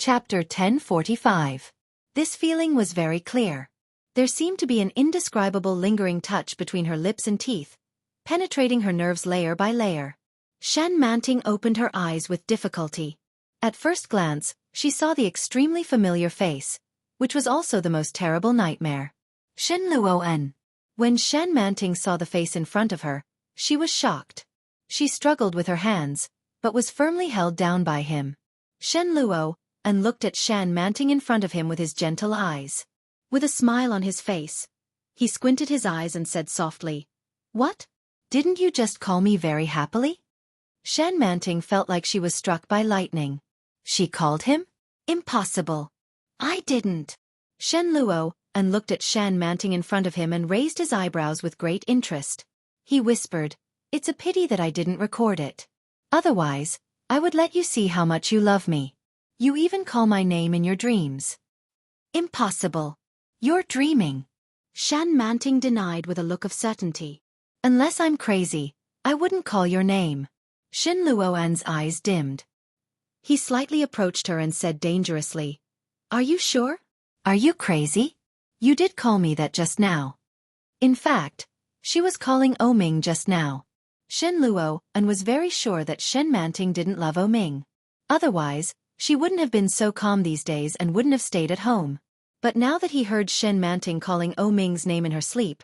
Chapter 1045. This feeling was very clear. There seemed to be an indescribable lingering touch between her lips and teeth, penetrating her nerves layer by layer. Shen Manting opened her eyes with difficulty. At first glance, she saw the extremely familiar face, which was also the most terrible nightmare. Shen Luo'an. When Shen Manting saw the face in front of her, she was shocked. She struggled with her hands, but was firmly held down by him. Shen Luo and looked at Shen Manting in front of him with his gentle eyes. With a smile on his face, he squinted his eyes and said softly, "What? Didn't you just call me very happily?" Shen Manting felt like she was struck by lightning. She called him? Impossible. I didn't. Shen Luo and looked at Shen Manting in front of him and raised his eyebrows with great interest. He whispered, "It's a pity that I didn't record it. Otherwise, I would let you see how much you love me. You even call my name in your dreams." Impossible. You're dreaming. Shen Manting denied with a look of certainty. Unless I'm crazy, I wouldn't call your name. Shen Luo'an's eyes dimmed. He slightly approached her and said dangerously, "Are you sure? Are you crazy? You did call me that just now." In fact, she was calling Oming just now. Shen Luo'an was very sure that Shen Manting didn't love Oming. Otherwise, she wouldn't have been so calm these days and wouldn't have stayed at home. But now that he heard Shen Manting calling Oming's name in her sleep,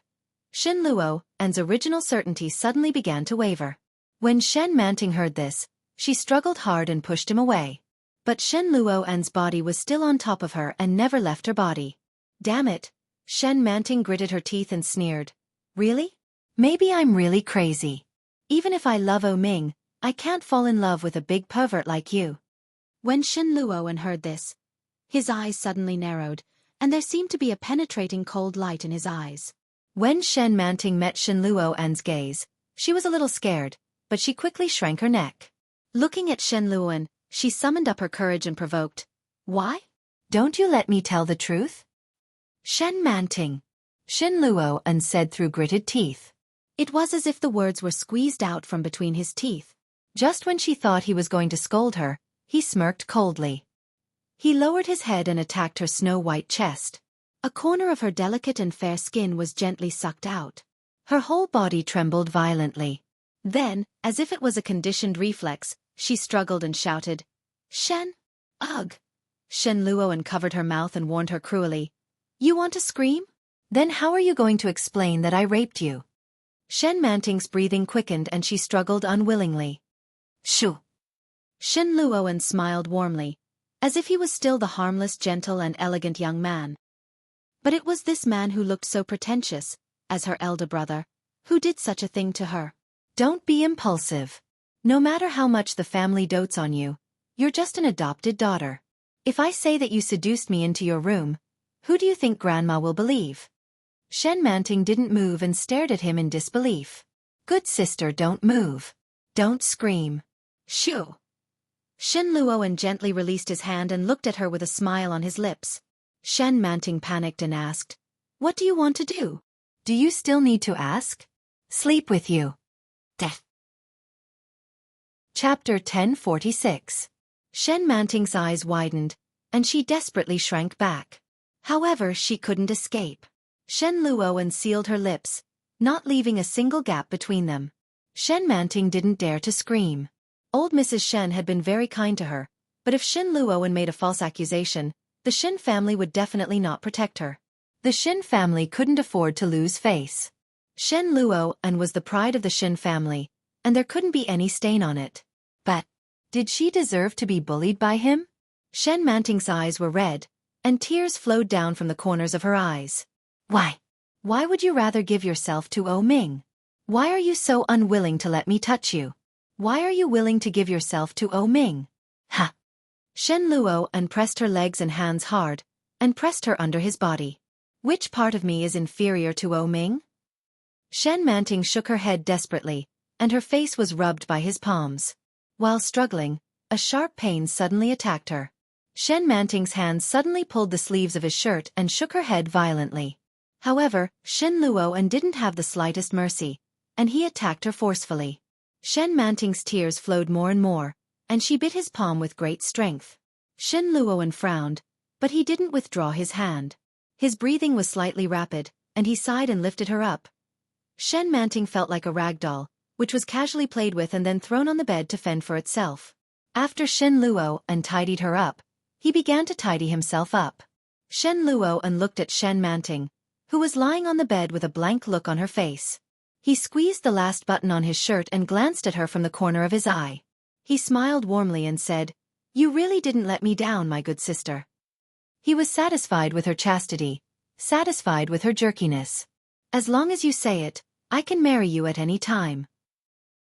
Shen Luo'an's original certainty suddenly began to waver. When Shen Manting heard this, she struggled hard and pushed him away. But Shen Luo'an's body was still on top of her and never left her body. Damn it, Shen Manting gritted her teeth and sneered. Really? Maybe I'm really crazy. Even if I love Oming, I can't fall in love with a big pervert like you. When Shen Luo'an heard this, his eyes suddenly narrowed, and there seemed to be a penetrating cold light in his eyes. When Shen Manting met Shen Luo'an's gaze, she was a little scared, but she quickly shrank her neck. Looking at Shen Luo'an, she summoned up her courage and provoked, "Why? Don't you let me tell the truth?" Shen Manting, Shen Luo'an said through gritted teeth. It was as if the words were squeezed out from between his teeth. Just when she thought he was going to scold her, he smirked coldly. He lowered his head and attacked her snow-white chest. A corner of her delicate and fair skin was gently sucked out. Her whole body trembled violently. Then, as if it was a conditioned reflex, she struggled and shouted, "Shen! Ugh!" Shen Luo'an covered her mouth and warned her cruelly, "You want to scream? Then how are you going to explain that I raped you?" Shen Manting's breathing quickened and she struggled unwillingly. "Shoo!" Shen Luo'an smiled warmly, as if he was still the harmless, gentle and elegant young man. But it was this man who looked so pretentious, as her elder brother, who did such a thing to her. Don't be impulsive. No matter how much the family dotes on you, you're just an adopted daughter. If I say that you seduced me into your room, who do you think Grandma will believe? Shen Manting didn't move and stared at him in disbelief. Good sister, don't move. Don't scream. Shoo! Shen Luo'an gently released his hand and looked at her with a smile on his lips. Shen Manting panicked and asked, "What do you want to do? Do you still need to ask? Sleep with you." Death. Chapter 1046. Shen Manting's eyes widened, and she desperately shrank back. However, she couldn't escape. Shen Luo'an sealed her lips, not leaving a single gap between them. Shen Manting didn't dare to scream. Old Mrs. Shen had been very kind to her, but if Shen Luo'an made a false accusation, the Shen family would definitely not protect her. The Shen family couldn't afford to lose face. Shen Luo'an was the pride of the Shen family, and there couldn't be any stain on it. But did she deserve to be bullied by him? Shen Manting's eyes were red, and tears flowed down from the corners of her eyes. Why? Why would you rather give yourself to Oming? Why are you so unwilling to let me touch you? Why are you willing to give yourself to Oming? Ha! Shen Luo'an pressed her legs and hands hard, and pressed her under his body. Which part of me is inferior to Oming? Shen Manting shook her head desperately, and her face was rubbed by his palms. While struggling, a sharp pain suddenly attacked her. Shen Manting's hands suddenly pulled the sleeves of his shirt and shook her head violently. However, Shen Luo'an didn't have the slightest mercy, and he attacked her forcefully. Shen Manting's tears flowed more and more, and she bit his palm with great strength. Shen Luoan frowned, but he didn't withdraw his hand. His breathing was slightly rapid, and he sighed and lifted her up. Shen Manting felt like a rag doll, which was casually played with and then thrown on the bed to fend for itself. After Shen Luoan tidied her up, he began to tidy himself up. Shen Luoan looked at Shen Manting, who was lying on the bed with a blank look on her face. He squeezed the last button on his shirt and glanced at her from the corner of his eye. He smiled warmly and said, "You really didn't let me down, my good sister." He was satisfied with her chastity, satisfied with her jerkiness. "As long as you say it, I can marry you at any time."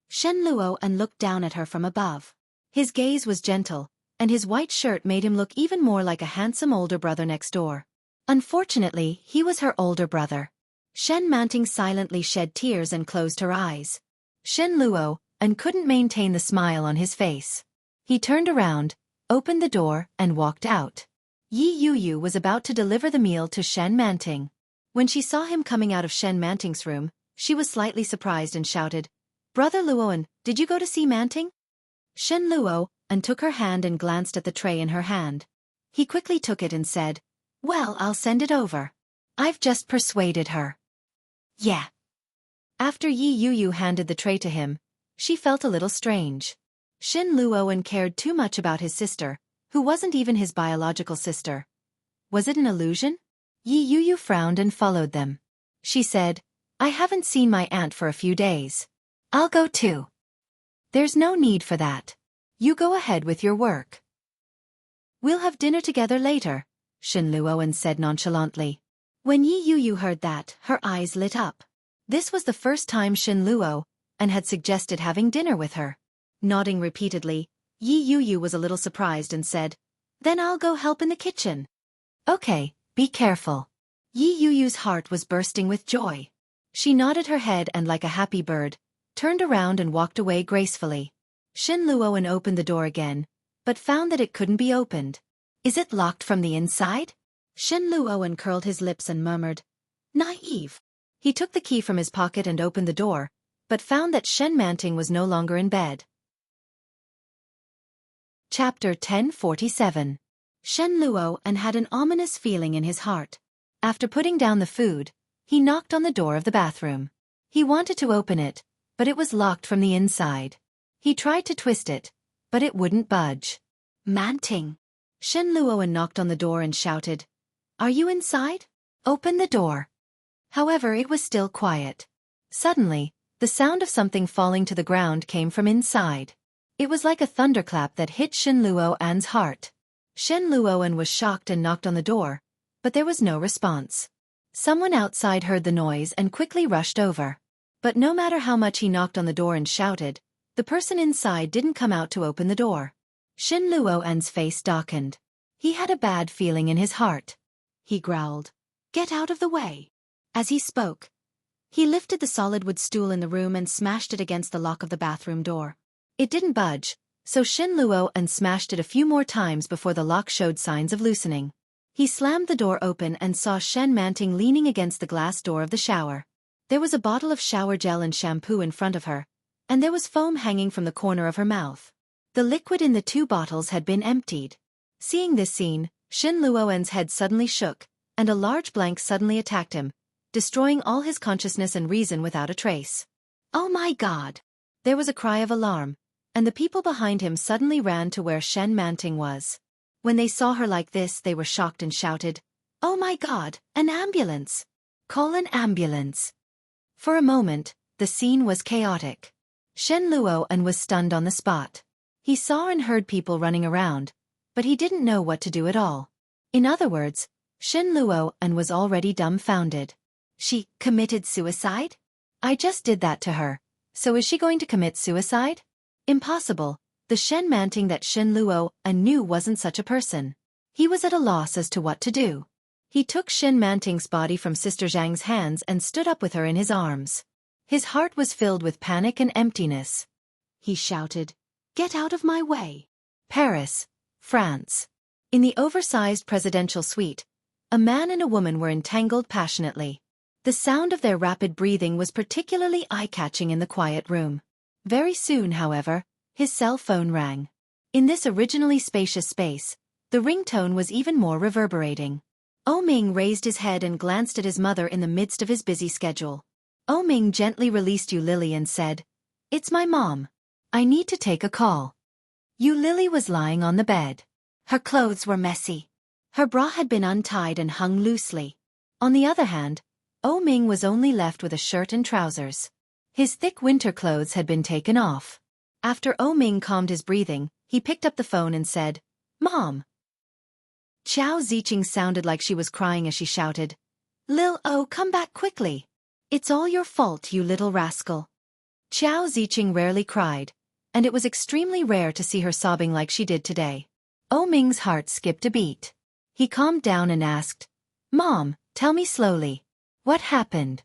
Shen Luoan looked down at her from above. His gaze was gentle, and his white shirt made him look even more like a handsome older brother next door. Unfortunately, he was her older brother. Shen Manting silently shed tears and closed her eyes. Shen Luoan couldn't maintain the smile on his face. He turned around, opened the door, and walked out. Yi Yuyu was about to deliver the meal to Shen Manting. When she saw him coming out of Shen Manting's room, she was slightly surprised and shouted, "Brother Luoan, did you go to see Manting?" Shen Luoan took her hand and glanced at the tray in her hand. He quickly took it and said, "Well, I'll send it over. I've just persuaded her." "Yeah." After Yi Yuyu handed the tray to him, she felt a little strange. Shen Luoan cared too much about his sister, who wasn't even his biological sister. Was it an illusion? Yi Yuyu frowned and followed them. She said, "I haven't seen my aunt for a few days. I'll go too." "There's no need for that. You go ahead with your work." "We'll have dinner together later," Shen Luoan said nonchalantly. When Yi Yuyu heard that, her eyes lit up. This was the first time Shen Luoan had suggested having dinner with her. Nodding repeatedly, Yi Yuyu was a little surprised and said, "Then I'll go help in the kitchen." "Okay, be careful." Yi Yuyu's heart was bursting with joy. She nodded her head and, like a happy bird, turned around and walked away gracefully. Shen Luoan opened the door again, but found that it couldn't be opened. "Is it locked from the inside?" Shen Luoan curled his lips and murmured, "Naive." He took the key from his pocket and opened the door, but found that Shen Manting was no longer in bed. Chapter 1047. Shen Luoan had an ominous feeling in his heart. After putting down the food, he knocked on the door of the bathroom. He wanted to open it, but it was locked from the inside. He tried to twist it, but it wouldn't budge. "Manting." Shen Luoan knocked on the door and shouted, "Are you inside? Open the door." However, it was still quiet. Suddenly, the sound of something falling to the ground came from inside. It was like a thunderclap that hit Shen Luoan's heart. Shen Luoan was shocked and knocked on the door, but there was no response. Someone outside heard the noise and quickly rushed over. But no matter how much he knocked on the door and shouted, the person inside didn't come out to open the door. Shen Luoan's face darkened. He had a bad feeling in his heart. He growled, "Get out of the way." As he spoke, he lifted the solid wood stool in the room and smashed it against the lock of the bathroom door. It didn't budge, so Shen Luoan smashed it a few more times before the lock showed signs of loosening. He slammed the door open and saw Shen Manting leaning against the glass door of the shower. There was a bottle of shower gel and shampoo in front of her, and there was foam hanging from the corner of her mouth. The liquid in the two bottles had been emptied. Seeing this scene, Shen Luoan's head suddenly shook, and a large blank suddenly attacked him, destroying all his consciousness and reason without a trace. "Oh my God!" There was a cry of alarm, and the people behind him suddenly ran to where Shen Manting was. When they saw her like this, they were shocked and shouted, "Oh my God, an ambulance! Call an ambulance!" For a moment, the scene was chaotic. Shen Luoan was stunned on the spot. He saw and heard people running around, but he didn't know what to do at all. In other words, Shen Luoan was already dumbfounded. She committed suicide? I just did that to her, so is she going to commit suicide? Impossible. The Shen Manting that Shen Luoan knew wasn't such a person. He was at a loss as to what to do. He took Shen Manting's body from Sister Zhang's hands and stood up with her in his arms. His heart was filled with panic and emptiness. He shouted, "Get out of my way!" Paris, France. In the oversized presidential suite, a man and a woman were entangled passionately. The sound of their rapid breathing was particularly eye-catching in the quiet room. Very soon, however, his cell phone rang. In this originally spacious space, The ringtone was even more reverberating. Ming raised his head and glanced at his mother in the midst of his busy schedule. Ming gently released Lily and said, "It's my mom. I need to take a call." Lily was lying on the bed. Her clothes were messy. Her bra had been untied and hung loosely. On the other hand, Ming was only left with a shirt and trousers. His thick winter clothes had been taken off. After Ming calmed his breathing, he picked up the phone and said, "Mom." Qiao Ziqing sounded like she was crying as she shouted, "Lil O, come back quickly. It's all your fault, you little rascal." Qiao Ziqing rarely cried, and it was extremely rare to see her sobbing like she did today. Ming's heart skipped a beat. He calmed down and asked, "Mom, tell me slowly. What happened?"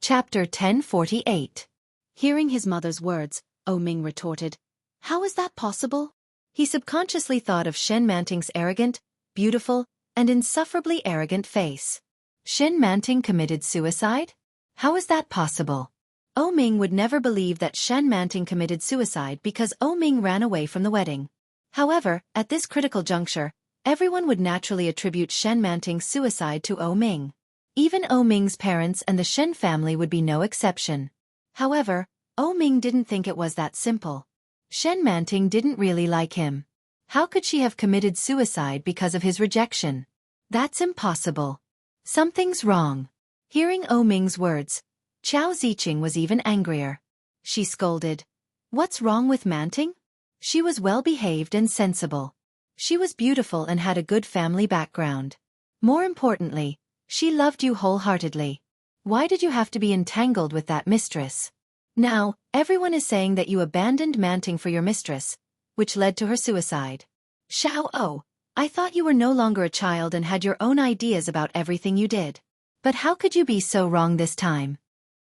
Chapter 1048. Hearing his mother's words, Ming retorted, "How is that possible?" He subconsciously thought of Shen Manting's arrogant, beautiful, and insufferably arrogant face. Shen Manting committed suicide? How is that possible? Ming would never believe that Shen Manting committed suicide because Ming ran away from the wedding. However, at this critical juncture, everyone would naturally attribute Shen Manting's suicide to Ming. Even Ming's parents and the Shen family would be no exception. However, Ming didn't think it was that simple. Shen Manting didn't really like him. How could she have committed suicide because of his rejection? That's impossible. Something's wrong. Hearing Ming's words, Qiao Ziqing was even angrier. She scolded, "What's wrong with Manting? She was well-behaved and sensible. She was beautiful and had a good family background. More importantly, she loved you wholeheartedly. Why did you have to be entangled with that mistress? Now, everyone is saying that you abandoned Manting for your mistress, which led to her suicide. Xiao, I thought you were no longer a child and had your own ideas about everything you did. But how could you be so wrong this time?"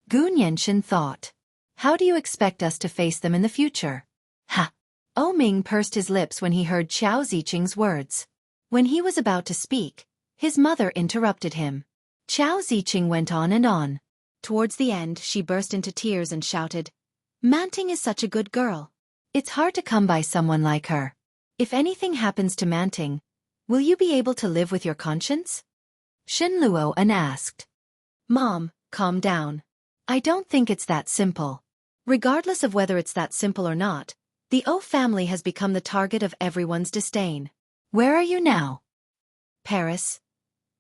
Gu Nianshan thought. "How do you expect us to face them in the future?" Ha! Ming pursed his lips when he heard Qiao Ziqing's words. When he was about to speak, his mother interrupted him. Qiao Ziqing went on and on. Towards the end, she burst into tears and shouted, "Manting is such a good girl. It's hard to come by someone like her. If anything happens to Manting, will you be able to live with your conscience?" Shen Luoan asked. "Mom, calm down. I don't think it's that simple. Regardless of whether it's that simple or not, the family has become the target of everyone's disdain. Where are you now?" "Paris.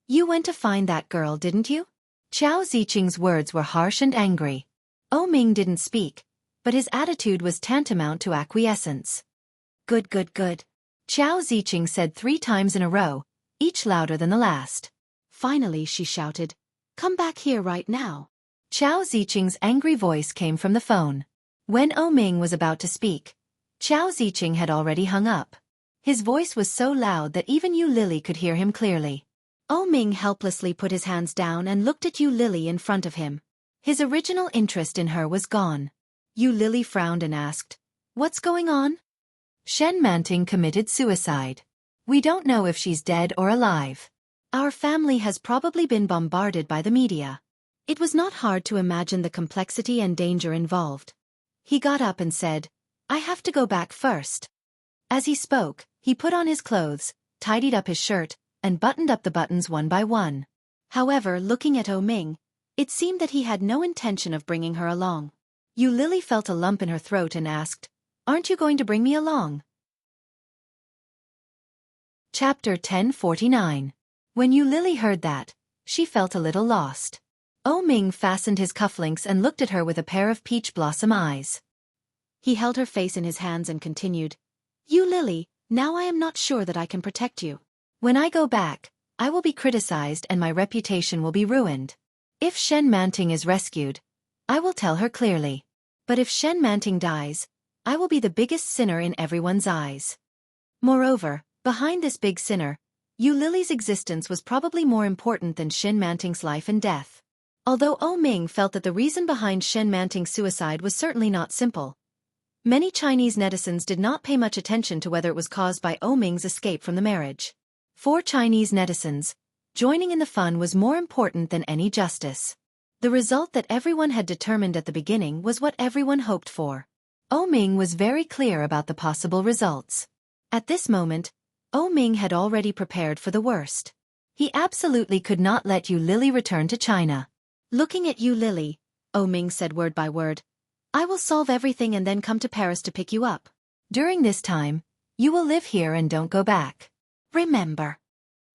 You went to find that girl, didn't you?" Qiao Ziqing's words were harsh and angry. Ming didn't speak, but his attitude was tantamount to acquiescence. Good. Qiao Ziqing said 3 times in a row, each louder than the last. Finally she shouted, "Come back here right now." Qiao Ziqing's angry voice came from the phone. When Ming was about to speak, Qiao Ziqing had already hung up. His voice was so loud that even Lily could hear him clearly. Ming helplessly put his hands down and looked at Lily in front of him. His original interest in her was gone. Lily frowned and asked, "What's going on?" "Shen Manting committed suicide. We don't know if she's dead or alive. Our family has probably been bombarded by the media." It was not hard to imagine the complexity and danger involved. He got up and said, "I have to go back first." As he spoke, he put on his clothes, tidied up his shirt, and buttoned up the buttons one by one. However, looking at Ming, it seemed that he had no intention of bringing her along. Lily felt a lump in her throat and asked, "Aren't you going to bring me along?" Chapter 1049. When Lily heard that, she felt a little lost. Ming fastened his cufflinks and looked at her with a pair of peach blossom eyes. He held her face in his hands and continued, "Lily, now I am not sure that I can protect you. When I go back, I will be criticized and my reputation will be ruined. If Shen Manting is rescued, I will tell her clearly. But if Shen Manting dies, I will be the biggest sinner in everyone's eyes. Moreover, behind this big sinner, Lily's existence was probably more important than Shen Manting's life and death." Although Ming felt that the reason behind Shen Manting's suicide was certainly not simple, many Chinese netizens did not pay much attention to whether it was caused by Ming's escape from the marriage. For Chinese netizens, joining in the fun was more important than any justice. The result that everyone had determined at the beginning was what everyone hoped for. Ming was very clear about the possible results. At this moment, Oh Ming had already prepared for the worst. He absolutely could not let Yu Lily return to China. Looking at Yu Lily, Oh Ming said word by word, I will solve everything and then come to Paris to pick you up. During this time, you will live here and don't go back. Remember.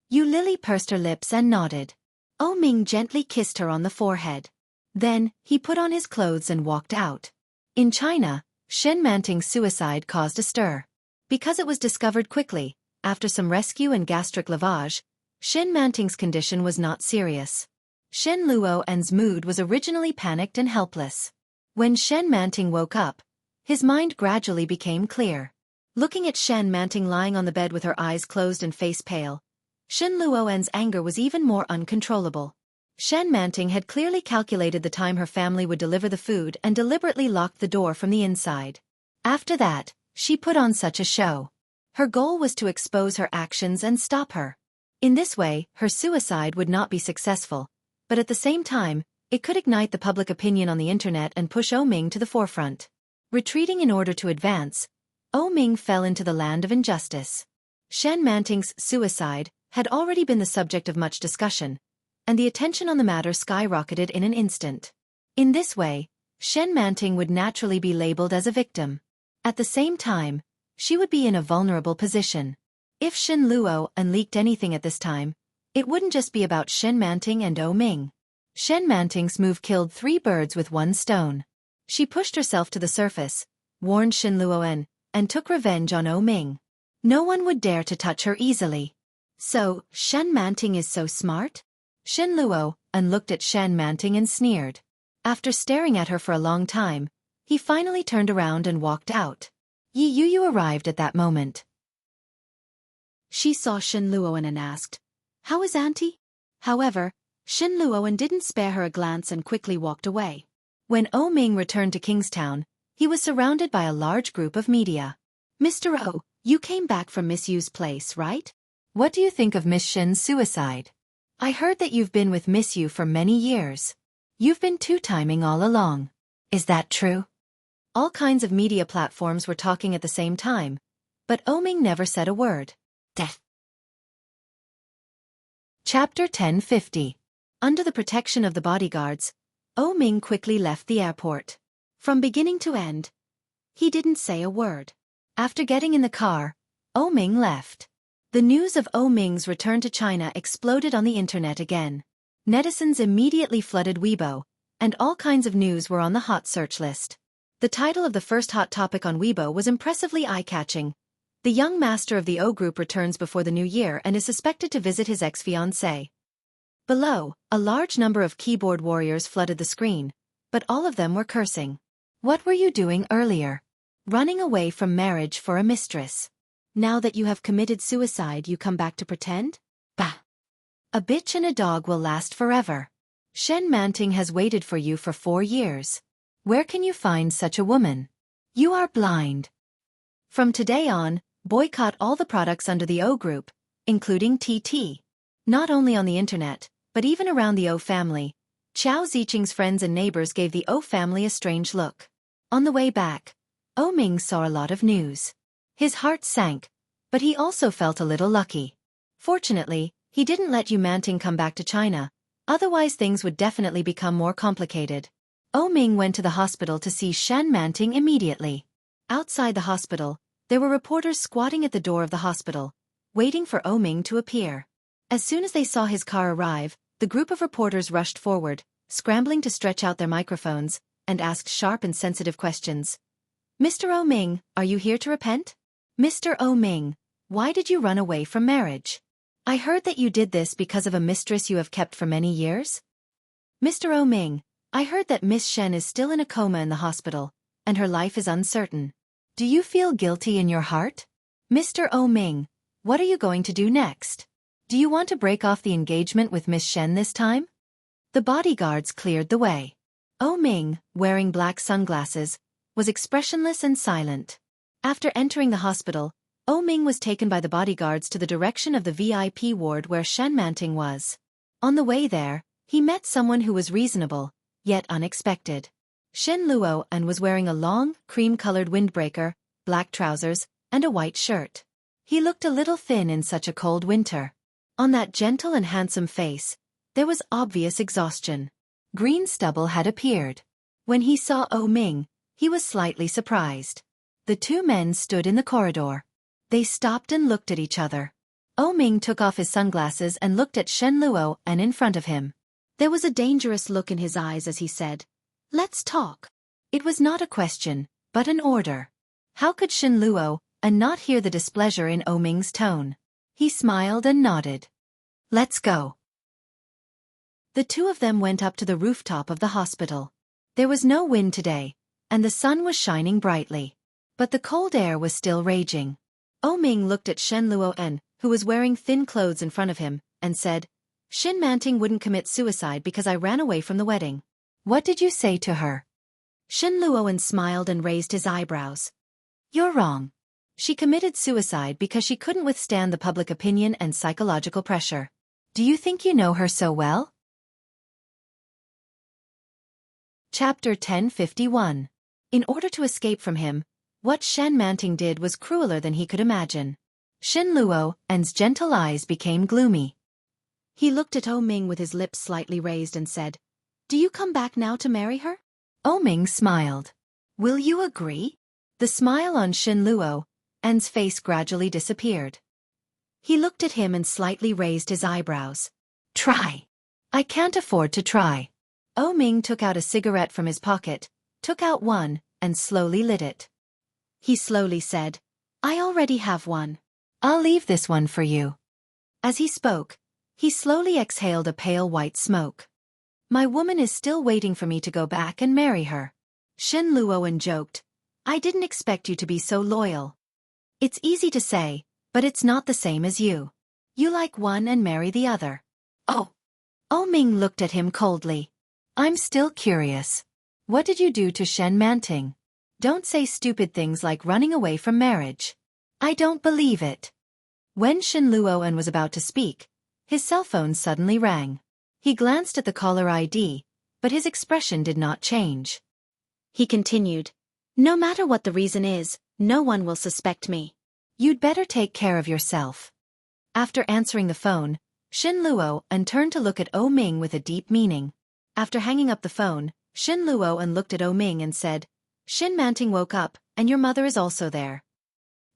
Yu Lily pursed her lips and nodded. Oh Ming gently kissed her on the forehead. Then, he put on his clothes and walked out. In China, Shen Manting's suicide caused a stir. Because it was discovered quickly, after some rescue and gastric lavage, Shen Manting's condition was not serious. Shen Luo'an's mood was originally panicked and helpless. When Shen Manting woke up, his mind gradually became clear. Looking at Shen Manting lying on the bed with her eyes closed and face pale, Shen Luo'an's anger was even more uncontrollable. Shen Manting had clearly calculated the time her family would deliver the food and deliberately locked the door from the inside. After that, she put on such a show. Her goal was to expose her actions and stop her. In this way, her suicide would not be successful, but at the same time, it could ignite the public opinion on the internet and push Oh Ming to the forefront. Retreating in order to advance, Oh Ming fell into the land of injustice. Shen Manting's suicide had already been the subject of much discussion, and the attention on the matter skyrocketed in an instant. In this way, Shen Manting would naturally be labeled as a victim. At the same time, she would be in a vulnerable position. If Shen Luo'an leaked anything at this time, it wouldn't just be about Shen Manting and Oh Ming. Shen Manting's move killed 3 birds with 1 stone. She pushed herself to the surface, warned Shen Luo'an, and took revenge on Oh Ming. No one would dare to touch her easily. So, Shen Manting is so smart? Shen Luo'an looked at Shen Manting and sneered. After staring at her for a long time, he finally turned around and walked out. Yi Yuyu arrived at that moment. She saw Shen Luo'an and asked, How is Auntie? However, Shen Luo'an didn't spare her a glance and quickly walked away. When Oh Ming returned to Kingstown, he was surrounded by a large group of media. Mr. Oh, you came back from Miss Yu's place, right? What do you think of Miss Shen's suicide? I heard that you've been with Miss Yu for many years. You've been two-timing all along. Is that true? All kinds of media platforms were talking at the same time, but Oh Ming never said a word. Death. Chapter 1050. Under the protection of the bodyguards, Oh Ming quickly left the airport. From beginning to end, he didn't say a word. After getting in the car, Oh Ming left. The news of Oh Ming's return to China exploded on the internet again. Netizens immediately flooded Weibo, and all kinds of news were on the hot search list. The title of the first hot topic on Weibo was impressively eye-catching. The young master of the O group returns before the new year and is suspected to visit his ex-fiancée. Below, a large number of keyboard warriors flooded the screen, but all of them were cursing. What were you doing earlier? Running away from marriage for a mistress. Now that you have committed suicide, you come back to pretend? Bah! A bitch and a dog will last forever. Shen Manting has waited for you for 4 years. Where can you find such a woman? You are blind. From today on, boycott all the products under the O group, including TT. Not only on the internet, but even around the O family. Qiao Ziqing's friends and neighbors gave the O family a strange look. On the way back, Oh Ming saw a lot of news. His heart sank, but he also felt a little lucky. Fortunately, he didn't let Yu Manting come back to China, otherwise things would definitely become more complicated. Oh Ming went to the hospital to see Shen Manting immediately. Outside the hospital, there were reporters squatting at the door of the hospital, waiting for Oh Ming to appear. As soon as they saw his car arrive, the group of reporters rushed forward, scrambling to stretch out their microphones, and asked sharp and sensitive questions. Mr. Oh Ming, are you here to repent? Mr. Oh Ming, why did you run away from marriage? I heard that you did this because of a mistress you have kept for many years. Mr. Oh Ming, I heard that Miss Shen is still in a coma in the hospital, and her life is uncertain. Do you feel guilty in your heart? Mr. Oh Ming, what are you going to do next? Do you want to break off the engagement with Miss Shen this time? The bodyguards cleared the way. Oh Ming, wearing black sunglasses, was expressionless and silent. After entering the hospital, Oh Ming was taken by the bodyguards to the direction of the VIP ward where Shen Manting was. On the way there, he met someone who was reasonable, yet unexpected. Shen Luo'an was wearing a long, cream-colored windbreaker, black trousers, and a white shirt. He looked a little thin in such a cold winter. On that gentle and handsome face, there was obvious exhaustion. Green stubble had appeared. When he saw Oh Ming, he was slightly surprised. The two men stood in the corridor. They stopped and looked at each other. Oh Ming took off his sunglasses and looked at Shen Luo and in front of him. There was a dangerous look in his eyes as he said, "Let's talk." It was not a question, but an order. How could Shen Luo and not hear the displeasure in Oh Ming's tone? He smiled and nodded. "Let's go." The two of them went up to the rooftop of the hospital. There was no wind today, and the sun was shining brightly. But the cold air was still raging. Oh Ming looked at Shen Luo, who was wearing thin clothes in front of him, and said, "Shin Manting wouldn't commit suicide because I ran away from the wedding. What did you say to her?" Shen Luo smiled and raised his eyebrows. "You're wrong. She committed suicide because she couldn't withstand the public opinion and psychological pressure. Do you think you know her so well?" Chapter 1051. In order to escape from him, what Shen Manting did was crueler than he could imagine. Shen Luo's gentle eyes became gloomy. He looked at Oh Ming with his lips slightly raised and said, "Do you come back now to marry her?" Oh Ming smiled. "Will you agree?" The smile on Shen Luo's face gradually disappeared. He looked at him and slightly raised his eyebrows. "Try." "I can't afford to try." Oh Ming took out a cigarette from his pocket, took out one, and slowly lit it. He slowly said, "I already have one. I'll leave this one for you." As he spoke, he slowly exhaled a pale white smoke. "My woman is still waiting for me to go back and marry her." Shen Luo joked, "I didn't expect you to be so loyal." "It's easy to say, but it's not the same as you. You like one and marry the other." "Oh." Oh Ming looked at him coldly. "I'm still curious. What did you do to Shen Manting? Don't say stupid things like running away from marriage. I don't believe it." When Shen Luo was about to speak, his cell phone suddenly rang. He glanced at the caller ID, but his expression did not change. He continued, "No matter what the reason is, no one will suspect me. You'd better take care of yourself." After answering the phone, Shen Luo turned to look at Oh Ming with a deep meaning. After hanging up the phone, Shen Luo looked at Oh Ming and said, "Shin Manting woke up, and your mother is also there."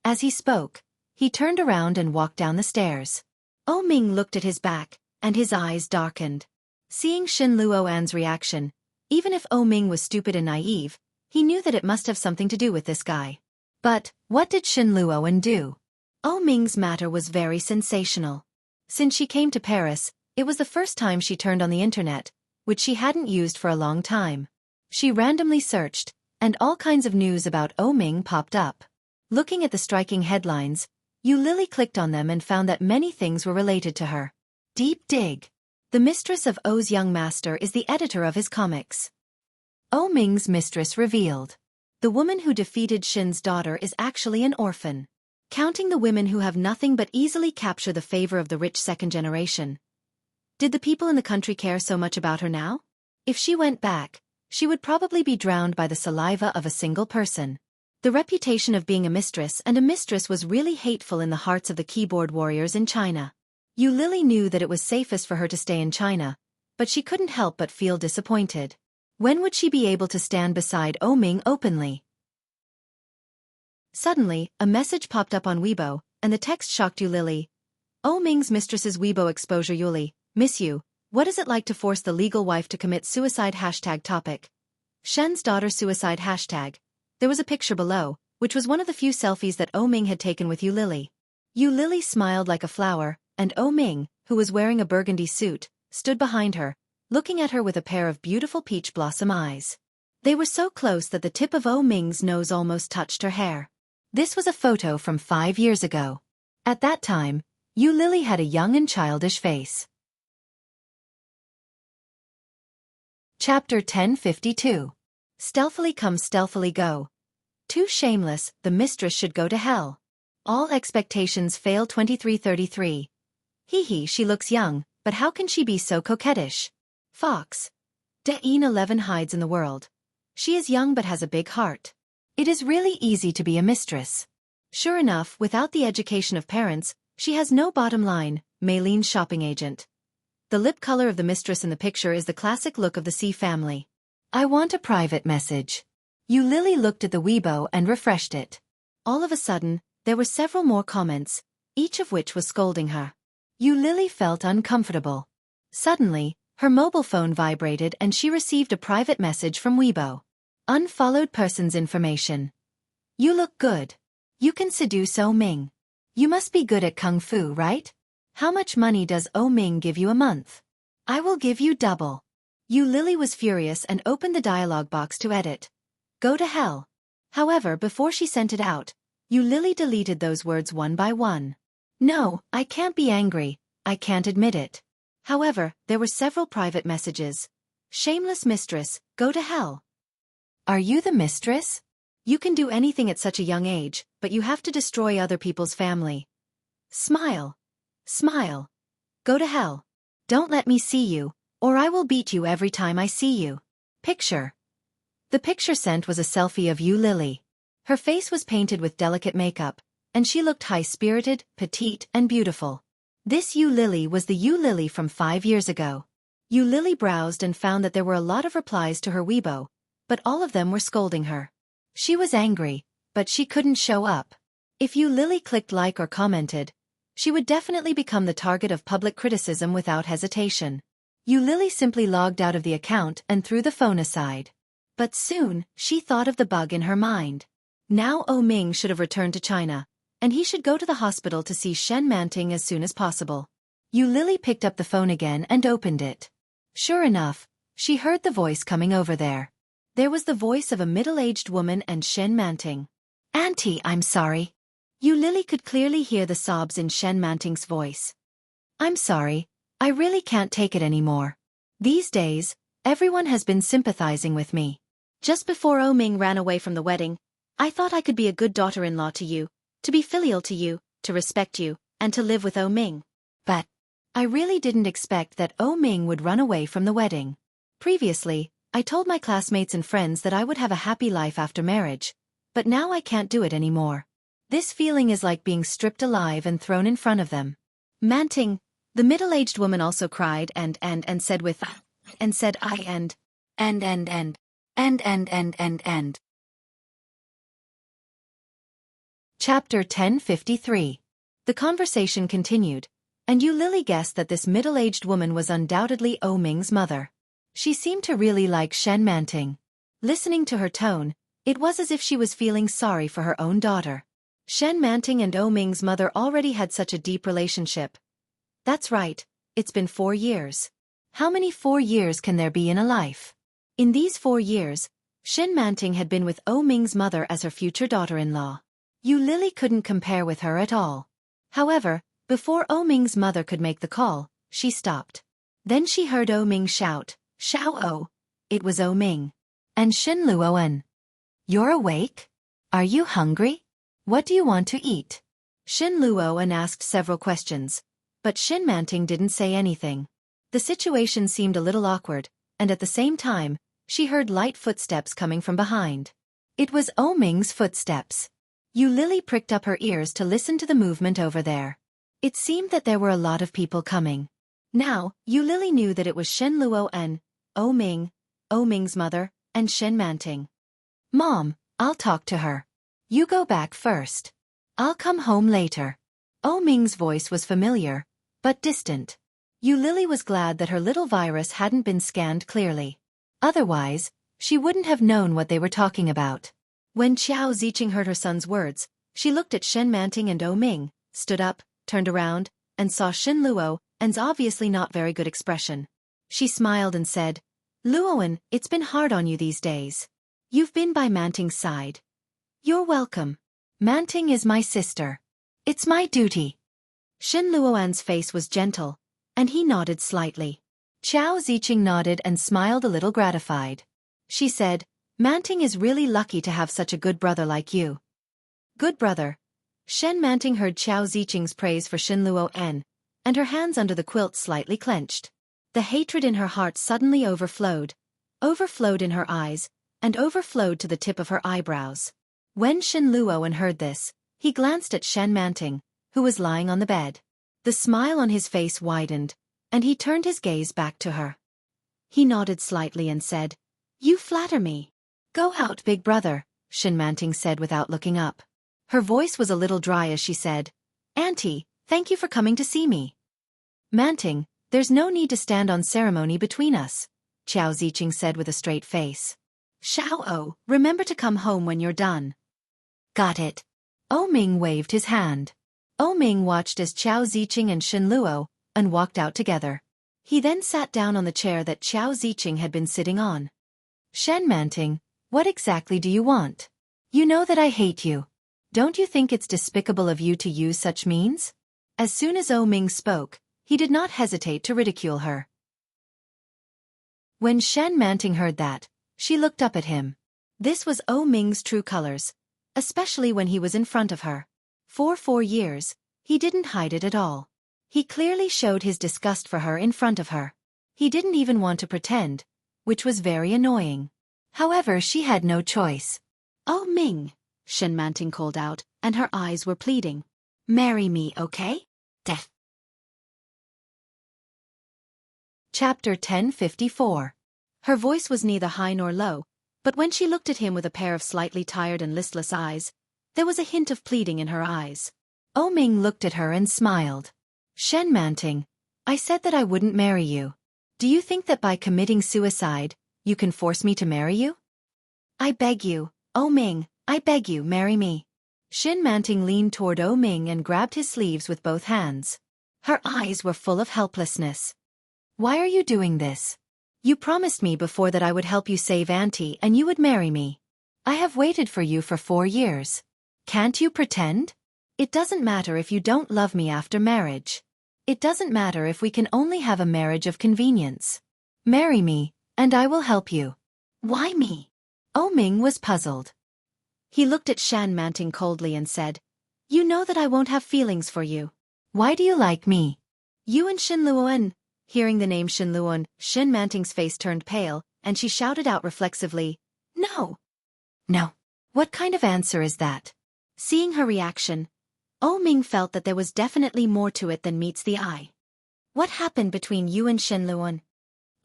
As he spoke, he turned around and walked down the stairs. Oh Ming looked at his back, and his eyes darkened. Seeing Shen Luo's reaction, even if Oh Ming was stupid and naive, he knew that it must have something to do with this guy. But what did Shen Luo do? Oh Ming's matter was very sensational. Since she came to Paris, it was the first time she turned on the internet, which she hadn't used for a long time. She randomly searched, and all kinds of news about Oh Ming popped up. Looking at the striking headlines, Yu Lily clicked on them and found that many things were related to her. Deep dig. The mistress of Oh's young master is the editor of his comics. Oh Ming's mistress revealed. The woman who defeated Shin's daughter is actually an orphan. Counting the women who have nothing but easily capture the favor of the rich second generation. Did the people in the country care so much about her now? If she went back, she would probably be drowned by the saliva of a single person. The reputation of being a mistress was really hateful in the hearts of the keyboard warriors in China. Yu Lily knew that it was safest for her to stay in China, but she couldn't help but feel disappointed. When would she be able to stand beside Oh Ming openly? Suddenly, a message popped up on Weibo, and the text shocked Yu Lily. Oh Ming's mistress's Weibo exposure. Yuli, miss you. What is it like to force the legal wife to commit suicide? Topic. Shen's daughter suicide. There was a picture below, which was one of the few selfies that Oh Ming had taken with Yu Lily. Yu Lily smiled like a flower, and Oh Ming, who was wearing a burgundy suit, stood behind her, looking at her with a pair of beautiful peach blossom eyes. They were so close that the tip of Oh Ming's nose almost touched her hair. This was a photo from 5 years ago. At that time, Yu Lily had a young and childish face. Chapter 1052. Stealthily come stealthily go. Too shameless, the mistress should go to hell. All expectations fail. 2333. Hee, she looks young, but how can she be so coquettish? Fox. Dean 11 hides in the world. She is young but has a big heart. It is really easy to be a mistress. Sure enough, without the education of parents, she has no bottom line, Maylene's shopping agent. The lip color of the mistress in the picture is the classic look of the C family. I want a private message. Lily looked at the Weibo and refreshed it. All of a sudden, there were several more comments, each of which was scolding her. Lily felt uncomfortable. Suddenly, her mobile phone vibrated and she received a private message from Weibo. Unfollowed person's information. You look good. You can seduce O Ming. You must be good at kung fu, right? How much money does O Ming give you a month? I will give you double. Lily was furious and opened the dialogue box to edit. Go to hell. However, before she sent it out, Lily deleted those words one by one. No, I can't be angry, I can't admit it. However, there were several private messages. Shameless mistress, go to hell. Are you the mistress? You can do anything at such a young age, but you have to destroy other people's family. Smile. Smile. Go to hell. Don't let me see you, or I will beat you every time I see you. Picture. The picture sent was a selfie of Lily. Her face was painted with delicate makeup, and she looked high-spirited, petite, and beautiful. This Lily was the Lily from 5 years ago. Lily browsed and found that there were a lot of replies to her Weibo, but all of them were scolding her. She was angry, but she couldn't show up. If Lily clicked like or commented, she would definitely become the target of public criticism without hesitation. Lily simply logged out of the account and threw the phone aside. But soon, she thought of the bug in her mind. Now O Ming should have returned to China, and he should go to the hospital to see Shen Manting as soon as possible. Lily picked up the phone again and opened it. Sure enough, she heard the voice coming over there. There was the voice of a middle-aged woman and Shen Manting. Auntie, I'm sorry. Lily could clearly hear the sobs in Shen Manting's voice. I'm sorry, I really can't take it anymore. These days, everyone has been sympathizing with me. Just before O Ming ran away from the wedding, I thought I could be a good daughter-in-law to you, to be filial to you, to respect you, and to live with O Ming. But I really didn't expect that O Ming would run away from the wedding. Previously, I told my classmates and friends that I would have a happy life after marriage, but now I can't do it anymore. This feeling is like being stripped alive and thrown in front of them. Manting, the middle-aged woman also cried and said with and said I and. Chapter 1053. The conversation continued, and Lily guessed that this middle-aged woman was undoubtedly O Ming's mother. She seemed to really like Shen Manting. Listening to her tone, it was as if she was feeling sorry for her own daughter. Shen Manting and O Ming's mother already had such a deep relationship. That's right, it's been 4 years. How many 4 years can there be in a life? In these 4 years, Shen Manting had been with O Ming's mother as her future daughter-in-law. Lily couldn't compare with her at all. However, before O Ming's mother could make the call, she stopped. Then she heard O Ming shout, Xiao O. It was O Ming. And Shen Luoan. You're awake? Are you hungry? What do you want to eat? Shen Luoan asked several questions, but Shen Manting didn't say anything. The situation seemed a little awkward, and at the same time, she heard light footsteps coming from behind. It was O Ming's footsteps. Lily pricked up her ears to listen to the movement over there. It seemed that there were a lot of people coming. Now, Lily knew that it was Shen Luoan, O Ming, O Ming's mother, and Shen Manting. Mom, I'll talk to her. You go back first. I'll come home later. O Ming's voice was familiar, but distant. Lily was glad that her little virus hadn't been scanned clearly. Otherwise, she wouldn't have known what they were talking about. When Qiao Ziqing heard her son's words, she looked at Shen Manting and O Ming, stood up, turned around, and saw Shen Luoan's obviously not very good expression. She smiled and said, Luoan, it's been hard on you these days. You've been by Manting's side. You're welcome. Manting is my sister. It's my duty. Shen Luoan's face was gentle, and he nodded slightly. Qiao Ziqing nodded and smiled a little gratified. She said, Manting is really lucky to have such a good brother like you. Good brother. Shen Manting heard Qiao Ziqing's praise for Shen Luoan, and her hands under the quilt slightly clenched. The hatred in her heart suddenly overflowed in her eyes, and overflowed to the tip of her eyebrows. When Shen Luoan heard this, He glanced at Shen Manting, who was lying on the bed. The smile on his face widened, and he turned his gaze back to her. He nodded slightly and said, "You flatter me." "Go out, big brother," Shen Manting said without looking up. Her voice was a little dry as she said, "Auntie, thank you for coming to see me." "Manting, there's no need to stand on ceremony between us," Qiao Ziqing said with a straight face. "Xiao, remember to come home when you're done." "Got it." Ming waved his hand. Ming watched as Qiao Ziqing and Shen Luo walked out together. He then sat down on the chair that Qiao Ziqing had been sitting on. "Shen Manting, what exactly do you want? You know that I hate you. Don't you think it's despicable of you to use such means?" As soon as Ming spoke, he did not hesitate to ridicule her. When Shen Manting heard that, she looked up at him. This was Ming's true colors, especially when he was in front of her. For 4 years, he didn't hide it at all. He clearly showed his disgust for her in front of her. He didn't even want to pretend, which was very annoying. However, she had no choice. "Oh Ming," Shen Manting called out, and her eyes were pleading. "Marry me, okay?" Death. Chapter 1054. Her voice was neither high nor low, but when she looked at him with a pair of slightly tired and listless eyes, there was a hint of pleading in her eyes. Ming looked at her and smiled. "Shen Manting, I said that I wouldn't marry you. Do you think that by committing suicide, you can force me to marry you? I beg you, Ming, I beg you, marry me." Shen Manting leaned toward Ming and grabbed his sleeves with both hands. Her eyes were full of helplessness. "Why are you doing this? You promised me before that I would help you save Auntie and you would marry me. I have waited for you for 4 years. Can't you pretend? It doesn't matter if you don't love me after marriage. It doesn't matter if we can only have a marriage of convenience. Marry me, and I will help you." "Why me?" Ming was puzzled. He looked at Shen Manting coldly and said, "You know that I won't have feelings for you. Why do you like me?" "You and Shen Luoan." Hearing the name Shen Luoan, Shen Manting's face turned pale, and she shouted out reflexively, "No." "No. What kind of answer is that?" Seeing her reaction, Ming felt that there was definitely more to it than meets the eye. "What happened between you and Shen Luoan?"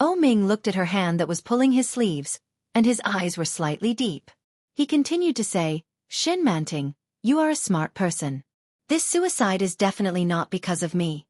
Ming looked at her hand that was pulling his sleeves, and his eyes were slightly deep. He continued to say, "Shen Manting, you are a smart person. This suicide is definitely not because of me.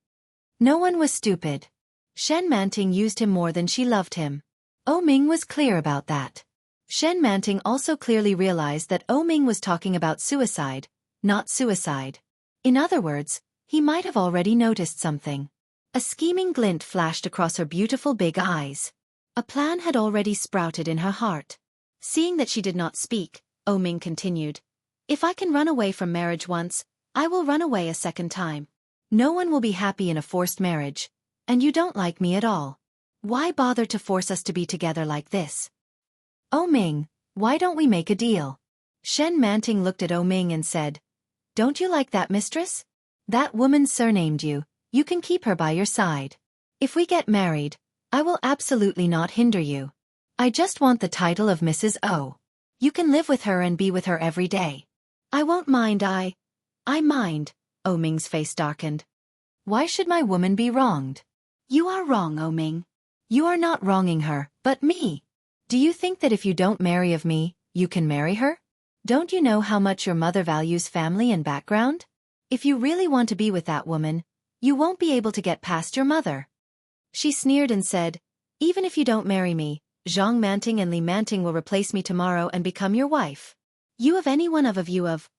No one was stupid. Shen Manting used him more than she loved him." Ming was clear about that. Shen Manting also clearly realized that Ming was talking about suicide, not suicide. In other words, he might have already noticed something. A scheming glint flashed across her beautiful big eyes. A plan had already sprouted in her heart. Seeing that she did not speak, Ming continued, "If I can run away from marriage once, I will run away a second time. No one will be happy in a forced marriage, and you don't like me at all. Why bother to force us to be together like this? Ming, why don't we make a deal?" Shen Manting looked at Ming and said, "Don't you like that mistress? That woman surnamed you, you can keep her by your side. If we get married, I will absolutely not hinder you. I just want the title of Mrs. O. You can live with her and be with her every day. I won't mind. I mind." Ming's face darkened. "Why should my woman be wronged?" "You are wrong, Ming. You are not wronging her, but me. Do you think that if you don't marry of me, you can marry her? Don't you know how much your mother values family and background? If you really want to be with that woman, you won't be able to get past your mother." She sneered and said, "Even if you don't marry me, Zhang Manting and Li Manting will replace me tomorrow and become your wife. You of anyone of you of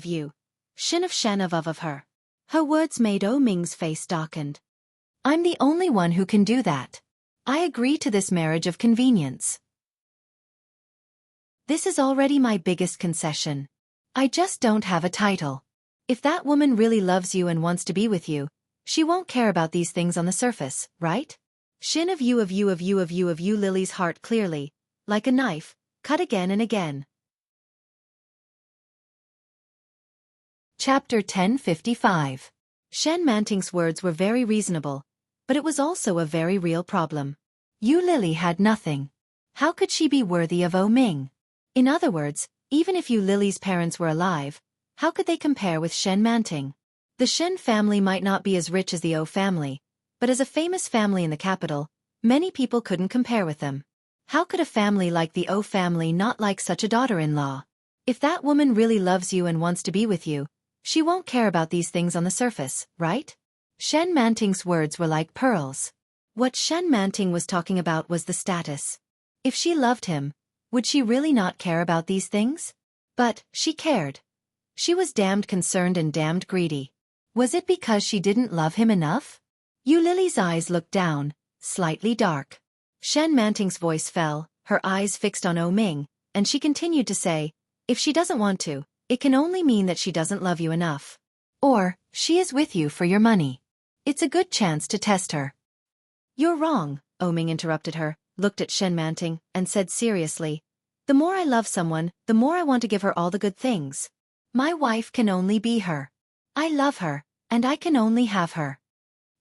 you. Shin of Shen of her." Her words made Ming's face darkened. "I'm the only one who can do that. I agree to this marriage of convenience. This is already my biggest concession. I just don't have a title. If that woman really loves you and wants to be with you, she won't care about these things on the surface, right?" Shin of you. Lily's heart clearly, like a knife, cut again and again. Chapter 1055. Shen Manting's words were very reasonable, but it was also a very real problem. Yu Lily had nothing. How could she be worthy of Ming? In other words, even if Yu Lily's parents were alive, How could they compare with Shen Manting? The Shen family might not be as rich as the O family, but as a famous family in the capital, many people couldn't compare with them. How could a family like the O family not like such a daughter-in-law? If that woman really loves you and wants to be with you, she won't care about these things on the surface, right? Shen Manting's words were like pearls. What Shen Manting was talking about was the status. If she loved him, would she really not care about these things? But she cared. She was damned concerned and damned greedy. Was it because she didn't love him enough? Yu Lily's eyes looked down, slightly dark. Shen Manting's voice fell, her eyes fixed on O Ming, and she continued to say, if she doesn't want to, it can only mean that she doesn't love you enough. Or, she is with you for your money. It's a good chance to test her. You're wrong, O Ming interrupted her, looked at Shen Manting, and said seriously, the more I love someone, the more I want to give her all the good things. My wife can only be her. I love her, and I can only have her.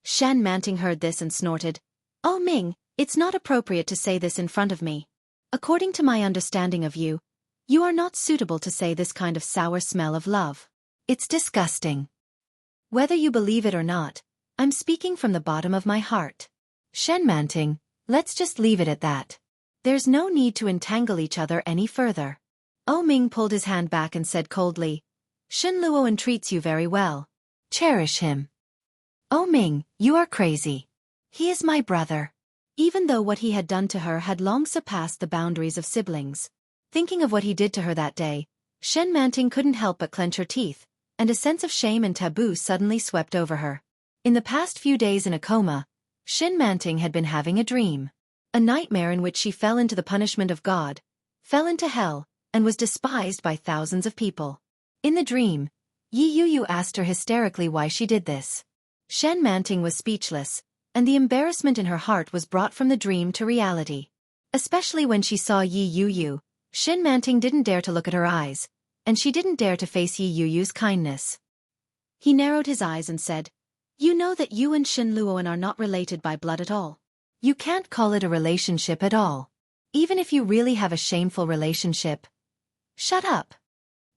Shen Manting heard this and snorted, O Ming, it's not appropriate to say this in front of me. According to my understanding of you, you are not suitable to say this kind of sour smell of love. It's disgusting. Whether you believe it or not, I'm speaking from the bottom of my heart. Shen Manting, let's just leave it at that. There's no need to entangle each other any further. O Ming pulled his hand back and said coldly, Shen Luoan treats you very well. Cherish him. O Ming, you are crazy. He is my brother. Even though what he had done to her had long surpassed the boundaries of siblings. Thinking of what he did to her that day, Shen Manting couldn't help but clench her teeth, and a sense of shame and taboo suddenly swept over her. In the past few days in a coma, Shen Manting had been having a dream. A nightmare in which she fell into the punishment of God, fell into hell, and was despised by thousands of people. In the dream, Yi Yuyu asked her hysterically why she did this. Shen Manting was speechless, and the embarrassment in her heart was brought from the dream to reality. Especially when she saw Yi Yuyu, Shen Manting didn't dare to look at her eyes, and she didn't dare to face Yi Yuyu's kindness. He narrowed his eyes and said, You know that you and Shen Luoan are not related by blood at all. You can't call it a relationship at all. Even if you really have a shameful relationship. Shut up.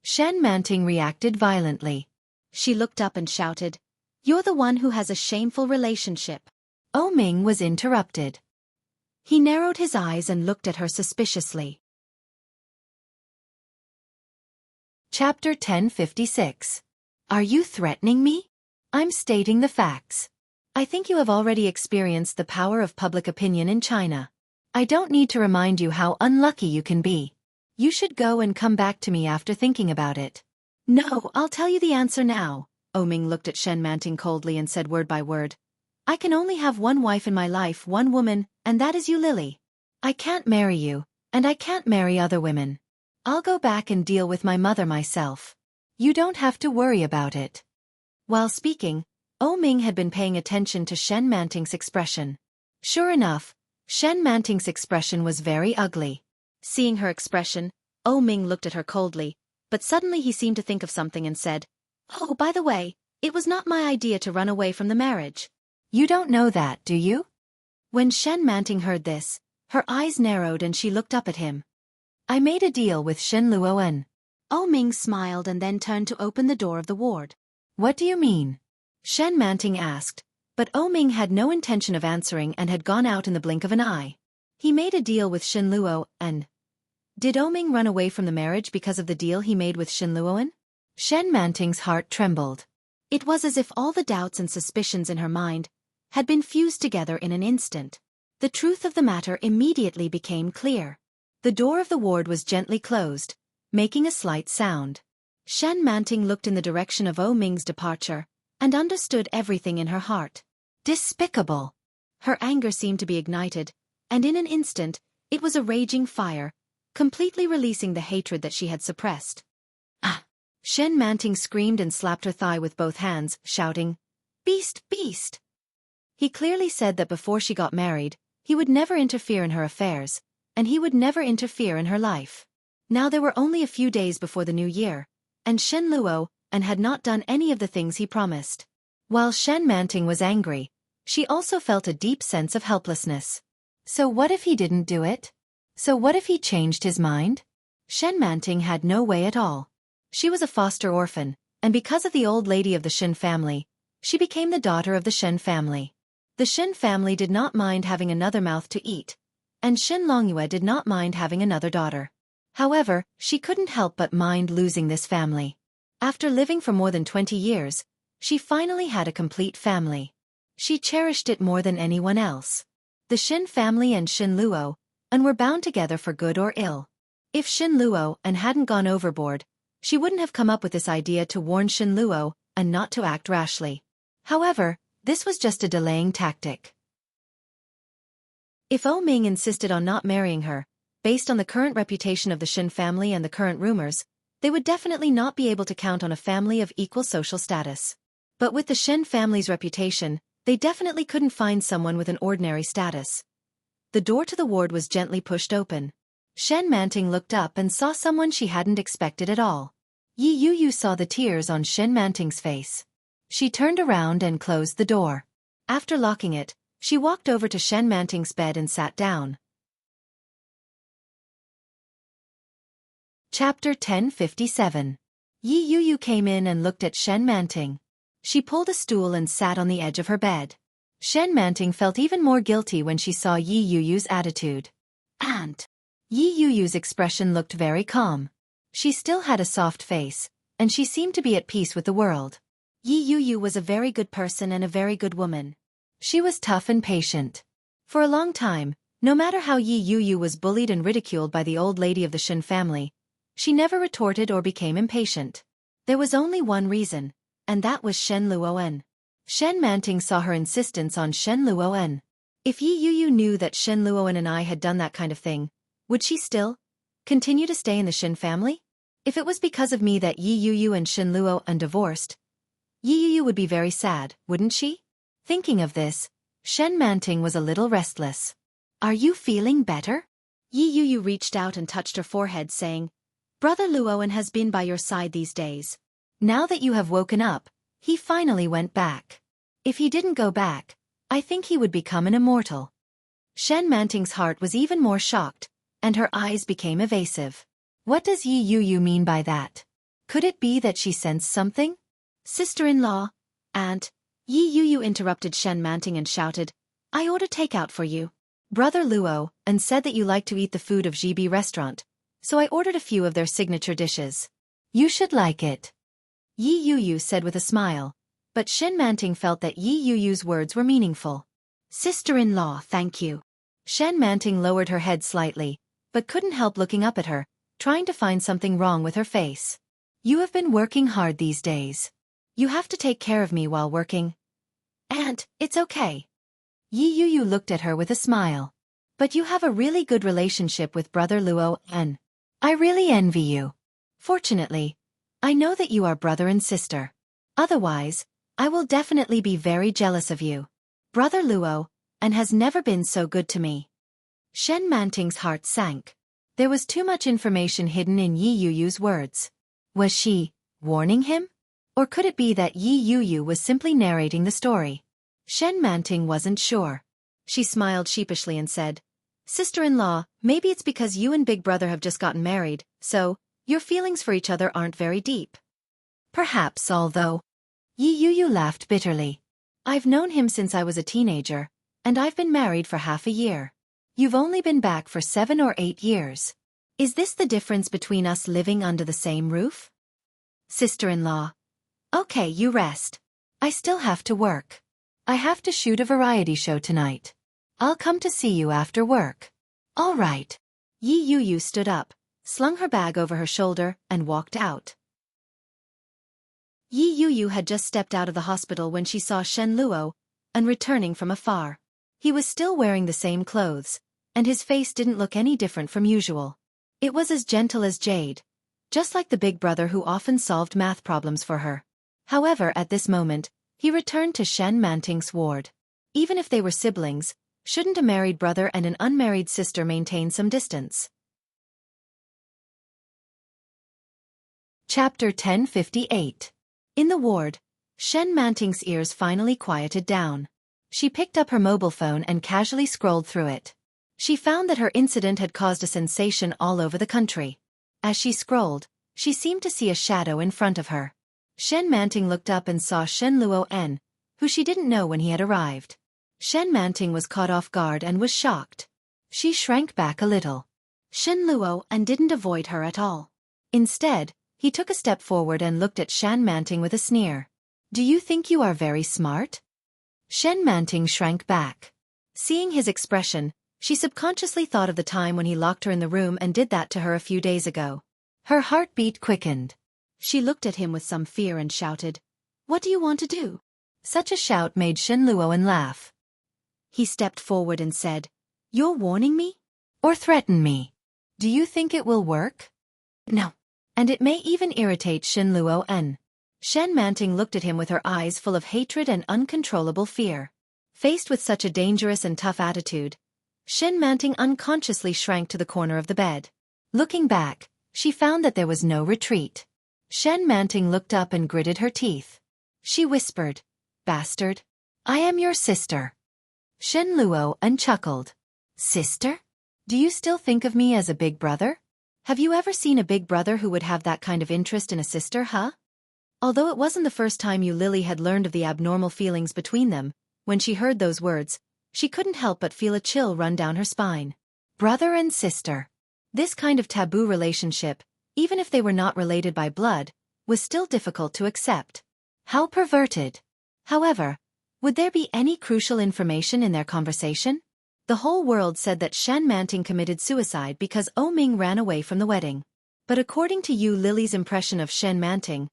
Shen Manting reacted violently. She looked up and shouted, You're the one who has a shameful relationship. O Ming was interrupted. He narrowed his eyes and looked at her suspiciously. Chapter 1056. Are you threatening me? I'm stating the facts. I think you have already experienced the power of public opinion in China. I don't need to remind you how unlucky you can be. You should go and come back to me after thinking about it. No, I'll tell you the answer now. O Ming looked at Shen Manting coldly and said word by word. I can only have one wife in my life, one woman, and that is you, Lily. I can't marry you, and I can't marry other women. I'll go back and deal with my mother myself. You don't have to worry about it. While speaking, O Ming had been paying attention to Shen Manting's expression. Sure enough, Shen Manting's expression was very ugly. Seeing her expression, O Ming looked at her coldly, but suddenly he seemed to think of something and said, Oh, by the way, it was not my idea to run away from the marriage. You don't know that, do you? When Shen Manting heard this, her eyes narrowed and she looked up at him. I made a deal with Shen Luoan. O Ming smiled and then turned to open the door of the ward. What do you mean? Shen Manting asked, but O Ming had no intention of answering and had gone out in the blink of an eye. He made a deal with Shen Luoan. Did O Ming run away from the marriage because of the deal he made with Shen Luoan? Shen Manting's heart trembled. It was as if all the doubts and suspicions in her mind had been fused together in an instant. The truth of the matter immediately became clear. The door of the ward was gently closed, making a slight sound. Shen Manting looked in the direction of O Ming's departure, and understood everything in her heart. Despicable! Her anger seemed to be ignited, and in an instant, it was a raging fire, completely releasing the hatred that she had suppressed. Ah! Shen Manting screamed and slapped her thigh with both hands, shouting, Beast, beast! He clearly said that before she got married, he would never interfere in her affairs, and he would never interfere in her life. Now there were only a few days before the new year, and Shen Luoan had not done any of the things he promised. While Shen Manting was angry, she also felt a deep sense of helplessness. So what if he didn't do it? So what if he changed his mind? Shen Manting had no way at all. She was a foster orphan, and because of the old lady of the Shen family, she became the daughter of the Shen family. The Shen family did not mind having another mouth to eat, and Shen Longyue did not mind having another daughter. However, she couldn't help but mind losing this family. After living for more than 20 years, she finally had a complete family. She cherished it more than anyone else. The Shen family and Shen Luo were bound together for good or ill. If Shen Luo hadn't gone overboard, she wouldn't have come up with this idea to warn Shen Luo not to act rashly. However, this was just a delaying tactic. If O Ming insisted on not marrying her, based on the current reputation of the Shen family and the current rumors, they would definitely not be able to count on a family of equal social status. But with the Shen family's reputation, they definitely couldn't find someone with an ordinary status. The door to the ward was gently pushed open. Shen Manting looked up and saw someone she hadn't expected at all. Yi Yuyu saw the tears on Shen Manting's face. She turned around and closed the door. After locking it, she walked over to Shen Manting's bed and sat down. Chapter 1057. Yi Yuyu came in and looked at Shen Manting. She pulled a stool and sat on the edge of her bed. Shen Manting felt even more guilty when she saw Yi Yuyu's attitude. And Yi Yuyu's expression looked very calm. She still had a soft face, and she seemed to be at peace with the world. Yi Yuyu was a very good person and a very good woman. She was tough and patient. For a long time, no matter how Yi Yuyu was bullied and ridiculed by the old lady of the Shen family, she never retorted or became impatient. There was only one reason, and that was Shen Luoen. Shen Manting saw her insistence on Shen Luoen. If Yi Yuyu knew that Shen Luoen and I had done that kind of thing, would she still continue to stay in the Shen family? If it was because of me that Yi Yuyu and Shen Luoen divorced, Yi Yuyu would be very sad, wouldn't she? Thinking of this, Shen Manting was a little restless. Are you feeling better? Yi Yuyu reached out and touched her forehead, saying, Brother Luoen has been by your side these days. Now that you have woken up, he finally went back. If he didn't go back, I think he would become an immortal. Shen Manting's heart was even more shocked, and her eyes became evasive. What does Yi Yuyu mean by that? Could it be that she sensed something? Sister-in-law, Aunt, Yi Yuyu interrupted Shen Manting and shouted, I order takeout for you. Brother Luo said that you like to eat the food of GB restaurant, so I ordered a few of their signature dishes. You should like it. Yi Yuyu said with a smile, but Shen Manting felt that Yi Yuyu's words were meaningful. Sister-in-law, thank you. Shen Manting lowered her head slightly, but couldn't help looking up at her, trying to find something wrong with her face. You have been working hard these days. You have to take care of me while working. Aunt, it's okay. Yi Yuyu looked at her with a smile. But you have a really good relationship with Brother Luo N. I really envy you. Fortunately, I know that you are brother and sister. Otherwise, I will definitely be very jealous of you. Brother Luo has never been so good to me. Shen Manting's heart sank. There was too much information hidden in Yi Yuyu's words. Was she warning him? Or could it be that Yi Yuyu was simply narrating the story? Shen Manting wasn't sure. She smiled sheepishly and said, Sister-in-law, maybe it's because you and Big Brother have just gotten married, so your feelings for each other aren't very deep. Perhaps, although. Yi Yuyu laughed bitterly. I've known him since I was a teenager, and I've been married for half a year. You've only been back for 7 or 8 years. Is this the difference between us living under the same roof? Sister-in-law. Okay, you rest. I still have to work. I have to shoot a variety show tonight. I'll come to see you after work. All right. Yi Yuyu stood up, slung her bag over her shoulder, and walked out. Yi Yuyu had just stepped out of the hospital when she saw Shen Luo returning from afar. He was still wearing the same clothes, and his face didn't look any different from usual. It was as gentle as jade, just like the big brother who often solved math problems for her. However, at this moment, he returned to Shen Manting's ward. Even if they were siblings, shouldn't a married brother and an unmarried sister maintain some distance? Chapter 1058. In the ward, Shen Manting's ears finally quieted down. She picked up her mobile phone and casually scrolled through it. She found that her incident had caused a sensation all over the country. As she scrolled, She seemed to see a shadow in front of her. Shen Manting looked up and saw Shen Luo, who she didn't know when he had arrived. Shen Manting was caught off guard and was shocked. She shrank back a little. Shen Luo didn't avoid her at all. Instead, he took a step forward and looked at Shen Manting with a sneer. "Do you think you are very smart?" Shen Manting shrank back. Seeing his expression, she subconsciously thought of the time when he locked her in the room and did that to her a few days ago. Her heartbeat quickened. She looked at him with some fear and shouted, "What do you want to do?" Such a shout made Shen Luo laugh. He stepped forward and said, "You're warning me? Or threaten me? Do you think it will work?" "No. And it may even irritate Shen Luo." Shen Manting looked at him with her eyes full of hatred and uncontrollable fear. Faced with such a dangerous and tough attitude, Shen Manting unconsciously shrank to the corner of the bed. Looking back, she found that there was no retreat. Shen Manting looked up and gritted her teeth. She whispered, "Bastard. I am your sister." Shen Luo chuckled. "Sister? Do you still think of me as a big brother? Have you ever seen a big brother who would have that kind of interest in a sister, huh?" Although it wasn't the first time Yu Lily had learned of the abnormal feelings between them, when she heard those words, she couldn't help but feel a chill run down her spine. Brother and sister. This kind of taboo relationship, even if they were not related by blood, was still difficult to accept. How perverted. However, would there be any crucial information in their conversation? The whole world said that Shen Manting committed suicide because Ming ran away from the wedding. But according to Yu Lily's impression of Shen Manting,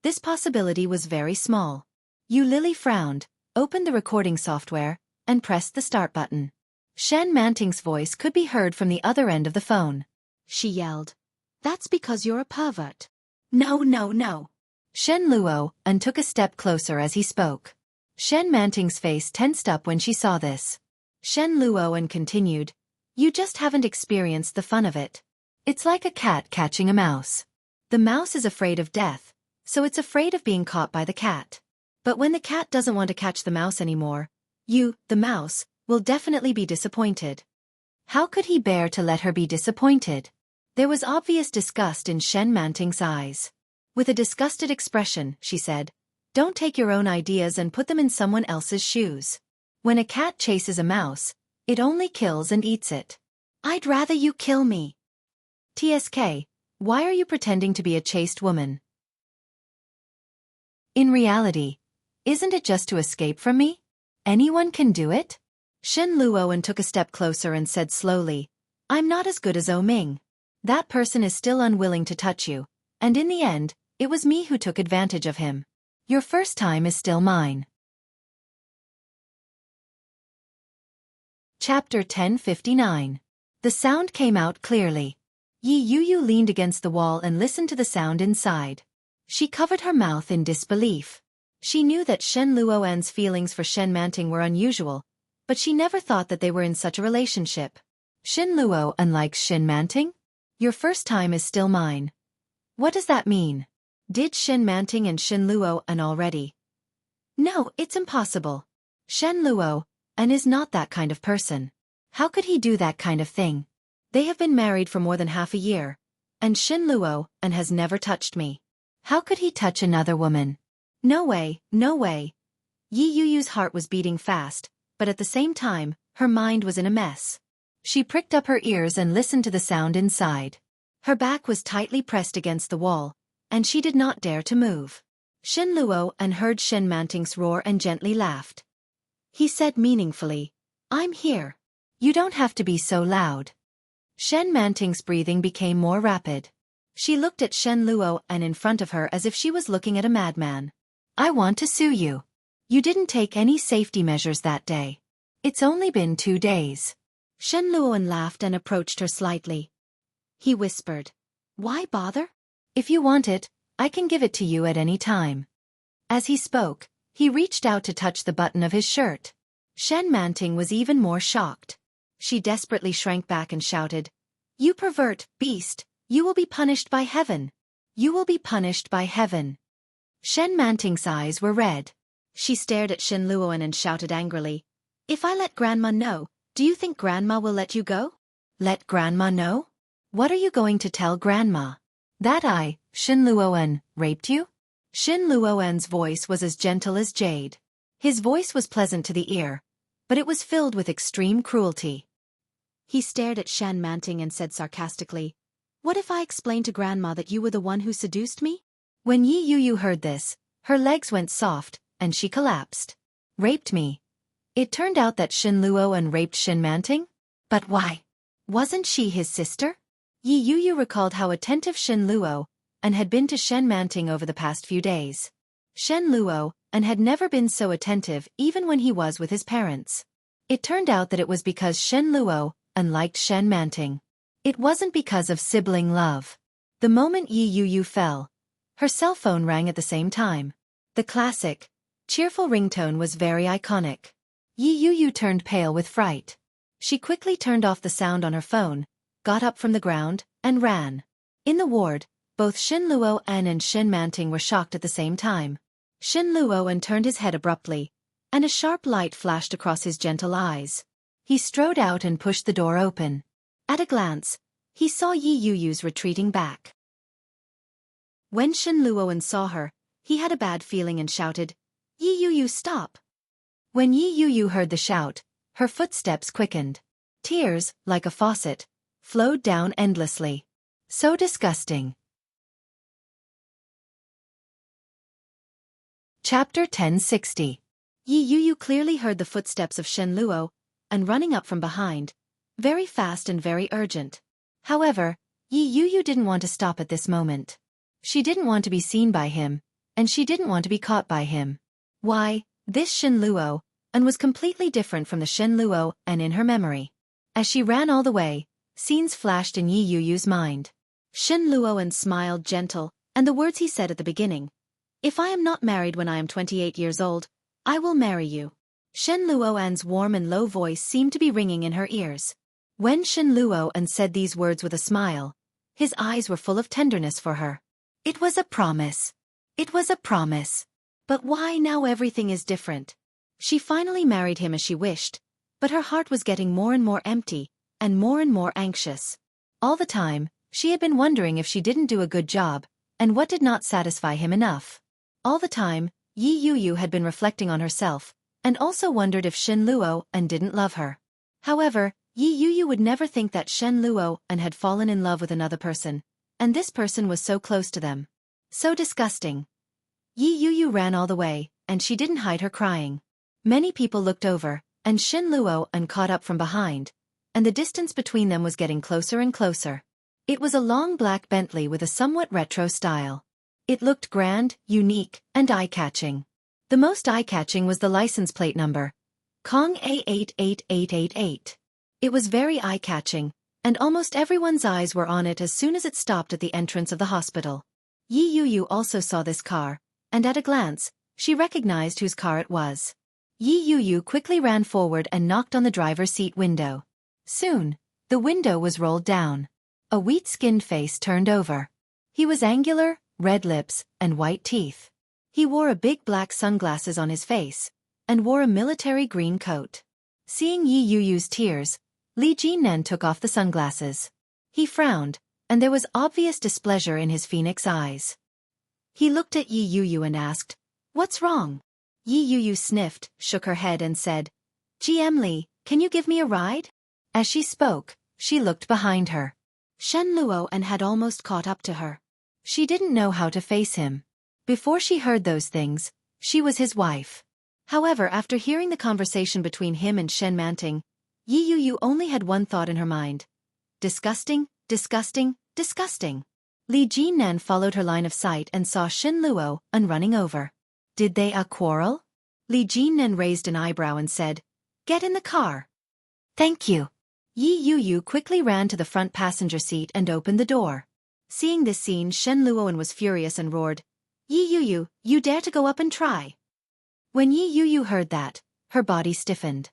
this possibility was very small. Yu Lily frowned, opened the recording software, and pressed the start button. Shen Manting's voice could be heard from the other end of the phone. She yelled, "That's because you're a pervert." "No, no, no." Shen Luo took a step closer as he spoke. Shen Manting's face tensed up when she saw this. Shen Luo continued, "You just haven't experienced the fun of it. It's like a cat catching a mouse. The mouse is afraid of death, so it's afraid of being caught by the cat. But when the cat doesn't want to catch the mouse anymore, you, the mouse, will definitely be disappointed." How could he bear to let her be disappointed? There was obvious disgust in Shen Manting's eyes. With a disgusted expression, she said, "Don't take your own ideas and put them in someone else's shoes. When a cat chases a mouse, it only kills and eats it. I'd rather you kill me." TSK, why are you pretending to be a chaste woman? In reality, isn't it just to escape from me? Anyone can do it? Shen Luo took a step closer and said slowly, "I'm not as good as Ming. That person is still unwilling to touch you, and in the end, it was me who took advantage of him. Your first time is still mine." Chapter 1059. The sound came out clearly. Yi Yu leaned against the wall and listened to the sound inside. She covered her mouth in disbelief. She knew that Shen Luo's feelings for Shen Manting were unusual, but she never thought that they were in such a relationship. Shen Luo likes Shen Manting? Your first time is still mine. What does that mean? Did Shen Manting and Shen Luo already? No, it's impossible. Shen Luo is not that kind of person. How could he do that kind of thing? They have been married for more than half a year, and Shen Luo has never touched me. How could he touch another woman? No way, no way. Yi Yu's heart was beating fast, but at the same time, her mind was in a mess. She pricked up her ears and listened to the sound inside. Her back was tightly pressed against the wall, and she did not dare to move. Shen Luo heard Shen Manting's roar and gently laughed. He said meaningfully, "I'm here. You don't have to be so loud." Shen Manting's breathing became more rapid. She looked at Shen Luo in front of her as if she was looking at a madman. "I want to sue you. You didn't take any safety measures that day. It's only been 2 days. Shen Luo laughed and approached her slightly. He whispered, "Why bother? If you want it, I can give it to you at any time." As he spoke, he reached out to touch the button of his shirt. Shen Manting was even more shocked. She desperately shrank back and shouted, "You pervert, beast, you will be punished by heaven. You will be punished by heaven." Shen Manting's eyes were red. She stared at Shen Luo and shouted angrily, "If I let Grandma know, do you think Grandma will let you go?" "Let Grandma know? What are you going to tell Grandma?" "That I, Shen Luoan raped you? Shen Luoan's voice was as gentle as jade. His voice was pleasant to the ear, but it was filled with extreme cruelty. He stared at Shen Manting and said sarcastically, "What if I explain to Grandma that you were the one who seduced me?" When Yi Yu heard this, her legs went soft, and she collapsed. Raped me. It turned out that Shen Luoan raped Shen Manting? But why? Wasn't she his sister? Yi Yu recalled how attentive Shen Luoan had been to Shen Manting over the past few days. Shen Luoan had never been so attentive even when he was with his parents. It turned out that it was because Shen Luoan liked Shen Manting. It wasn't because of sibling love. The moment Yi Yu fell, her cell phone rang at the same time. The classic, cheerful ringtone was very iconic. Yi Yu turned pale with fright. She quickly turned off the sound on her phone, got up from the ground, and ran. In the ward, both Shen Luoan and Shen Manting were shocked at the same time. Shen Luoan turned his head abruptly, and a sharp light flashed across his gentle eyes. He strode out and pushed the door open. At a glance, he saw Yi Yu's retreating back. When Shen Luoan saw her, he had a bad feeling and shouted, "Yi Yu, stop!" When Yi Yu heard the shout, her footsteps quickened. Tears, like a faucet, flowed down endlessly. So disgusting. Chapter 1060. Yi Yu clearly heard the footsteps of Shen Luoan, and running up from behind, very fast and very urgent. However, Yi Yu didn't want to stop at this moment. She didn't want to be seen by him, and she didn't want to be caught by him. Why, this Shen Luoan was completely different from the Shen Luoan in her memory. As she ran all the way, scenes flashed in Yi Yu's mind. Shen Luoan smiled gentle, and the words he said at the beginning, "If I am not married when I am 28 years old, I will marry you." Shen Luoan's warm and low voice seemed to be ringing in her ears. When Shen Luoan said these words with a smile, his eyes were full of tenderness for her. It was a promise. It was a promise. But why now everything is different? She finally married him as she wished, but her heart was getting more and more empty, and more anxious. All the time, she had been wondering if she didn't do a good job, and what did not satisfy him enough. All the time, Yi Yu had been reflecting on herself, and also wondered if Shen Luoan didn't love her. However, Yi Yu would never think that Shen Luoan had fallen in love with another person, and this person was so close to them. So disgusting. Yi Yu ran all the way, and she didn't hide her crying. Many people looked over, and Shen Luoan caught up from behind, and the distance between them was getting closer and closer. It was a long black Bentley with a somewhat retro style. It looked grand, unique, and eye-catching. The most eye-catching was the license plate number, Kong A88888. It was very eye-catching, and almost everyone's eyes were on it as soon as it stopped at the entrance of the hospital. Yi Yu also saw this car, and at a glance, she recognized whose car it was. Yi Yu quickly ran forward and knocked on the driver's seat window. Soon, the window was rolled down. A wheat-skinned face turned over. He was angular, red lips, and white teeth. He wore a big black sunglasses on his face, and wore a military green coat. Seeing Yi Yu's tears, Li Jinnan took off the sunglasses. He frowned, and there was obvious displeasure in his phoenix eyes. He looked at Yi Yu and asked, "What's wrong?" Yi Yu sniffed, shook her head and said, "GM Li, can you give me a ride?" As she spoke, she looked behind her. Shen Luoan had almost caught up to her. She didn't know how to face him. Before she heard those things, she was his wife. However, after hearing the conversation between him and Shen Manting, Yi Yu only had one thought in her mind. Disgusting, disgusting, disgusting. Li Jinnan followed her line of sight and saw Shen Luoan running over. Did they quarrel? Li Jinnan raised an eyebrow and said, "Get in the car." "Thank you." Yi Yu quickly ran to the front passenger seat and opened the door. Seeing this scene, Shen Luoan was furious and roared, "Yi Yu, you dare to go up and try?" When Yi Yu heard that, her body stiffened.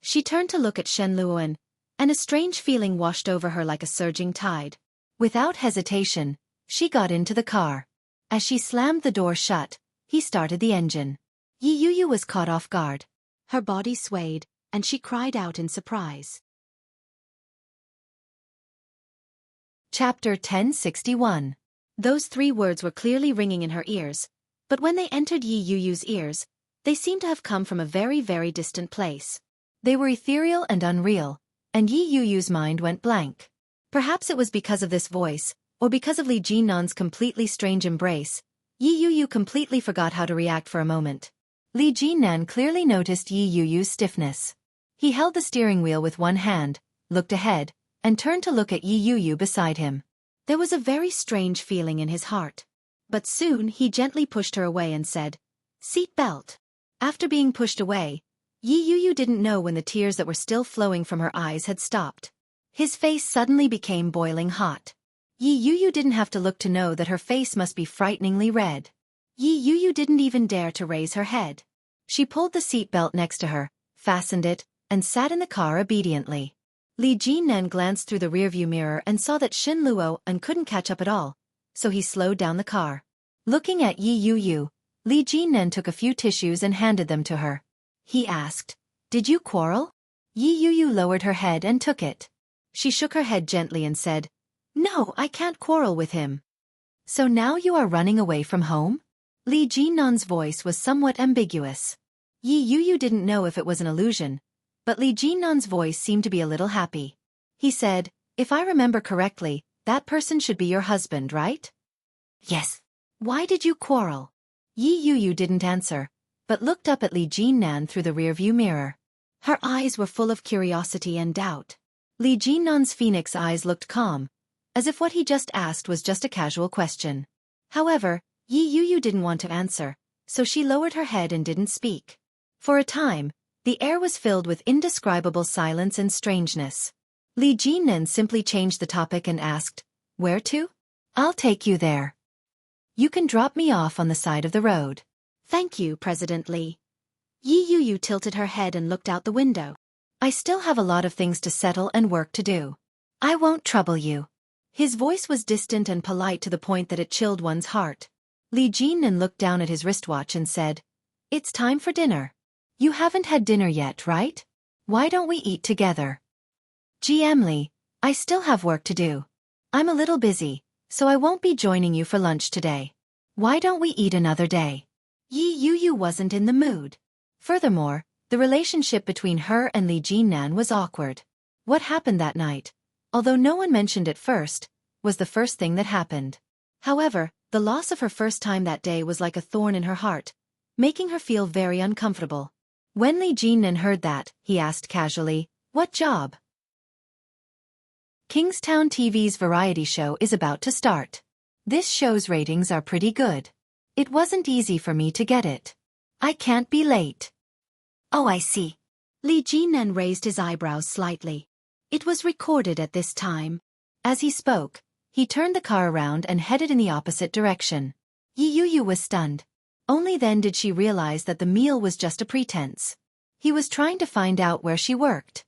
She turned to look at Shen Luoan, and a strange feeling washed over her like a surging tide. Without hesitation, she got into the car. As she slammed the door shut, he started the engine. Yi Yu was caught off guard. Her body swayed, and she cried out in surprise. Chapter 1061. Those 3 words were clearly ringing in her ears, but when they entered Yi Yuyu's ears, they seemed to have come from a very, very distant place. They were ethereal and unreal, and Yi Yuyu's mind went blank. Perhaps it was because of this voice, or because of Li Jinnan's completely strange embrace. Yi Yuyu completely forgot how to react for a moment. Li Jinnan clearly noticed Yi Yuyu's stiffness. He held the steering wheel with one hand, looked ahead, and turned to look at Yi Yuyu beside him. There was a very strange feeling in his heart. But soon he gently pushed her away and said, "Seat belt." After being pushed away, Yi Yuyu didn't know when the tears that were still flowing from her eyes had stopped. His face suddenly became boiling hot. Yi Yuyu didn't have to look to know that her face must be frighteningly red. Yi Yuyu didn't even dare to raise her head. She pulled the seat belt next to her, fastened it, and sat in the car obediently. Li Jinnan glanced through the rearview mirror and saw that Shin Luo and couldn't catch up at all, so he slowed down the car. Looking at Yi Yuyu, Li Jinnan took a few tissues and handed them to her. He asked, "Did you quarrel?" Yi Yuyu lowered her head and took it. She shook her head gently and said, "No, I can't quarrel with him." "So now you are running away from home?" Li Jinnan's voice was somewhat ambiguous. Yi Yuyu didn't know if it was an illusion, but Li Jinnan's voice seemed to be a little happy. He said, "If I remember correctly, that person should be your husband, right?" "Yes." "Why did you quarrel?" Yi Yuyu didn't answer, but looked up at Li Jinnan through the rearview mirror. Her eyes were full of curiosity and doubt. Li Jinnan's phoenix eyes looked calm, as if what he just asked was just a casual question. However, Yi Yuyu didn't want to answer, so she lowered her head and didn't speak. For a time, the air was filled with indescribable silence and strangeness. Li Jinnan simply changed the topic and asked, "Where to?" "I'll take you there. You can drop me off on the side of the road." "Thank you, President Li." Yi Yuyu tilted her head and looked out the window. "I still have a lot of things to settle and work to do. I won't trouble you." His voice was distant and polite to the point that it chilled one's heart. Li Jinnan looked down at his wristwatch and said, "It's time for dinner. You haven't had dinner yet, right? Why don't we eat together?" "GM Li, I still have work to do. I'm a little busy, so I won't be joining you for lunch today. Why don't we eat another day?" Yi Yuyu wasn't in the mood. Furthermore, the relationship between her and Li Jinnan was awkward. What happened that night, although no one mentioned it first, was the first thing that happened. However, the loss of her first time that day was like a thorn in her heart, making her feel very uncomfortable. When Li Jinnan heard that, he asked casually, "What job?" Kingstown TV's variety show is about to start. This show's ratings are pretty good. It wasn't easy for me to get it. I can't be late. "Oh, I see." Li Jinnan raised his eyebrows slightly. It was recorded at this time. As he spoke, he turned the car around and headed in the opposite direction. Yi Yuyu was stunned. Only then did she realize that the meal was just a pretense. He was trying to find out where she worked.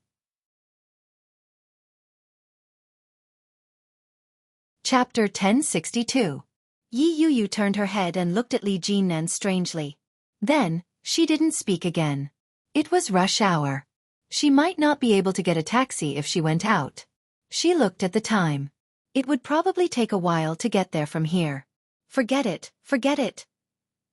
Chapter 1062. Yi Yuyu turned her head and looked at Li Jinnan strangely. Then, she didn't speak again. It was rush hour. She might not be able to get a taxi if she went out. She looked at the time. It would probably take a while to get there from here. Forget it, forget it.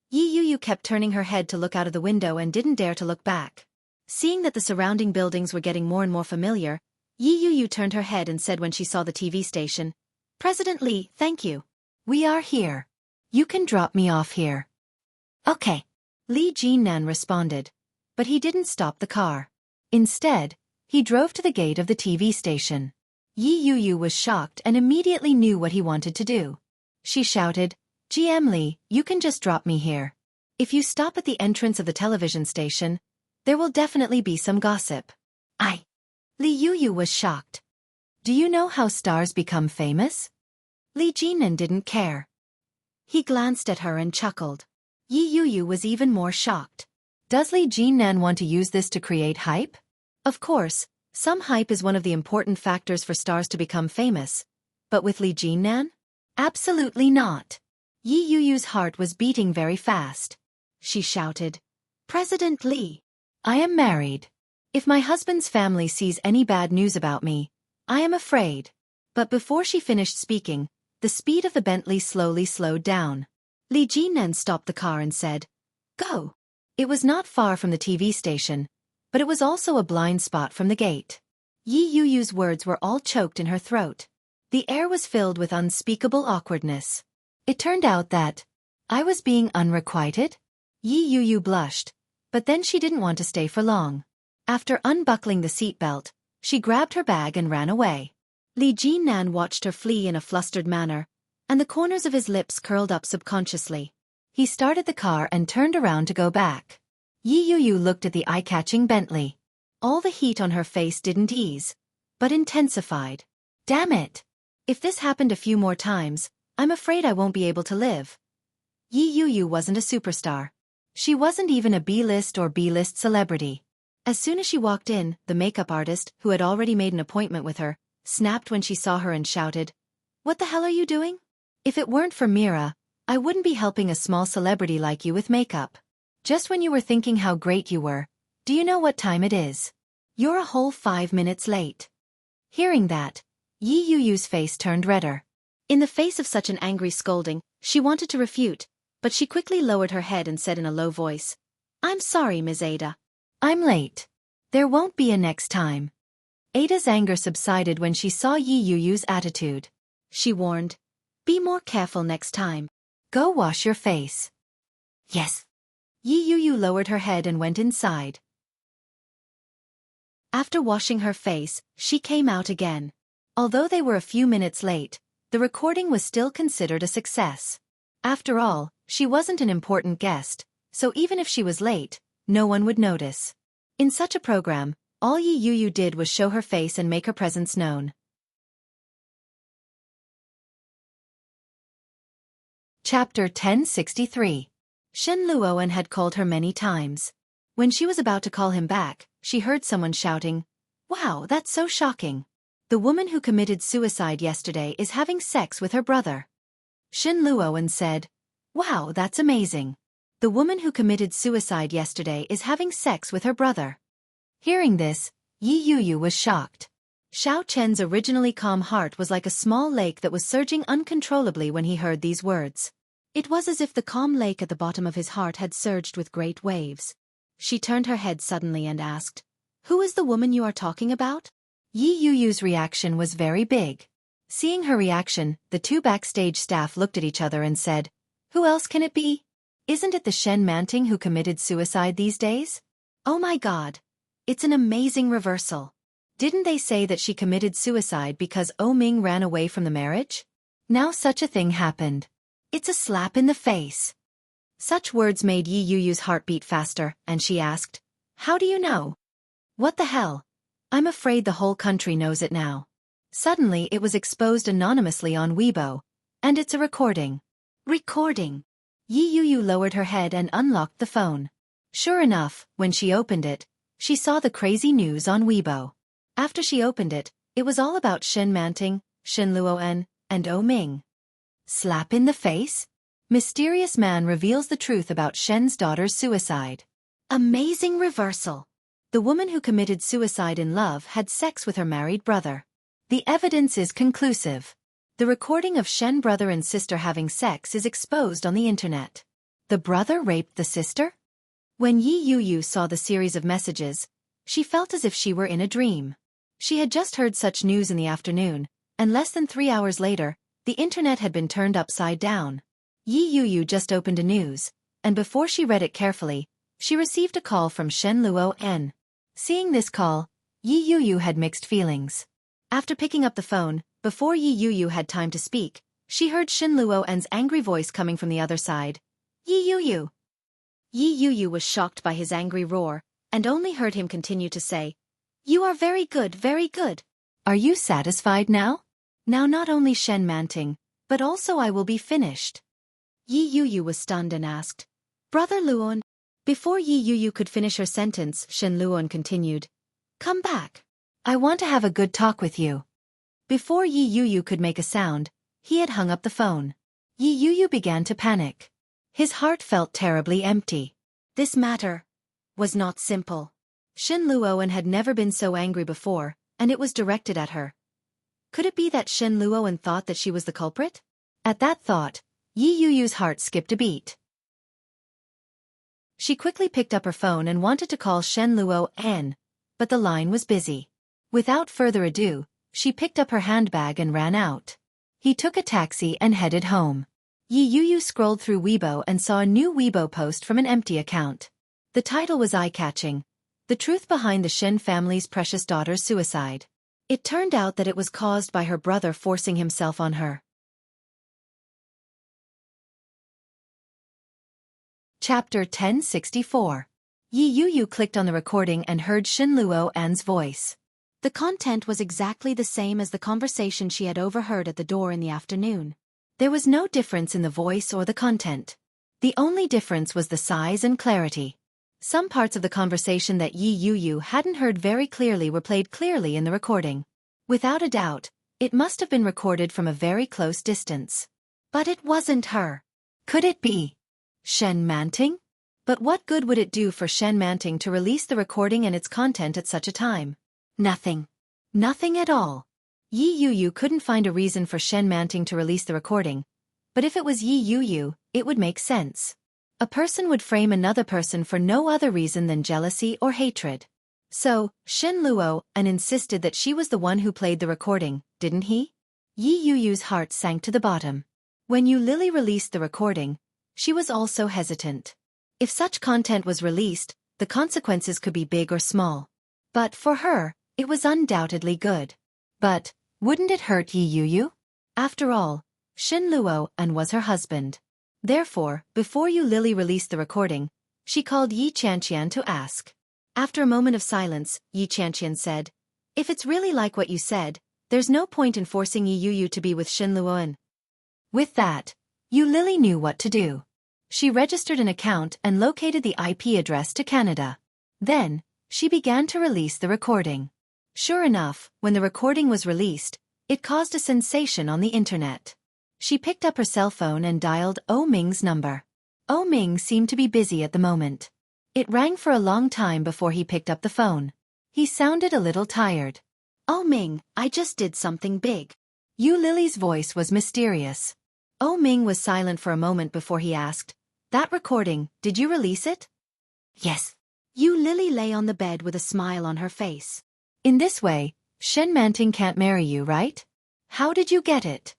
Yi Yuyu kept turning her head to look out of the window and didn't dare to look back. Seeing that the surrounding buildings were getting more and more familiar, Yi Yuyu turned her head and said when she saw the TV station, "President Li, thank you. We are here. You can drop me off here." "Okay." Li Jinnan responded, but he didn't stop the car. Instead, he drove to the gate of the TV station. Yi Yuyu was shocked and immediately knew what he wanted to do. She shouted, "GM Li, you can just drop me here. If you stop at the entrance of the television station, there will definitely be some gossip." Li Yuyu was shocked. "Do you know how stars become famous?" Li Jinnan didn't care. He glanced at her and chuckled. Yi Yuyu was even more shocked. Does Li Jinnan want to use this to create hype? Of course, some hype is one of the important factors for stars to become famous. But with Li Jinnan? Absolutely not. Yi Yuyu's heart was beating very fast. She shouted, "President Li, I am married. If my husband's family sees any bad news about me, I am afraid." But before she finished speaking, the speed of the Bentley slowly slowed down. Li Jinan stopped the car and said, "Go." It was not far from the TV station, but it was also a blind spot from the gate. Yi Yuyu's words were all choked in her throat. The air was filled with unspeakable awkwardness. It turned out that I was being unrequited? Yi Yuyu blushed, but then she didn't want to stay for long. After unbuckling the seatbelt, she grabbed her bag and ran away. Li Jinan watched her flee in a flustered manner, and the corners of his lips curled up subconsciously. He started the car and turned around to go back. Yi Yuyu looked at the eye-catching Bentley. All the heat on her face didn't ease, but intensified. Damn it! If this happened a few more times, I'm afraid I won't be able to live. Yi Yuyu wasn't a superstar. She wasn't even a B-list or B-list celebrity. As soon as she walked in, the makeup artist, who had already made an appointment with her, snapped when she saw her and shouted, "What the hell are you doing? If it weren't for Mira, I wouldn't be helping a small celebrity like you with makeup. Just when you were thinking how great you were, do you know what time it is? You're a whole 5 minutes late." Hearing that, Yi Yuyu's face turned redder. In the face of such an angry scolding, she wanted to refute, but she quickly lowered her head and said in a low voice, "I'm sorry, Ms. Ada. I'm late. There won't be a next time." Ada's anger subsided when she saw Yi Yuyu's attitude. She warned, "Be more careful next time. Go wash your face." "Yes." Yi Yuyu lowered her head and went inside. After washing her face, she came out again. Although they were a few minutes late, the recording was still considered a success. After all, she wasn't an important guest, so even if she was late, no one would notice. In such a program, all Yi Yuyu did was show her face and make her presence known. Chapter 1063. Shen Luoan had called her many times. When she was about to call him back, she heard someone shouting, "Wow, that's so shocking. The woman who committed suicide yesterday is having sex with her brother." Shen Luoan said, "Wow, that's amazing. The woman who committed suicide yesterday is having sex with her brother." Hearing this, Yi Yuyu was shocked. Xiao Chen's originally calm heart was like a small lake that was surging uncontrollably when he heard these words. It was as if the calm lake at the bottom of his heart had surged with great waves. She turned her head suddenly and asked, "Who is the woman you are talking about?" Yi Yuyu's reaction was very big. Seeing her reaction, the two backstage staff looked at each other and said, "Who else can it be? Isn't it the Shen Manting who committed suicide these days? Oh my god. It's an amazing reversal. Didn't they say that she committed suicide because O Ming ran away from the marriage? Now such a thing happened. It's a slap in the face." Such words made Yi Yuyu's heart beat faster, and she asked, "How do you know?" "What the hell? I'm afraid the whole country knows it now." Suddenly it was exposed anonymously on Weibo, and it's a recording. Recording. Yi Yuyu lowered her head and unlocked the phone. Sure enough, when she opened it, she saw the crazy news on Weibo. After she opened it, it was all about Shen Manting, Shen Luoan, and O Ming. Slap in the face? Mysterious man reveals the truth about Shen's daughter's suicide. Amazing reversal. The woman who committed suicide in love had sex with her married brother. The evidence is conclusive. The recording of Shen brother and sister having sex is exposed on the internet. The brother raped the sister? When Yi Yuyu saw the series of messages, she felt as if she were in a dream. She had just heard such news in the afternoon, and less than 3 hours later, the internet had been turned upside down. Yi Yuyu just opened a news, and before she read it carefully, she received a call from Shen Luoan. Seeing this call, Yi Yuyu had mixed feelings. After picking up the phone, before Yi Yuyu had time to speak, she heard Shen Luoan's angry voice coming from the other side. "Yi Yuyu." Yi Yuyu was shocked by his angry roar, and only heard him continue to say, "You are very good, very good. Are you satisfied now? Now not only Shen Manting, but also I will be finished." Yi Yuyu was stunned and asked, "Brother Luon?" Before Yi Yuyu could finish her sentence, Shen Luon continued, "Come back. I want to have a good talk with you." Before Yi Yuyu could make a sound, he had hung up the phone. Yi Yuyu began to panic. His heart felt terribly empty. This matter was not simple. Shen Luoan had never been so angry before, and it was directed at her. Could it be that Shen Luoan thought that she was the culprit? At that thought, Yi Yuyu's heart skipped a beat. She quickly picked up her phone and wanted to call Shen Luoan, but the line was busy. Without further ado, she picked up her handbag and ran out. He took a taxi and headed home. Yi Yuyu scrolled through Weibo and saw a new Weibo post from an empty account. The title was eye-catching: The Truth Behind the Shen Family's Precious Daughter's Suicide. It turned out that it was caused by her brother forcing himself on her. Chapter 1064. Yi Yuyu clicked on the recording and heard Shen Luoan's voice. The content was exactly the same as the conversation she had overheard at the door in the afternoon. There was no difference in the voice or the content. The only difference was the size and clarity. Some parts of the conversation that Yi Yuyu hadn't heard very clearly were played clearly in the recording. Without a doubt, it must have been recorded from a very close distance. But it wasn't her. Could it be Shen Manting? But what good would it do for Shen Manting to release the recording and its content at such a time? Nothing. Nothing at all. Yi Yuyu couldn't find a reason for Shen Manting to release the recording, but if it was Yi Yuyu, it would make sense. A person would frame another person for no other reason than jealousy or hatred. So, Shen Luoan insisted that she was the one who played the recording, didn't he? Yi Yuyu's heart sank to the bottom. When Yu Lily released the recording, she was also hesitant. If such content was released, the consequences could be big or small. But for her, it was undoubtedly good. But wouldn't it hurt Yi Yuyu? After all, Shen Luoan was her husband. Therefore, before Yu Lily released the recording, she called Yi Qianqian to ask. After a moment of silence, Yi Qianqian said, "If it's really like what you said, there's no point in forcing Yi Yuyu to be with Shen Luoan." With that, Yu Lily knew what to do. She registered an account and located the IP address to Canada. Then, she began to release the recording. Sure enough, when the recording was released, it caused a sensation on the internet. She picked up her cell phone and dialed Oh Ming's number. Oh Ming seemed to be busy at the moment. It rang for a long time before he picked up the phone. He sounded a little tired. "Oh Ming, I just did something big." Yu Lily's voice was mysterious. Oh Ming was silent for a moment before he asked, "That recording, did you release it?" "Yes." Yu Lily lay on the bed with a smile on her face. "In this way, Shen Manting can't marry you, right? How did you get it?"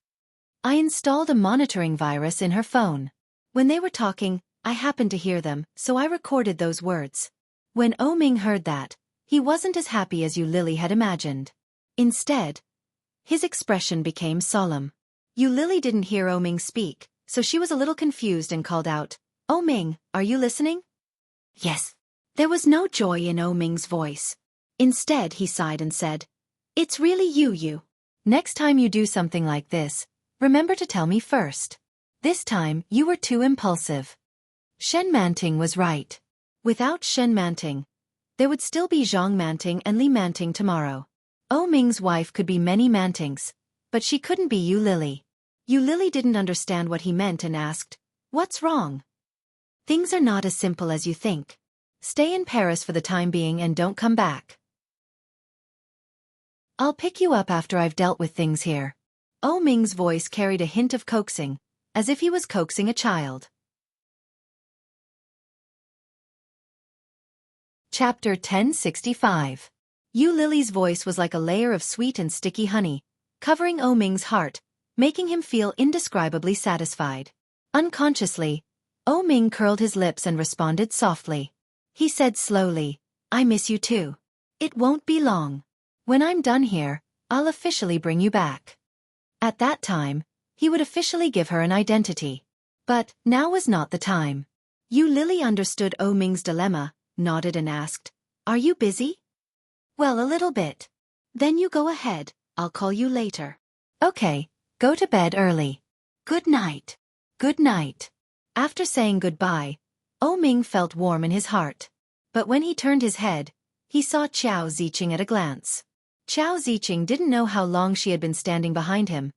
"I installed a monitoring virus in her phone. When they were talking, I happened to hear them, so I recorded those words." When Oh Ming heard that, he wasn't as happy as Yu Lily had imagined. Instead, his expression became solemn. Yu Lily didn't hear Oh Ming speak, so she was a little confused and called out, "Oh Ming, are you listening?" "Yes." There was no joy in Oh Ming's voice. Instead, he sighed and said, "It's really you. Next time you do something like this, remember to tell me first. This time, you were too impulsive." Shen Manting was right. Without Shen Manting, there would still be Zhang Manting and Li Manting tomorrow. Oh Ming's wife could be many Mantings, but she couldn't be Yu Lily. Yu Lily didn't understand what he meant and asked, "What's wrong?" "Things are not as simple as you think. Stay in Paris for the time being and don't come back. I'll pick you up after I've dealt with things here." Oh Ming's voice carried a hint of coaxing, as if he was coaxing a child. Chapter 1065. Yu Lily's voice was like a layer of sweet and sticky honey, covering Oh Ming's heart, making him feel indescribably satisfied. Unconsciously, Oh Ming curled his lips and responded softly. He said slowly, "I miss you too. It won't be long. When I'm done here, I'll officially bring you back." At that time, he would officially give her an identity. But now was not the time. Yu Lily understood Oh Ming's dilemma, nodded and asked, "Are you busy?" "Well, a little bit." "Then you go ahead, I'll call you later." "Okay, go to bed early. Good night." "Good night." After saying goodbye, Oh Ming felt warm in his heart. But when he turned his head, he saw Qiao Ziqing at a glance. Qiao Ziqing didn't know how long she had been standing behind him,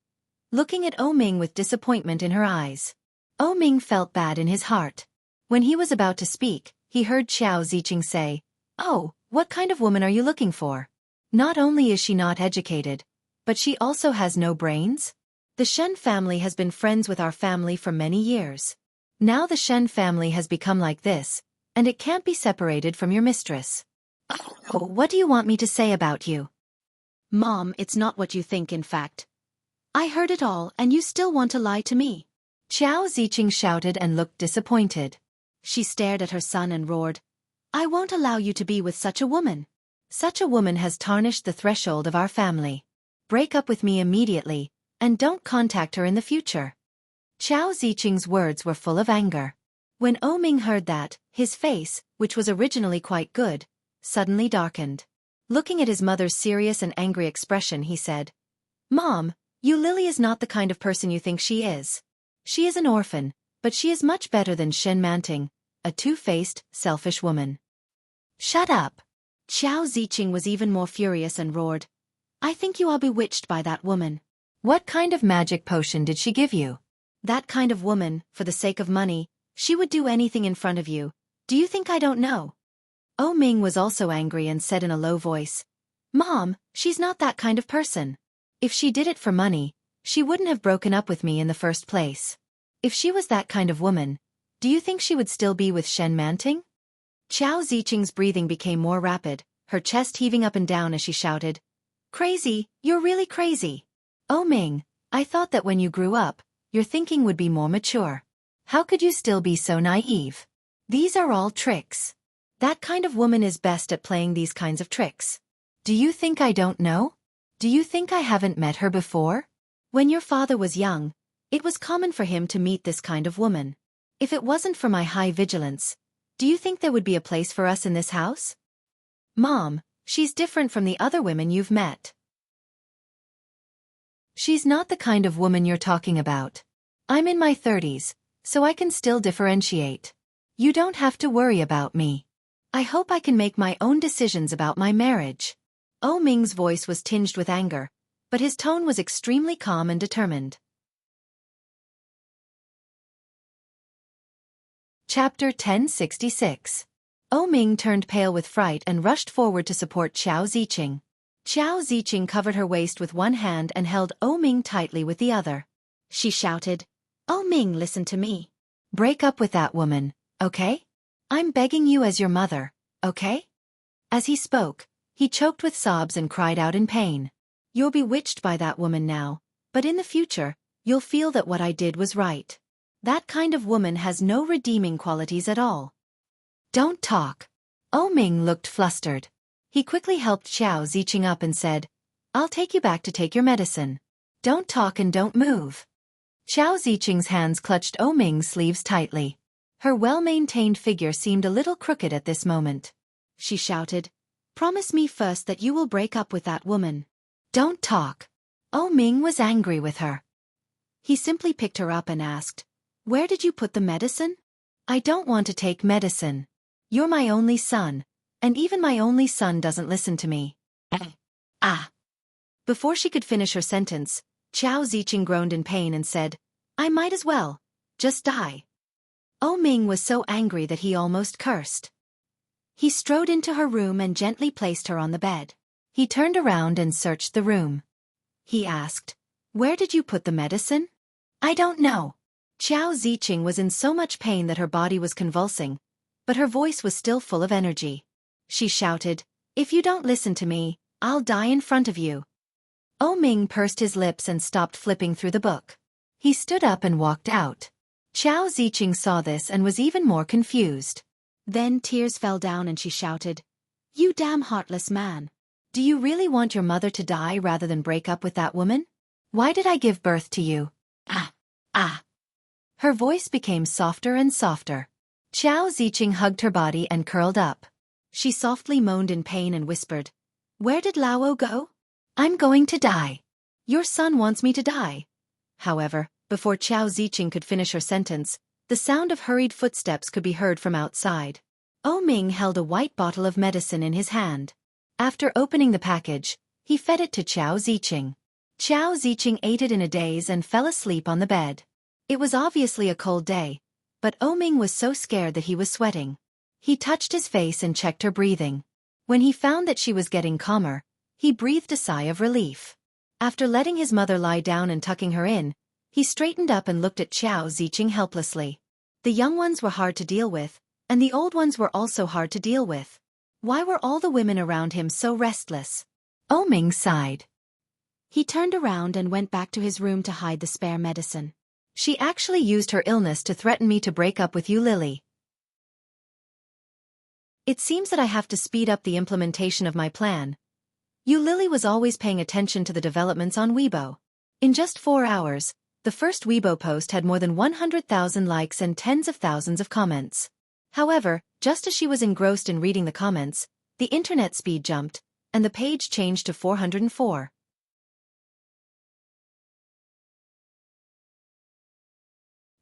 looking at Oh Ming with disappointment in her eyes. Oh Ming felt bad in his heart. When he was about to speak, he heard Qiao Ziqing say, "Oh, what kind of woman are you looking for? Not only is she not educated, But she also has no brains? The Shen family has been friends with our family for many years. Now the Shen family has become like this, and it can't be separated from your mistress. Oh, what do you want me to say about you? Mom, it's not what you think, in fact. I heard it all, and you still want to lie to me. Qiao Ziqing shouted and looked disappointed. She stared at her son and roared, I won't allow you to be with such a woman. Such a woman has tarnished the threshold of our family. Break up with me immediately, and don't contact her in the future. Qiao Ziqing's words were full of anger. When Ming heard that, his face, which was originally quite good, suddenly darkened. Looking at his mother's serious and angry expression, he said, Mom, Lily is not the kind of person you think she is. She is an orphan, but she is much better than Shen Manting, a two-faced, selfish woman. Shut up. Qiao Ziqing was even more furious and roared, I think you are bewitched by that woman. What kind of magic potion did she give you? That kind of woman, for the sake of money, she would do anything in front of you. Do you think I don't know? Ming was also angry and said in a low voice, Mom, she's not that kind of person. If she did it for money, she wouldn't have broken up with me in the first place. If she was that kind of woman, do you think she would still be with Shen Manting? Qiao Ziqing's breathing became more rapid, her chest heaving up and down as she shouted, Crazy, you're really crazy. Ming, I thought that when you grew up, your thinking would be more mature. How could you still be so naive? These are all tricks. That kind of woman is best at playing these kinds of tricks. Do you think I don't know? Do you think I haven't met her before? When your father was young, it was common for him to meet this kind of woman. If it wasn't for my high vigilance, do you think there would be a place for us in this house? Mom, she's different from the other women you've met. She's not the kind of woman you're talking about. I'm in my 30s, so I can still differentiate. You don't have to worry about me. I hope I can make my own decisions about my marriage. Ming's voice was tinged with anger, but his tone was extremely calm and determined. Chapter 1066. Ming turned pale with fright and rushed forward to support Qiao Ziqing. Qiao Ziqing covered her waist with one hand and held Ming tightly with the other. She shouted, Ming, listen to me. Break up with that woman, okay? I'm begging you as your mother, okay? As he spoke, he choked with sobs and cried out in pain. You're bewitched by that woman now, but in the future, you'll feel that what I did was right. That kind of woman has no redeeming qualities at all. Don't talk. Ming looked flustered. He quickly helped Qiao Ziqing up and said, I'll take you back to take your medicine. Don't talk and don't move. Qiao Ziqing's hands clutched Ming's sleeves tightly. Her well-maintained figure seemed a little crooked at this moment. She shouted, Promise me first that you will break up with that woman. Don't talk. Ming was angry with her. He simply picked her up and asked, Where did you put the medicine? I don't want to take medicine. You're my only son, and even my only son doesn't listen to me. Before she could finish her sentence, Qiao Ziqing groaned in pain and said, I might as well. Just die. Ming was so angry that he almost cursed. He strode into her room and gently placed her on the bed. He turned around and searched the room. He asked, Where did you put the medicine? I don't know. Qiao Ziqing was in so much pain that her body was convulsing, but her voice was still full of energy. She shouted, If you don't listen to me, I'll die in front of you. Ming pursed his lips and stopped flipping through the book. He stood up and walked out. Qiao Ziqing saw this and was even more confused. Then tears fell down and she shouted, You damn heartless man. Do you really want your mother to die rather than break up with that woman? Why did I give birth to you? Her voice became softer and softer. Qiao Ziqing hugged her body and curled up. She softly moaned in pain and whispered, Where did Lao go? I'm going to die. Your son wants me to die. However, before Qiao Ziqing could finish her sentence, the sound of hurried footsteps could be heard from outside. Ming held a white bottle of medicine in his hand. After opening the package, he fed it to Qiao Ziqing. Qiao Ziqing ate it in a daze and fell asleep on the bed. It was obviously a cold day, but Ming was so scared that he was sweating. He touched his face and checked her breathing. When he found that she was getting calmer, he breathed a sigh of relief. After letting his mother lie down and tucking her in, he straightened up and looked at Xiao Ziqing helplessly. The young ones were hard to deal with, and the old ones were also hard to deal with. Why were all the women around him so restless? Oming sighed. He turned around and went back to his room to hide the spare medicine. She actually used her illness to threaten me to break up with you, Lily. It seems that I have to speed up the implementation of my plan. You Lily was always paying attention to the developments on Weibo. In just 4 hours, the first Weibo post had more than 100,000 likes and tens of thousands of comments. However, just as she was engrossed in reading the comments, the internet speed jumped, and the page changed to 404.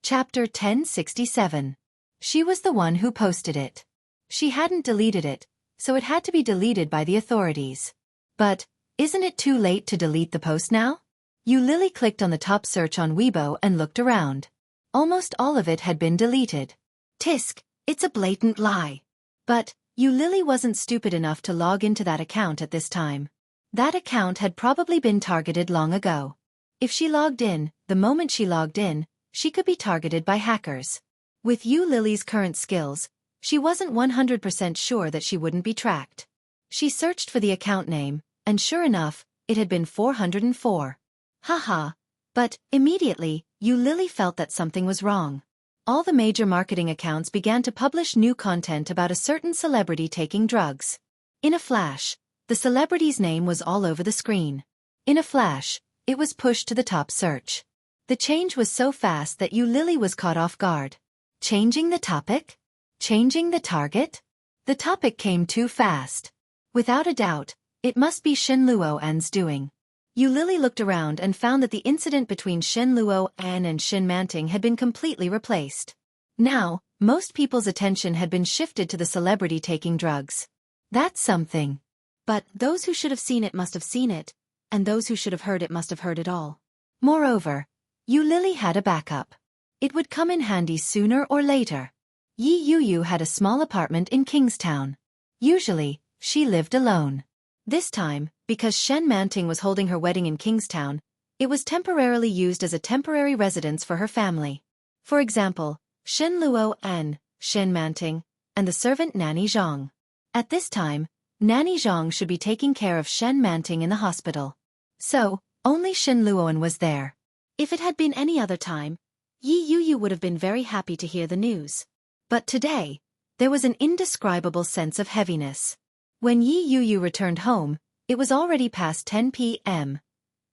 Chapter 1067. She was the one who posted it. She hadn't deleted it, so it had to be deleted by the authorities. But, isn't it too late to delete the post now? You Lily clicked on the top search on Weibo and looked around. Almost all of it had been deleted. Tisk, it's a blatant lie. But, you Lily wasn't stupid enough to log into that account at this time. That account had probably been targeted long ago. If she logged in, the moment she logged in, she could be targeted by hackers. With you Lily's current skills, she wasn't 100% sure that she wouldn't be tracked. She searched for the account name, and sure enough, it had been 404. Haha. But, immediately, you Lily felt that something was wrong. All the major marketing accounts began to publish new content about a certain celebrity taking drugs. In a flash, the celebrity's name was all over the screen. In a flash, it was pushed to the top search. The change was so fast that you Lily was caught off guard. Changing the topic? Changing the target? The topic came too fast. Without a doubt, it must be Shen Luo'an's doing. You Lily looked around and found that the incident between Shen Luo'an and Shen Manting had been completely replaced. Now, most people's attention had been shifted to the celebrity taking drugs. That's something. But those who should have seen it must have seen it, and those who should have heard it must have heard it all. Moreover, you Lily had a backup. It would come in handy sooner or later. Yi Yuyu had a small apartment in Kingstown. Usually, she lived alone. This time, because Shen Manting was holding her wedding in Kingstown, it was temporarily used as a temporary residence for her family. For example, Shen Luo'an, Shen Manting, and the servant Nanny Zhang. At this time, Nanny Zhang should be taking care of Shen Manting in the hospital. So, only Shen Luo'an was there. If it had been any other time, Yi Yuyu would have been very happy to hear the news. But today, there was an indescribable sense of heaviness. When Yi Yuyu returned home, it was already past 10 p.m.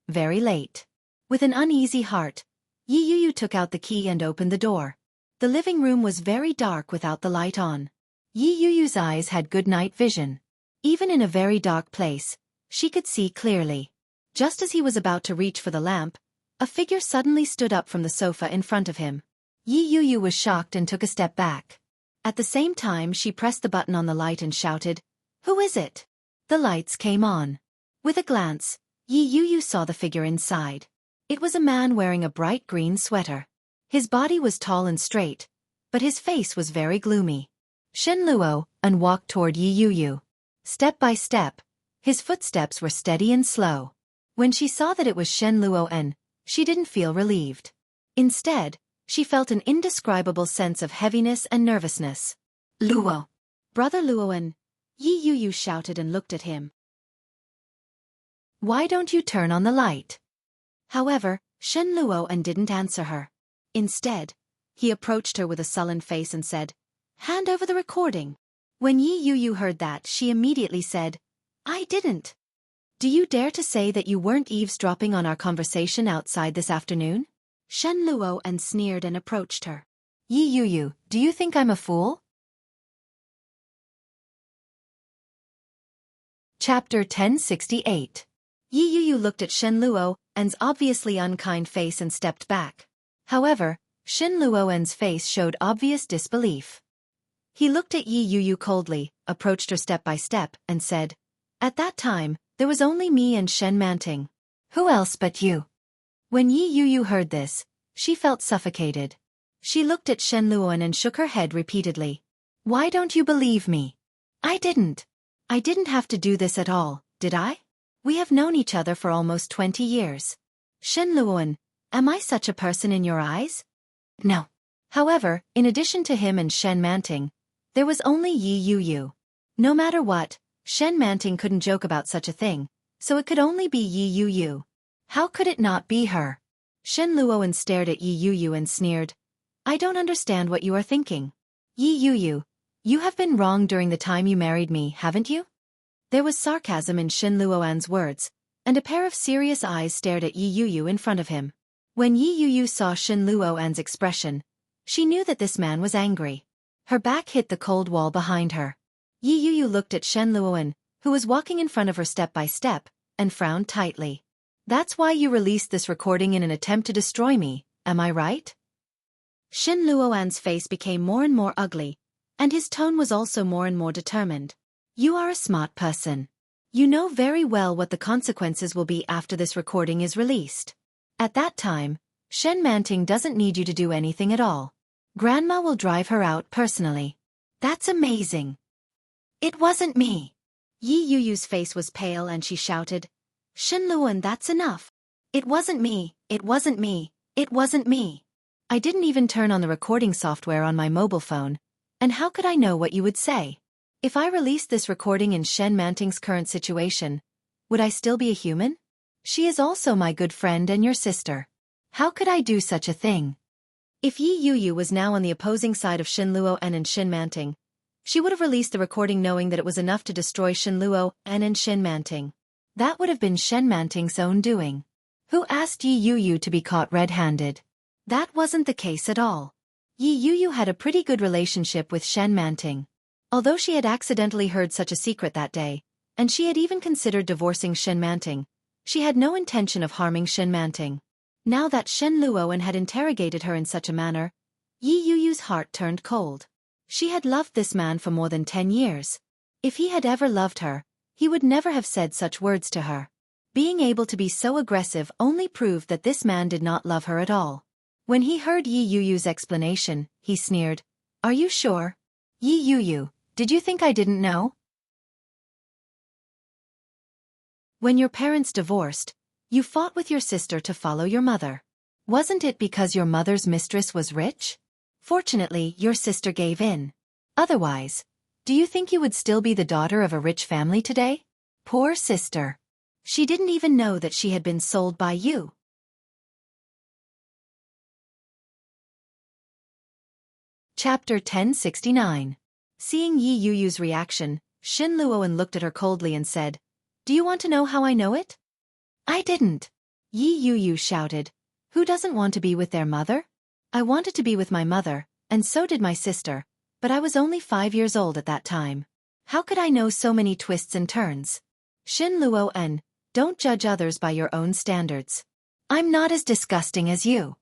Very late. With an uneasy heart, Yi Yuyu took out the key and opened the door. The living room was very dark without the light on. Yi Yuyu's eyes had good night vision. Even in a very dark place, she could see clearly. Just as he was about to reach for the lamp, a figure suddenly stood up from the sofa in front of him. Yi Yuyu was shocked and took a step back. At the same time she pressed the button on the light and shouted, "Who is it?" The lights came on. With a glance, Yi Yuyu saw the figure inside. It was a man wearing a bright green sweater. His body was tall and straight, but his face was very gloomy. Shen Luo'an walked toward Yi Yuyu. Step by step, his footsteps were steady and slow. When she saw that it was Shen Luo'an, she didn't feel relieved. Instead, she felt an indescribable sense of heaviness and nervousness. "Luo! Brother Luo'an!" Yi Yuyu shouted and looked at him. "Why don't you turn on the light?" However, Shen Luo'an didn't answer her. Instead, he approached her with a sullen face and said, "Hand over the recording." When Yi Yuyu heard that, she immediately said, "I didn't." "Do you dare to say that you weren't eavesdropping on our conversation outside this afternoon?" Shen Luo'an sneered and approached her. "Yi Yuyu, do you think I'm a fool?" Chapter 1068. Yi Yuyu looked at Shen Luo'an's obviously unkind face and stepped back. However, Shen Luo'an's face showed obvious disbelief. He looked at Yi Yuyu coldly, approached her step by step, and said, "At that time, there was only me and Shen Manting. Who else but you?" When Yi Yuyu heard this, she felt suffocated. She looked at Shen Luo'an and shook her head repeatedly. "Why don't you believe me? I didn't have to do this at all, did I? We have known each other for almost 20 years. Shen Luoan, am I such a person in your eyes? No. However, in addition to him and Shen Manting, there was only Yi Yuyu. No matter what, Shen Manting couldn't joke about such a thing, so it could only be Yi Yuyu. How could it not be her? Shen Luoan stared at Yi Yuyu and sneered. I don't understand what you are thinking. Yi Yuyu, you have been wrong during the time you married me, haven't you? There was sarcasm in Shen Luoan's words, and a pair of serious eyes stared at Yi Yuyu in front of him. When Yi Yuyu saw Shen Luoan's expression, she knew that this man was angry. Her back hit the cold wall behind her. Yi Yuyu looked at Shen Luoan, who was walking in front of her step by step, and frowned tightly. That's why you released this recording in an attempt to destroy me, am I right? Shen Luoan's face became more and more ugly, and his tone was also more and more determined. You are a smart person. You know very well what the consequences will be after this recording is released. At that time, Shen Manting doesn't need you to do anything at all. Grandma will drive her out personally. That's amazing. It wasn't me. Yi Yuyu's face was pale and she shouted, Shen Luoan, that's enough. It wasn't me, it wasn't me, it wasn't me. I didn't even turn on the recording software on my mobile phone, and how could I know what you would say? If I released this recording in Shen Manting's current situation, would I still be a human? She is also my good friend and your sister. How could I do such a thing? If Yi Yuyu was now on the opposing side of Shen Luoan and Shen Manting, she would have released the recording knowing that it was enough to destroy Shen Luoan and Shen Manting. That would have been Shen Manting's own doing. Who asked Yi Yuyu to be caught red-handed? That wasn't the case at all. Yi Yuyu had a pretty good relationship with Shen Manting. Although she had accidentally heard such a secret that day, and she had even considered divorcing Shen Manting, she had no intention of harming Shen Manting. Now that Shen Luoan had interrogated her in such a manner, Yi Yuyu's heart turned cold. She had loved this man for more than 10 years. If he had ever loved her, he would never have said such words to her. Being able to be so aggressive only proved that this man did not love her at all. When he heard Yi Yuyu's explanation, he sneered, Are you sure? Yi Yuyu, did you think I didn't know? When your parents divorced, you fought with your sister to follow your mother. Wasn't it because your mother's mistress was rich? Fortunately, your sister gave in. Otherwise, do you think you would still be the daughter of a rich family today? Poor sister. She didn't even know that she had been sold by you. Chapter 1069. Seeing Yi Yuyu's reaction, Shen Luoan looked at her coldly and said, Do you want to know how I know it? I didn't. Yi Yuyu shouted. Who doesn't want to be with their mother? I wanted to be with my mother, and so did my sister, but I was only 5 years old at that time. How could I know so many twists and turns? Shen Luoan, don't judge others by your own standards. I'm not as disgusting as you.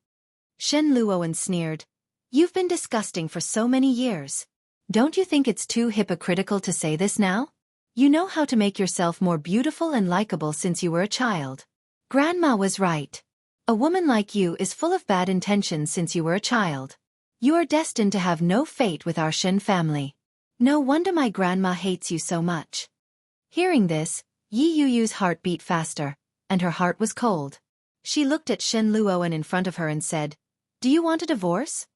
Shen Luoan sneered. You've been disgusting for so many years. Don't you think it's too hypocritical to say this now? You know how to make yourself more beautiful and likable since you were a child. Grandma was right. A woman like you is full of bad intentions since you were a child. You are destined to have no fate with our Shen family. No wonder my grandma hates you so much. Hearing this, Yi Yuyu's heart beat faster, and her heart was cold. She looked at Shen Luoan in front of her and said, Do you want a divorce?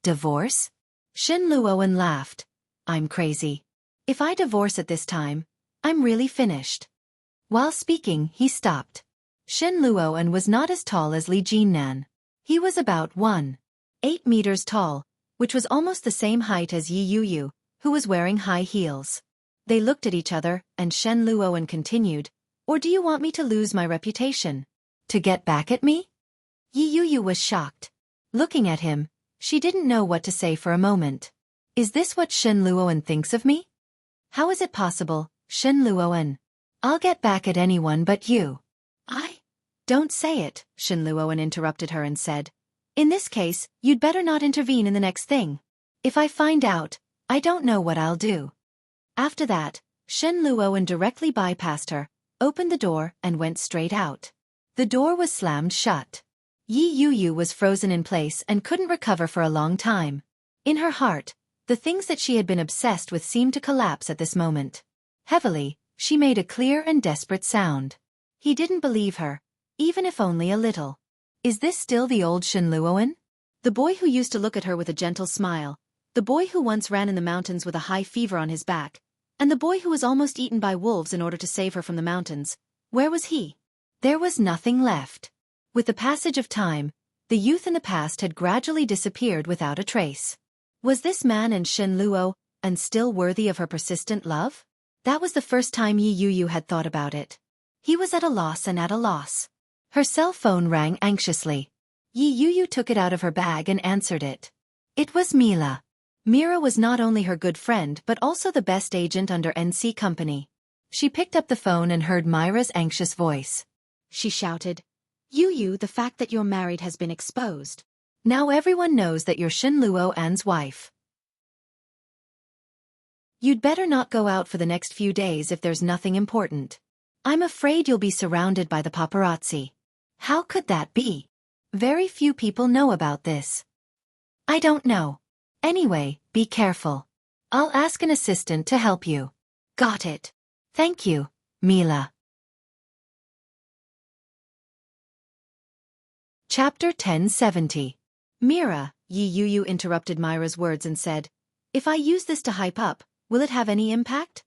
Divorce? Shen Luoan laughed. I'm crazy. If I divorce at this time, I'm really finished. While speaking, he stopped. Shen Luoan was not as tall as Li Jinnan. He was about 1.8 meters tall, which was almost the same height as Yi Yuyu, who was wearing high heels. They looked at each other, and Shen Luoan continued, Or do you want me to lose my reputation? To get back at me? Yi Yuyu was shocked. Looking at him, she didn't know what to say for a moment. Is this what Shen Luoan thinks of me? How is it possible, Shen Luoan? I'll get back at anyone but you. Don't say it, Shen Luoan interrupted her and said. In this case, you'd better not intervene in the next thing. If I find out, I don't know what I'll do. After that, Shen Luoan directly bypassed her, opened the door and went straight out. The door was slammed shut. Yi Yuyu was frozen in place and couldn't recover for a long time. In her heart, the things that she had been obsessed with seemed to collapse at this moment. Heavily, She made a clear and desperate sound. He didn't believe her, even if only a little. Is this still the old Shenluoan? The boy who used to look at her with a gentle smile, the boy who once ran in the mountains with a high fever on his back, and the boy who was almost eaten by wolves in order to save her from the mountains. Where was he? There was nothing left. With the passage of time, the youth in the past had gradually disappeared without a trace. Was this man and Shenluo, and still worthy of her persistent love? That was the first time Yi Yuyu had thought about it. He was at a loss and at a loss. Her cell phone rang anxiously. Yi Yuyu took it out of her bag and answered it. It was Mila. Mira was not only her good friend but also the best agent under NC Company. She picked up the phone and heard Myra's anxious voice. She shouted, Yuyu, the fact that you're married has been exposed. Now everyone knows that you're Shenluo An's wife. You'd better not go out for the next few days if there's nothing important. I'm afraid you'll be surrounded by the paparazzi. How could that be? Very few people know about this. I don't know. Anyway, be careful. I'll ask an assistant to help you. Got it. Thank you, Mila. Chapter 1070. Mira, Yi Yuyu interrupted Myra's words and said, If I use this to hype up, will it have any impact?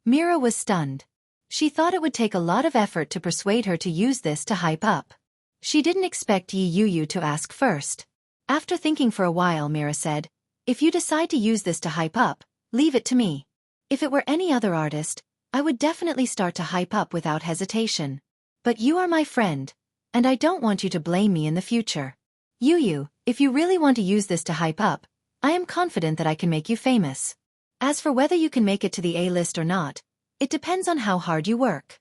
Mira was stunned. She thought it would take a lot of effort to persuade her to use this to hype up. She didn't expect Yi Yuyu to ask first. After thinking for a while, Mira said, If you decide to use this to hype up, leave it to me. If it were any other artist, I would definitely start to hype up without hesitation. But you are my friend, and I don't want you to blame me in the future. Yuyu, if you really want to use this to hype up, I am confident that I can make you famous. As for whether you can make it to the A-list or not, it depends on how hard you work.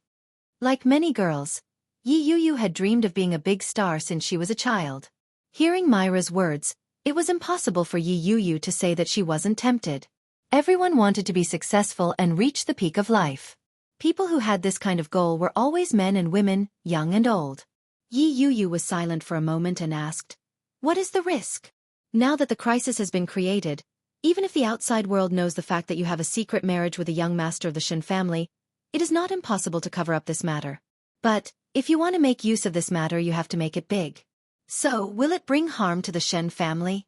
Like many girls, Yi Yuyu had dreamed of being a big star since she was a child. Hearing Myra's words, it was impossible for Yi Yuyu to say that she wasn't tempted. Everyone wanted to be successful and reach the peak of life. People who had this kind of goal were always men and women, young and old. Yi Yuyu was silent for a moment and asked, What is the risk? Now that the crisis has been created, even if the outside world knows the fact that you have a secret marriage with a young master of the Shen family, it is not impossible to cover up this matter. But, if you want to make use of this matter, you have to make it big. So, will it bring harm to the Shen family?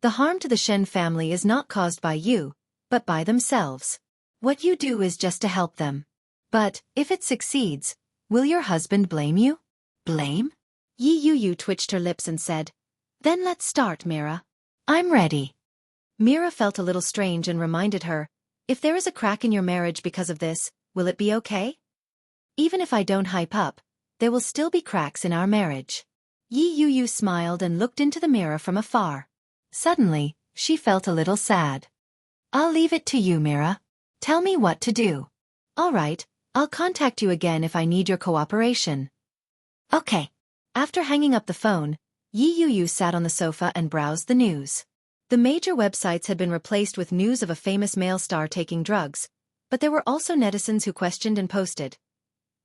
The harm to the Shen family is not caused by you, but by themselves. What you do is just to help them. But, if it succeeds, will your husband blame you? Blame? Yi Yuyu twitched her lips and said, Then let's start, Mira. I'm ready. Mira felt a little strange and reminded her, If there is a crack in your marriage because of this, will it be okay? Even if I don't hype up, there will still be cracks in our marriage. Yi Yuyu smiled and looked into the mirror from afar. Suddenly, she felt a little sad. I'll leave it to you, Mira. Tell me what to do. All right, I'll contact you again if I need your cooperation. Okay. After hanging up the phone, Yi Yuyu sat on the sofa and browsed the news. The major websites had been replaced with news of a famous male star taking drugs, but there were also netizens who questioned and posted.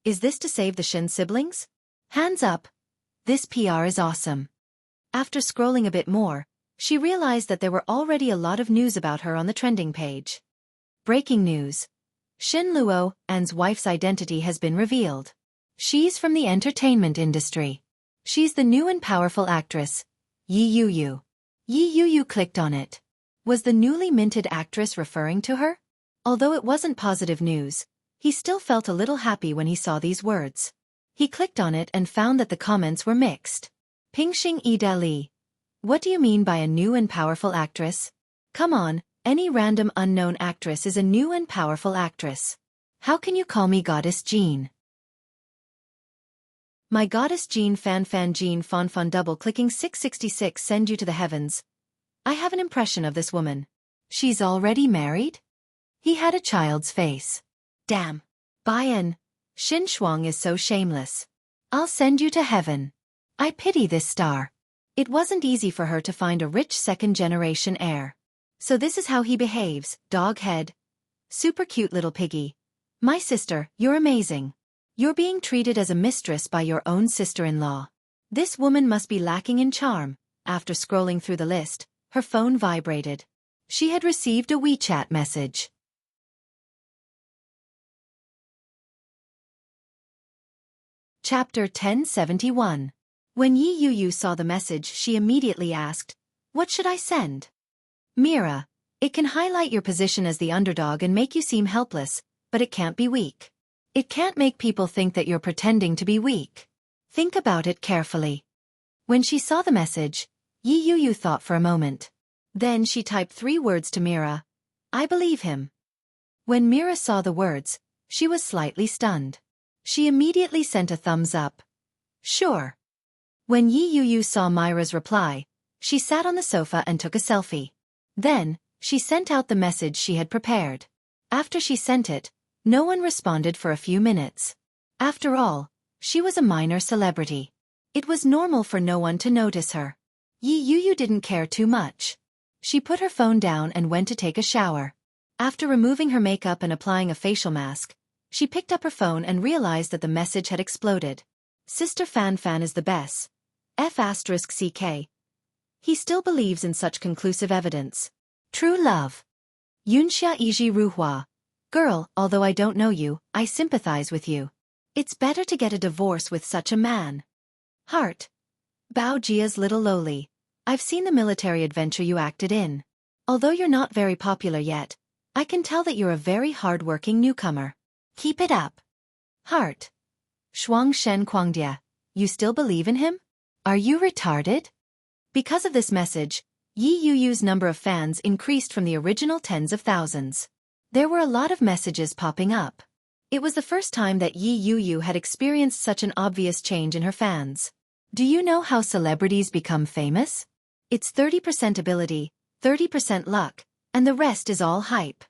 Is this to save the Shen siblings? Hands up. This PR is awesome. After scrolling a bit more, she realized that there were already a lot of news about her on the trending page. Breaking news. Shenluo An's wife's identity has been revealed. She's from the entertainment industry. She's the new and powerful actress, Yi Yuyu. Yi Yuyu clicked on it. Was the newly minted actress referring to her? Although it wasn't positive news, he still felt a little happy when he saw these words. He clicked on it and found that the comments were mixed. Pingxing Idali. What do you mean by a new and powerful actress? Come on, any random unknown actress is a new and powerful actress. How can you call me Goddess Jean? My Goddess Jean Fan Jean Fan double-clicking 666 send you to the heavens. I have an impression of this woman. She's already married? He had a child's face. Damn. Bayan. Xin Shuang is so shameless. I'll send you to heaven. I pity this star. It wasn't easy for her to find a rich second-generation heir. So this is how he behaves, dog head. Super cute little piggy. My sister, you're amazing. You're being treated as a mistress by your own sister-in-law. This woman must be lacking in charm. After scrolling through the list, her phone vibrated. She had received a WeChat message. Chapter 1071. When Yi Yu saw the message, she immediately asked, "What should I send?" "Mira, it can highlight your position as the underdog and make you seem helpless, but it can't be weak. It can't make people think that you're pretending to be weak. Think about it carefully." When she saw the message, Yi Yu thought for a moment. Then she typed 3 words to Mira. "I believe him." When Mira saw the words, she was slightly stunned. She immediately sent a thumbs up. "Sure." When Yi Yu saw Mira's reply, she sat on the sofa and took a selfie. Then, she sent out the message she had prepared. After she sent it, no one responded for a few minutes. After all, she was a minor celebrity. It was normal for no one to notice her. Yi Yu didn't care too much. She put her phone down and went to take a shower. After removing her makeup and applying a facial mask, she picked up her phone and realized that the message had exploded. "Sister Fan is the best. F***CK. He still believes in such conclusive evidence. True love. Yunxia Iji Ruhua. Girl, although I don't know you, I sympathize with you. It's better to get a divorce with such a man. Heart. Bao Jia's little lowly. I've seen the military adventure you acted in. Although you're not very popular yet, I can tell that you're a very hard-working newcomer. Keep it up. Heart. Shuang Shen Kuangdia. You still believe in him? Are you retarded?" Because of this message, Yi Yu's number of fans increased from the original tens of thousands. There were a lot of messages popping up. It was the first time that Yi Yu had experienced such an obvious change in her fans. Do you know how celebrities become famous? It's 30% ability, 30% luck, and the rest is all hype.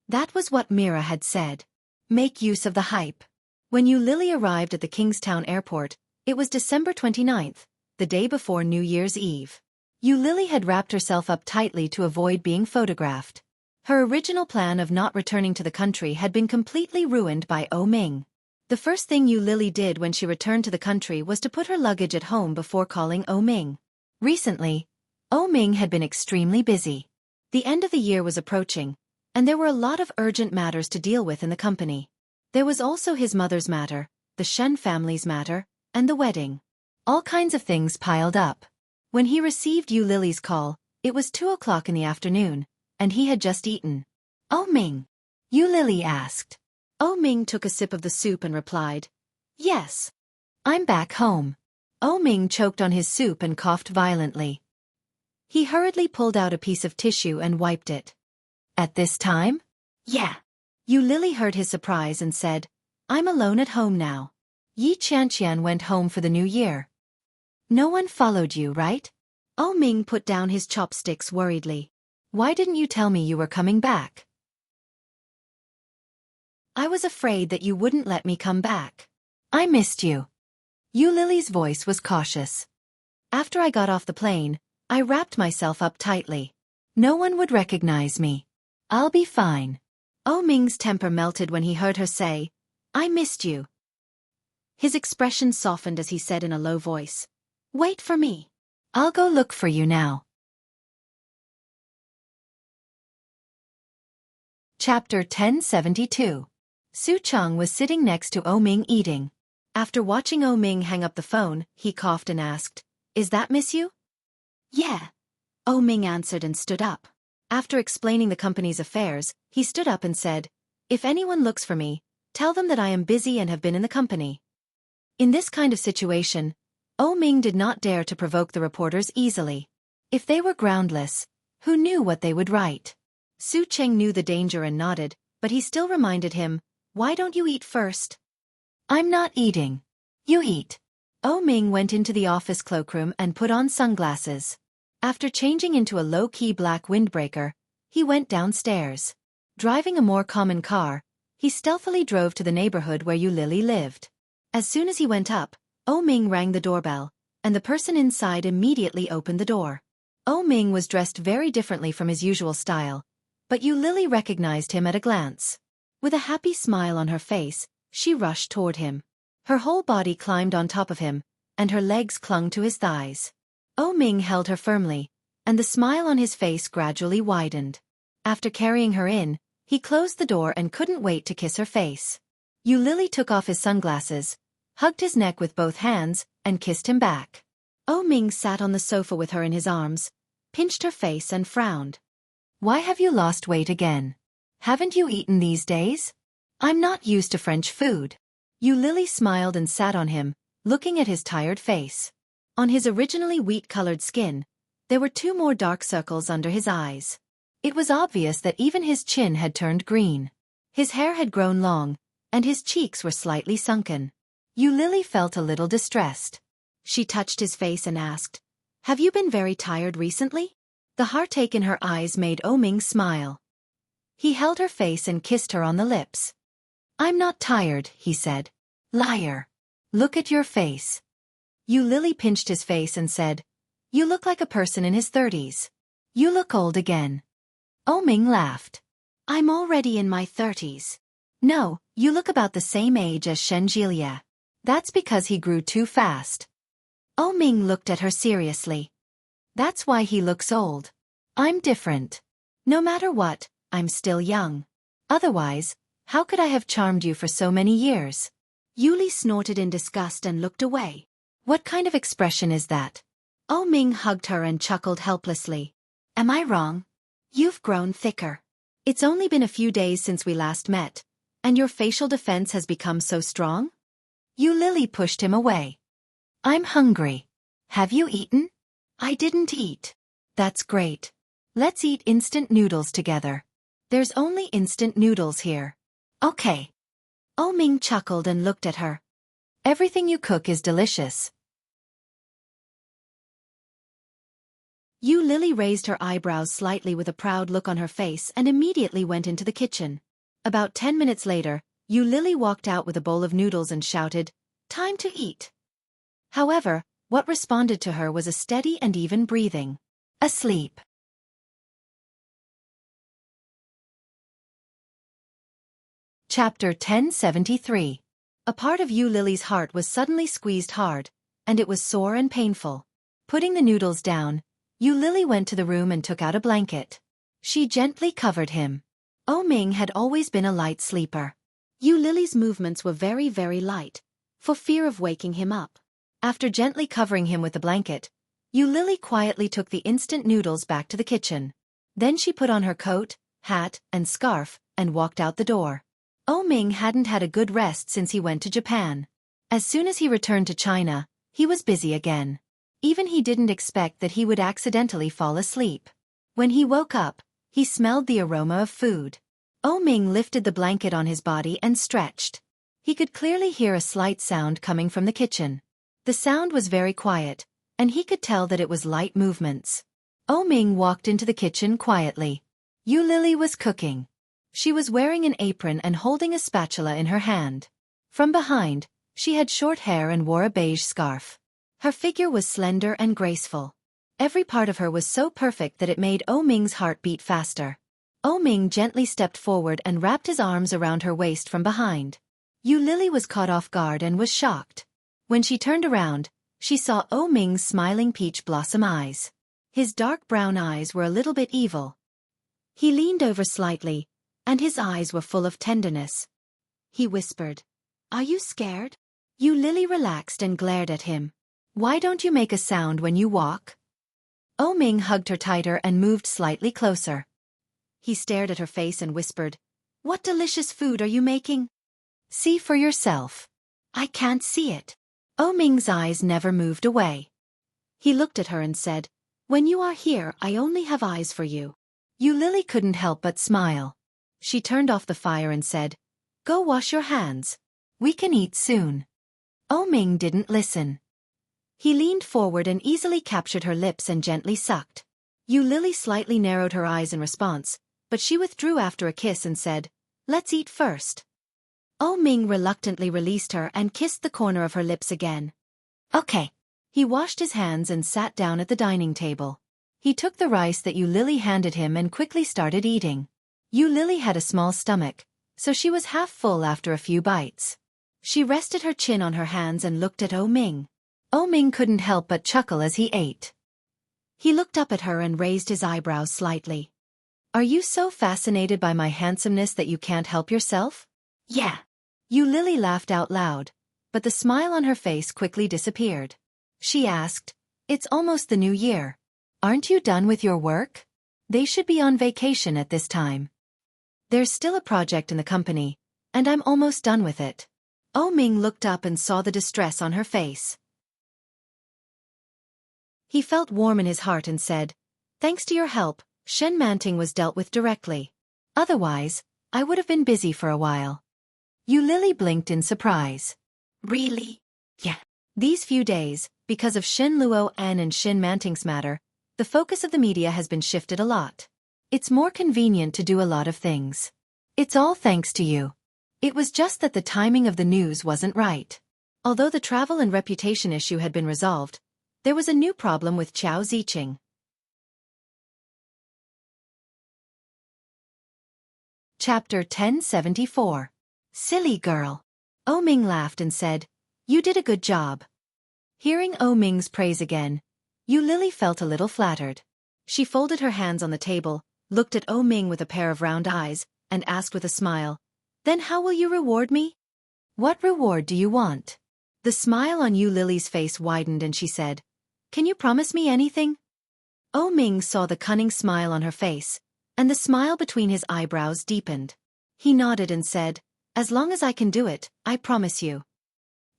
That was what Mira had said. Make use of the hype. When Yu Lily arrived at the Kingstown airport, it was December 29th, the day before New Year's Eve. Yu Lily had wrapped herself up tightly to avoid being photographed. Her original plan of not returning to the country had been completely ruined by Oh Ming. The first thing Yu Lily did when she returned to the country was to put her luggage at home before calling Oh Ming. Recently, Oh Ming had been extremely busy. The end of the year was approaching, and there were a lot of urgent matters to deal with in the company. There was also his mother's matter, the Shen family's matter, and the wedding. All kinds of things piled up. When he received Yu Lily's call, it was 2 o'clock in the afternoon, and he had just eaten. "Oh Ming?" Yu Lily asked. Oh Ming took a sip of the soup and replied, "Yes. I'm back home." Oh Ming choked on his soup and coughed violently. He hurriedly pulled out a piece of tissue and wiped it. "At this time?" "Yeah." Yu Lily heard his surprise and said, "I'm alone at home now. Yi Qianqian went home for the new year." "No one followed you, right?" Oh Ming put down his chopsticks worriedly. "Why didn't you tell me you were coming back?" "I was afraid that you wouldn't let me come back. I missed you." Yu Lily's voice was cautious. "After I got off the plane, I wrapped myself up tightly. No one would recognize me. I'll be fine." Oh Ming's temper melted when he heard her say, "I missed you." His expression softened as he said in a low voice, "Wait for me. I'll go look for you now." Chapter 1072. Su Cheng was sitting next to Oh Ming eating. After watching Oh Ming hang up the phone, he coughed and asked, "Is that Miss Yu?" "Yeah." Oh Ming answered and stood up. After explaining the company's affairs, he stood up and said, "If anyone looks for me, tell them that I am busy and have been in the company." In this kind of situation, Oh Ming did not dare to provoke the reporters easily. If they were groundless, who knew what they would write? Su Cheng knew the danger and nodded, but he still reminded him, "Why don't you eat first?" "I'm not eating. You eat." Oh Ming went into the office cloakroom and put on sunglasses. After changing into a low-key black windbreaker, he went downstairs. Driving a more common car, he stealthily drove to the neighborhood where Yu Lily lived. As soon as he went up, Oh Ming rang the doorbell, and the person inside immediately opened the door. Oh Ming was dressed very differently from his usual style, but Yu Lily recognized him at a glance. With a happy smile on her face, she rushed toward him. Her whole body climbed on top of him, and her legs clung to his thighs. Oh Ming held her firmly, and the smile on his face gradually widened. After carrying her in, he closed the door and couldn't wait to kiss her face. Yu Lily took off his sunglasses, hugged his neck with both hands, and kissed him back. Oh Ming sat on the sofa with her in his arms, pinched her face and frowned. Why have you lost weight again? Haven't you eaten these days? I'm not used to French food. Lily smiled and sat on him, looking at his tired face. On his originally wheat-colored skin, there were 2 more dark circles under his eyes. It was obvious that even his chin had turned green. His hair had grown long, and his cheeks were slightly sunken. Lily felt a little distressed. She touched his face and asked, "Have you been very tired recently?" The heartache in her eyes made Oh Ming smile. He held her face and kissed her on the lips. "I'm not tired," he said. "Liar. Look at your face." Lily pinched his face and said, "You look like a person in his 30s. You look old again." Oh Ming laughed. "I'm already in my 30s. No, you look about the same age as Shen Jilia. That's because he grew too fast." Oh Ming looked at her seriously. "That's why he looks old. I'm different. No matter what, I'm still young. Otherwise, how could I have charmed you for so many years?" Yuli snorted in disgust and looked away. "What kind of expression is that?" Oh Ming hugged her and chuckled helplessly. "Am I wrong? You've grown thicker. It's only been a few days since we last met, and your facial defense has become so strong?" Lily pushed him away. "I'm hungry. Have you eaten?" "I didn't eat." "That's great. Let's eat instant noodles together. There's only instant noodles here." "Okay." Oh Ming chuckled and looked at her. "Everything you cook is delicious." Lily raised her eyebrows slightly with a proud look on her face and immediately went into the kitchen. About 10 minutes later, Lily walked out with a bowl of noodles and shouted, "Time to eat." However, what responded to her was a steady and even breathing. Asleep. Chapter 1073. A part of Lily's heart was suddenly squeezed hard, and it was sore and painful. Putting the noodles down, Lily went to the room and took out a blanket. She gently covered him. Oh Ming had always been a light sleeper. Lily's movements were very, very light, for fear of waking him up. After gently covering him with the blanket, Lily quietly took the instant noodles back to the kitchen. Then she put on her coat, hat, and scarf, and walked out the door. Oh Ming hadn't had a good rest since he went to Japan. As soon as he returned to China, he was busy again. Even he didn't expect that he would accidentally fall asleep. When he woke up, he smelled the aroma of food. Oh Ming lifted the blanket on his body and stretched. He could clearly hear a slight sound coming from the kitchen. The sound was very quiet, and he could tell that it was light movements. Oh Ming walked into the kitchen quietly. Lily was cooking. She was wearing an apron and holding a spatula in her hand. From behind, she had short hair and wore a beige scarf. Her figure was slender and graceful. Every part of her was so perfect that it made Oh Ming's heart beat faster. Oh Ming gently stepped forward and wrapped his arms around her waist from behind. Lily was caught off guard and was shocked. When she turned around, she saw Oh Ming's smiling peach blossom eyes. His dark brown eyes were a little bit evil. He leaned over slightly, and his eyes were full of tenderness. He whispered, "Are you scared?" Lily relaxed and glared at him. "Why don't you make a sound when you walk?" Oh Ming hugged her tighter and moved slightly closer. He stared at her face and whispered, "What delicious food are you making?" "See for yourself." "I can't see it." Oh Ming's eyes never moved away. He looked at her and said, "When you are here, I only have eyes for you." Lily couldn't help but smile. She turned off the fire and said, "Go wash your hands. We can eat soon." Oh Ming didn't listen. He leaned forward and easily captured her lips and gently sucked. Lily slightly narrowed her eyes in response, but she withdrew after a kiss and said, "Let's eat first." Oh Ming reluctantly released her and kissed the corner of her lips again. "Okay." He washed his hands and sat down at the dining table. He took the rice that Lily handed him and quickly started eating. Lily had a small stomach, so she was half full after a few bites. She rested her chin on her hands and looked at Oh Ming. Oh Ming couldn't help but chuckle as he ate. He looked up at her and raised his eyebrows slightly. "Are you so fascinated by my handsomeness that you can't help yourself?" "Yeah." Lily laughed out loud. but the smile on her face quickly disappeared. She asked, "It's almost the new year. Aren't you done with your work? They should be on vacation at this time." "There's still a project in the company, and I'm almost done with it." Oh Ming looked up and saw the distress on her face. He felt warm in his heart and said, "Thanks to your help, Shen Manting was dealt with directly. Otherwise, I would have been busy for a while." Yu Lily blinked in surprise. Really? Yeah. These few days, because of Shen Luo An and Shen Manting's matter, the focus of the media has been shifted a lot. It's more convenient to do a lot of things. It's all thanks to you. It was just that the timing of the news wasn't right. Although the travel and reputation issue had been resolved, there was a new problem with Qiao Ziqing. Chapter 1074. Silly girl. Oh Ming laughed and said, "You did a good job." Hearing Oh Ming's praise again, Yu Lily felt a little flattered. She folded her hands on the table, looked at Oh Ming with a pair of round eyes, and asked with a smile, "Then how will you reward me?" "What reward do you want?" The smile on Yu Lily's face widened and she said, "Can you promise me anything?" Oh Ming saw the cunning smile on her face, and the smile between his eyebrows deepened. He nodded and said, "As long as I can do it, I promise you."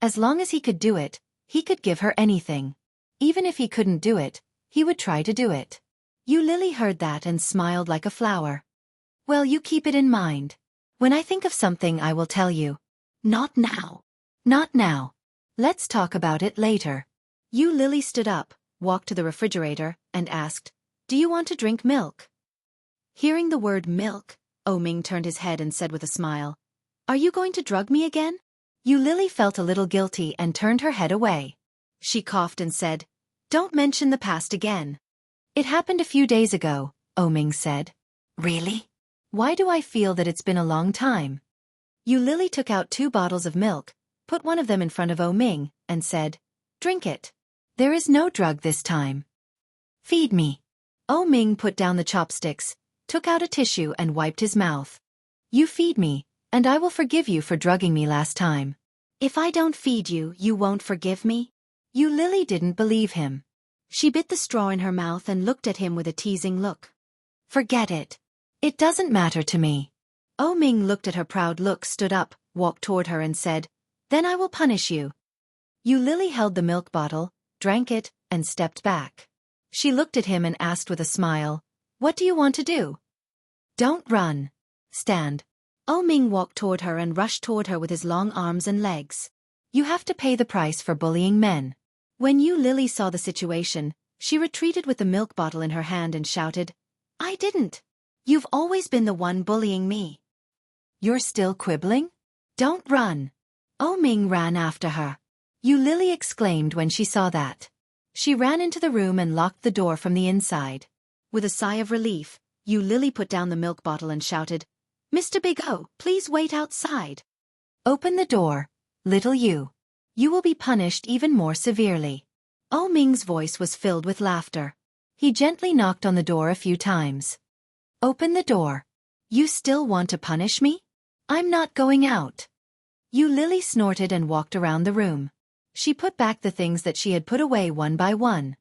As long as he could do it, he could give her anything. Even if he couldn't do it, he would try to do it. Yu Lily heard that and smiled like a flower. "Well, you keep it in mind. When I think of something I will tell you." Not now. "Not now. Let's talk about it later." Yu Lily stood up, walked to the refrigerator, and asked, "Do you want to drink milk?" Hearing the word milk, Oh Ming turned his head and said with a smile, "Are you going to drug me again?" Yu Lily felt a little guilty and turned her head away. She coughed and said, "Don't mention the past again." "It happened a few days ago," Oh Ming said. Really? "Why do I feel that it's been a long time?" Yu Lily took out 2 bottles of milk, put one of them in front of Oh Ming, and said, "Drink it. There is no drug this time. Feed me." Oh Ming put down the chopsticks, took out a tissue and wiped his mouth. "You feed me, and I will forgive you for drugging me last time." If I don't feed you, you won't forgive me? Yu Lily didn't believe him. She bit the straw in her mouth and looked at him with a teasing look. "Forget it. It doesn't matter to me." Oh Ming looked at her proud look, stood up, walked toward her and said, "Then I will punish you." Yu Lily held the milk bottle, drank it, and stepped back. She looked at him and asked with a smile, "What do you want to do?" "Don't run. Stand." Oh Ming walked toward her and rushed toward her with his long arms and legs. "You have to pay the price for bullying men." When Yu Lily saw the situation, she retreated with the milk bottle in her hand and shouted, "I didn't. You've always been the one bullying me." "You're still quibbling? Don't run." Oh Ming ran after her. Yu Lily exclaimed when she saw that. She ran into the room and locked the door from the inside. With a sigh of relief, Yu Lily put down the milk bottle and shouted, "Mr. Big O, please wait outside." "Open the door, little Yu. You will be punished even more severely." Oh Ming's voice was filled with laughter. He gently knocked on the door a few times. "Open the door. You still want to punish me? I'm not going out." Yu Lily snorted and walked around the room. She put back the things that she had put away one by one.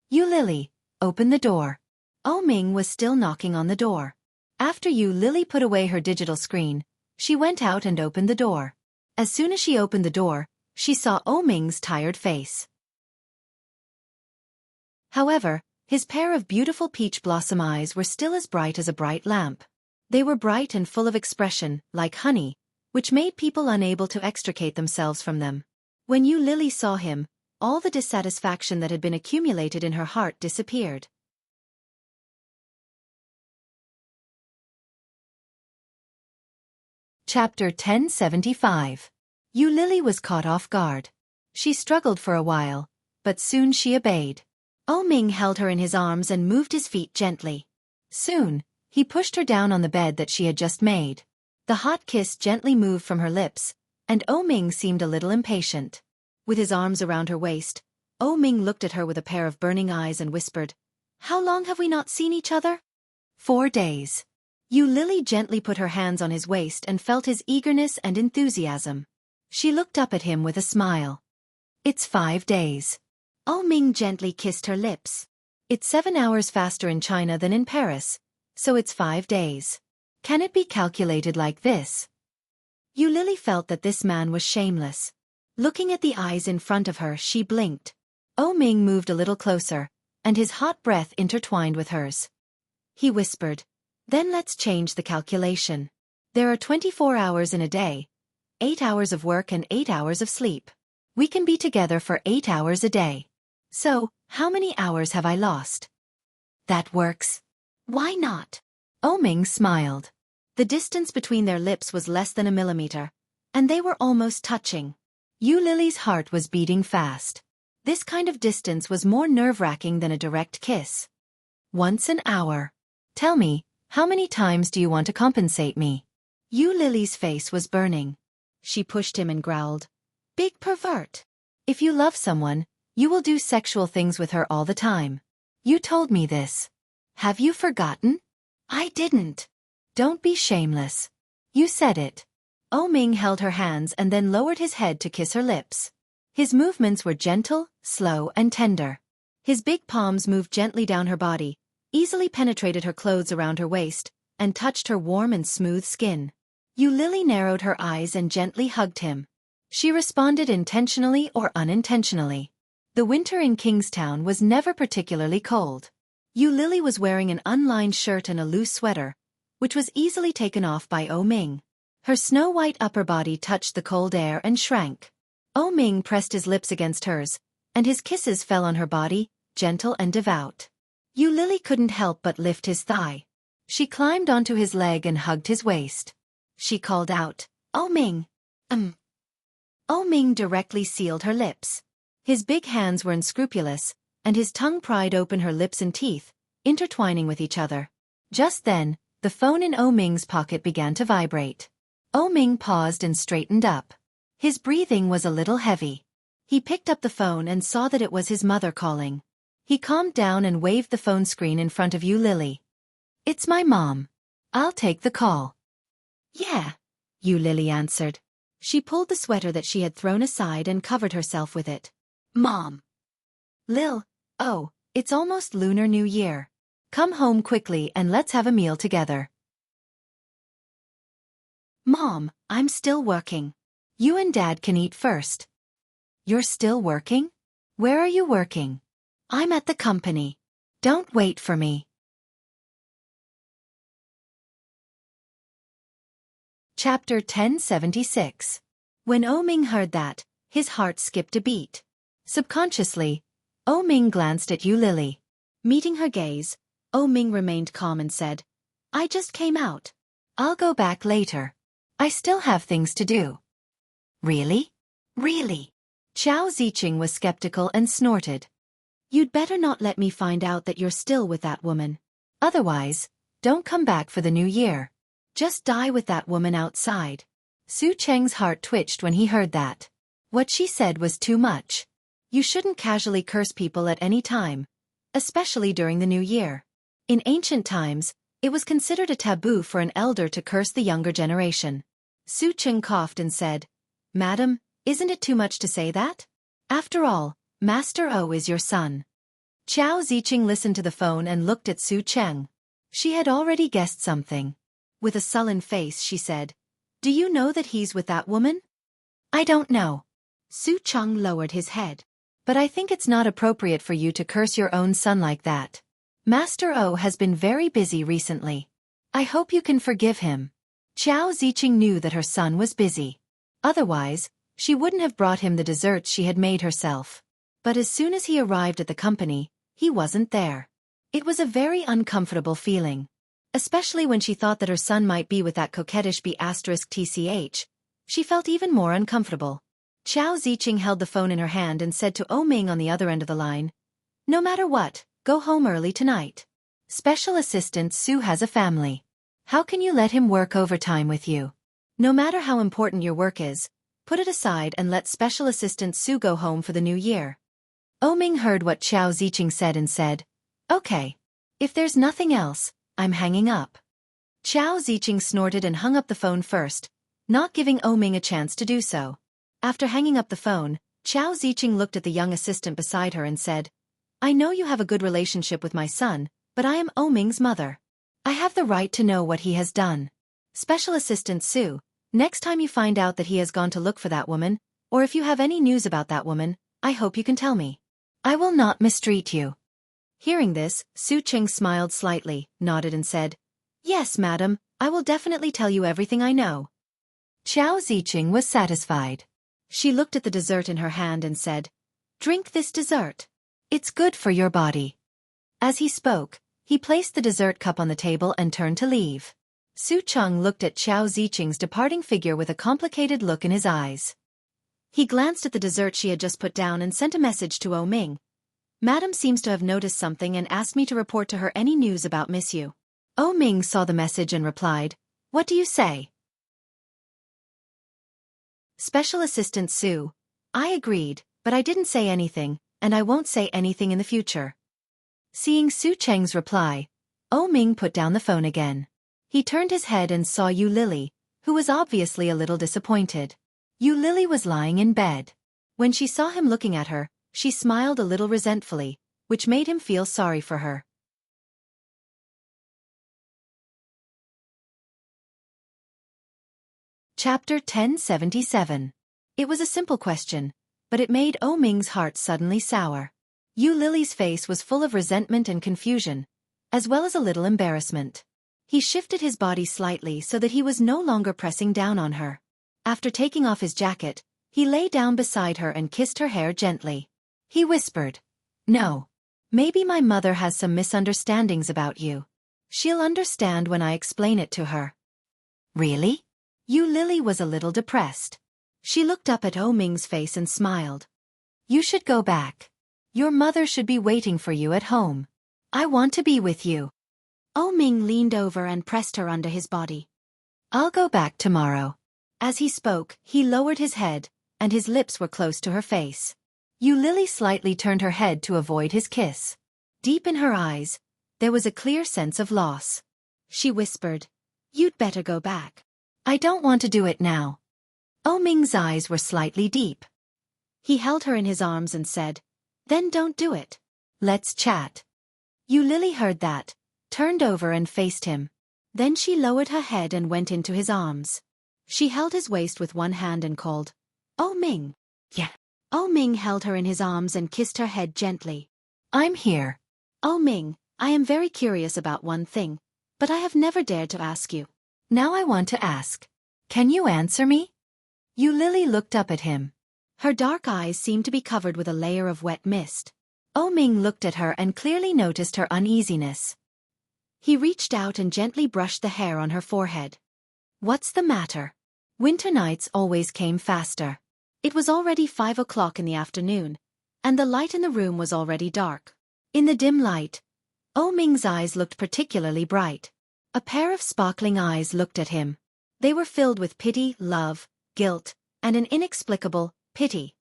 "Yu Lily, open the door." Oh Ming was still knocking on the door. After Yu Lily put away her digital screen, she went out and opened the door. As soon as she opened the door, she saw Oh Ming's tired face. However, his pair of beautiful peach blossom eyes were still as bright as a bright lamp. They were bright and full of expression, like honey, which made people unable to extricate themselves from them. When Yu Lily saw him, all the dissatisfaction that had been accumulated in her heart disappeared. Chapter 1075. Yu Lily was caught off guard. She struggled for a while, but soon she obeyed. Oh Ming held her in his arms and moved his feet gently. Soon, he pushed her down on the bed that she had just made. The hot kiss gently moved from her lips, and Oh Ming seemed a little impatient. With his arms around her waist, Oh Ming looked at her with a pair of burning eyes and whispered, "How long have we not seen each other?" 4 days. Yu Lily gently put her hands on his waist and felt his eagerness and enthusiasm. She looked up at him with a smile. It's 5 days. Oh Ming gently kissed her lips. It's 7 hours faster in China than in Paris, so it's 5 days. Can it be calculated like this? Yu Lily felt that this man was shameless. Looking at the eyes in front of her, she blinked. Oh Ming moved a little closer, and his hot breath intertwined with hers. He whispered, "Then let's change the calculation. There are 24 hours in a day, 8 hours of work and 8 hours of sleep. We can be together for 8 hours a day. So, how many hours have I lost?" That works. Why not? Oh Ming smiled. The distance between their lips was less than a millimeter, and they were almost touching. Yu Lily's heart was beating fast. This kind of distance was more nerve-wracking than a direct kiss. "Once an hour. Tell me, how many times do you want to compensate me?" Yu Lily's face was burning. She pushed him and growled, "Big pervert. If you love someone, you will do sexual things with her all the time. You told me this. Have you forgotten?" I didn't. Don't be shameless. You said it. Oh Ming held her hands and then lowered his head to kiss her lips. His movements were gentle, slow, and tender. His big palms moved gently down her body, easily penetrated her clothes around her waist, and touched her warm and smooth skin. Yu Lily narrowed her eyes and gently hugged him. She responded intentionally or unintentionally. The winter in Kingstown was never particularly cold. Yu Lily was wearing an unlined shirt and a loose sweater, which was easily taken off by Oh Ming. Her snow-white upper body touched the cold air and shrank. Oh Ming pressed his lips against hers, and his kisses fell on her body, gentle and devout. Yu Lily couldn't help but lift his thigh. She climbed onto his leg and hugged his waist. She called out, "Oh Ming." Oh Ming directly sealed her lips. His big hands were unscrupulous, and his tongue pried open her lips and teeth, intertwining with each other. Just then, the phone in Oh Ming's pocket began to vibrate. Oh Ming paused and straightened up. His breathing was a little heavy. He picked up the phone and saw that it was his mother calling. He calmed down and waved the phone screen in front of Yu Lily. "It's my mom. I'll take the call." "Yeah," Yu Lily answered. She pulled the sweater that she had thrown aside and covered herself with it. "Mom." "Lil, oh, it's almost Lunar New Year. Come home quickly and let's have a meal together." "Mom, I'm still working." "You and Dad can eat first." "You're still working? Where are you working?" "I'm at the company." "Don't wait for me." Chapter 1076. When Oh Ming heard that, his heart skipped a beat. Subconsciously, Oh Ming glanced at Yu Lily. Meeting her gaze, Oh Ming remained calm and said, "I just came out. I'll go back later. I still have things to do." "Really? Really?" Qiao Ziqing was skeptical and snorted. "You'd better not let me find out that you're still with that woman. Otherwise, don't come back for the new year. Just die with that woman outside." Su Cheng's heart twitched when he heard that. What she said was too much. You shouldn't casually curse people at any time, especially during the new year. In ancient times, it was considered a taboo for an elder to curse the younger generation. Su Cheng coughed and said, "Madam, isn't it too much to say that? After all, Master O is your son." Qiao Ziqing listened to the phone and looked at Su Cheng. She had already guessed something. With a sullen face she said, "Do you know that he's with that woman?" "I don't know." Su Cheng lowered his head. "But I think it's not appropriate for you to curse your own son like that. Master O has been very busy recently. I hope you can forgive him." Qiao Ziqing knew that her son was busy. Otherwise, she wouldn't have brought him the desserts she had made herself. But as soon as he arrived at the company, he wasn't there. It was a very uncomfortable feeling. Especially when she thought that her son might be with that coquettish B*TCH, she felt even more uncomfortable. Qiao Ziqing held the phone in her hand and said to Oh Ming on the other end of the line, "No matter what, go home early tonight. Special Assistant Su has a family. How can you let him work overtime with you? No matter how important your work is, put it aside and let Special Assistant Su go home for the new year." Oh Ming heard what Qiao Ziqing said and said, "Okay. If there's nothing else, I'm hanging up." Qiao Ziqing snorted and hung up the phone first, not giving Oh Ming a chance to do so. After hanging up the phone, Qiao Ziqing looked at the young assistant beside her and said, I know you have a good relationship with my son, but I am Ming's mother. I have the right to know what he has done. Special Assistant Su, next time you find out that he has gone to look for that woman, or if you have any news about that woman, I hope you can tell me. I will not mistreat you. Hearing this, Su Qing smiled slightly, nodded and said, Yes, madam, I will definitely tell you everything I know. Qiao Ziqing was satisfied. She looked at the dessert in her hand and said, Drink this dessert. It's good for your body. As he spoke, he placed the dessert cup on the table and turned to leave. Su Cheng looked at Qiao Ziqing's departing figure with a complicated look in his eyes. He glanced at the dessert she had just put down and sent a message to Ming. Madam seems to have noticed something and asked me to report to her any news about Miss Yu. Ming saw the message and replied, What do you say? Special Assistant Su, I agreed, but I didn't say anything, and I won't say anything in the future. Seeing Su Cheng's reply, Ming put down the phone again. He turned his head and saw Yu Lily, who was obviously a little disappointed. Yu Lily was lying in bed. When she saw him looking at her, she smiled a little resentfully, which made him feel sorry for her. Chapter 1077. It was a simple question, but it made Ming's heart suddenly sour. Yu Lily's face was full of resentment and confusion, as well as a little embarrassment. He shifted his body slightly so that he was no longer pressing down on her. After taking off his jacket, he lay down beside her and kissed her hair gently. He whispered, No. Maybe my mother has some misunderstandings about you. She'll understand when I explain it to her. Really? Yu Lily was a little depressed. She looked up at Ming's face and smiled. You should go back. Your mother should be waiting for you at home. I want to be with you. Ming leaned over and pressed her under his body. I'll go back tomorrow. As he spoke, he lowered his head, and his lips were close to her face. Yu Lily slightly turned her head to avoid his kiss. Deep in her eyes, there was a clear sense of loss. She whispered, You'd better go back. I don't want to do it now. Ming's eyes were slightly deep. He held her in his arms and said, Then don't do it. Let's chat. Yu Lily heard that, turned over and faced him. Then she lowered her head and went into his arms. She held his waist with one hand and called, Ming. Yeah. Ming held her in his arms and kissed her head gently. I'm here. Ming, I am very curious about one thing, but I have never dared to ask you. Now I want to ask. Can you answer me? Yu Lily looked up at him. Her dark eyes seemed to be covered with a layer of wet mist. Ming looked at her and clearly noticed her uneasiness. He reached out and gently brushed the hair on her forehead. What's the matter? Winter nights always came faster. It was already 5 o'clock in the afternoon, and the light in the room was already dark. In the dim light, Ming's eyes looked particularly bright. A pair of sparkling eyes looked at him. They were filled with pity, love, guilt, and an inexplicable pity.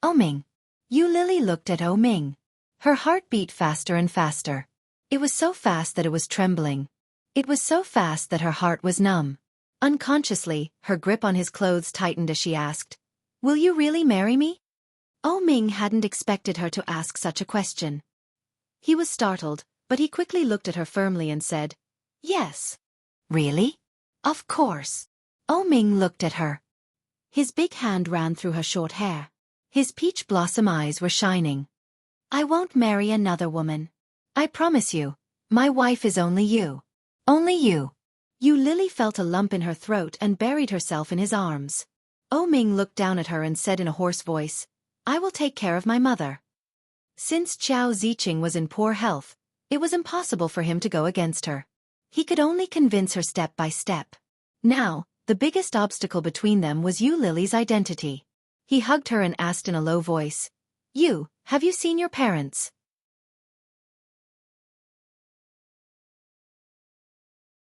Ming. Yu Lily looked at Ming. Her heart beat faster and faster. It was so fast that it was trembling. It was so fast that her heart was numb. Unconsciously, her grip on his clothes tightened as she asked, Will you really marry me? Ming hadn't expected her to ask such a question. He was startled, but he quickly looked at her firmly and said, Yes. Really? Of course. Ming looked at her. His big hand ran through her short hair. His peach blossom eyes were shining. I won't marry another woman. I promise you, my wife is only you. Only you. Yu Lily felt a lump in her throat and buried herself in his arms. Ming looked down at her and said in a hoarse voice, I will take care of my mother. Since Qiao Ziqing was in poor health, it was impossible for him to go against her. He could only convince her step by step. Now, the biggest obstacle between them was Yu Lily's identity. He hugged her and asked in a low voice, Yu, have you seen your parents?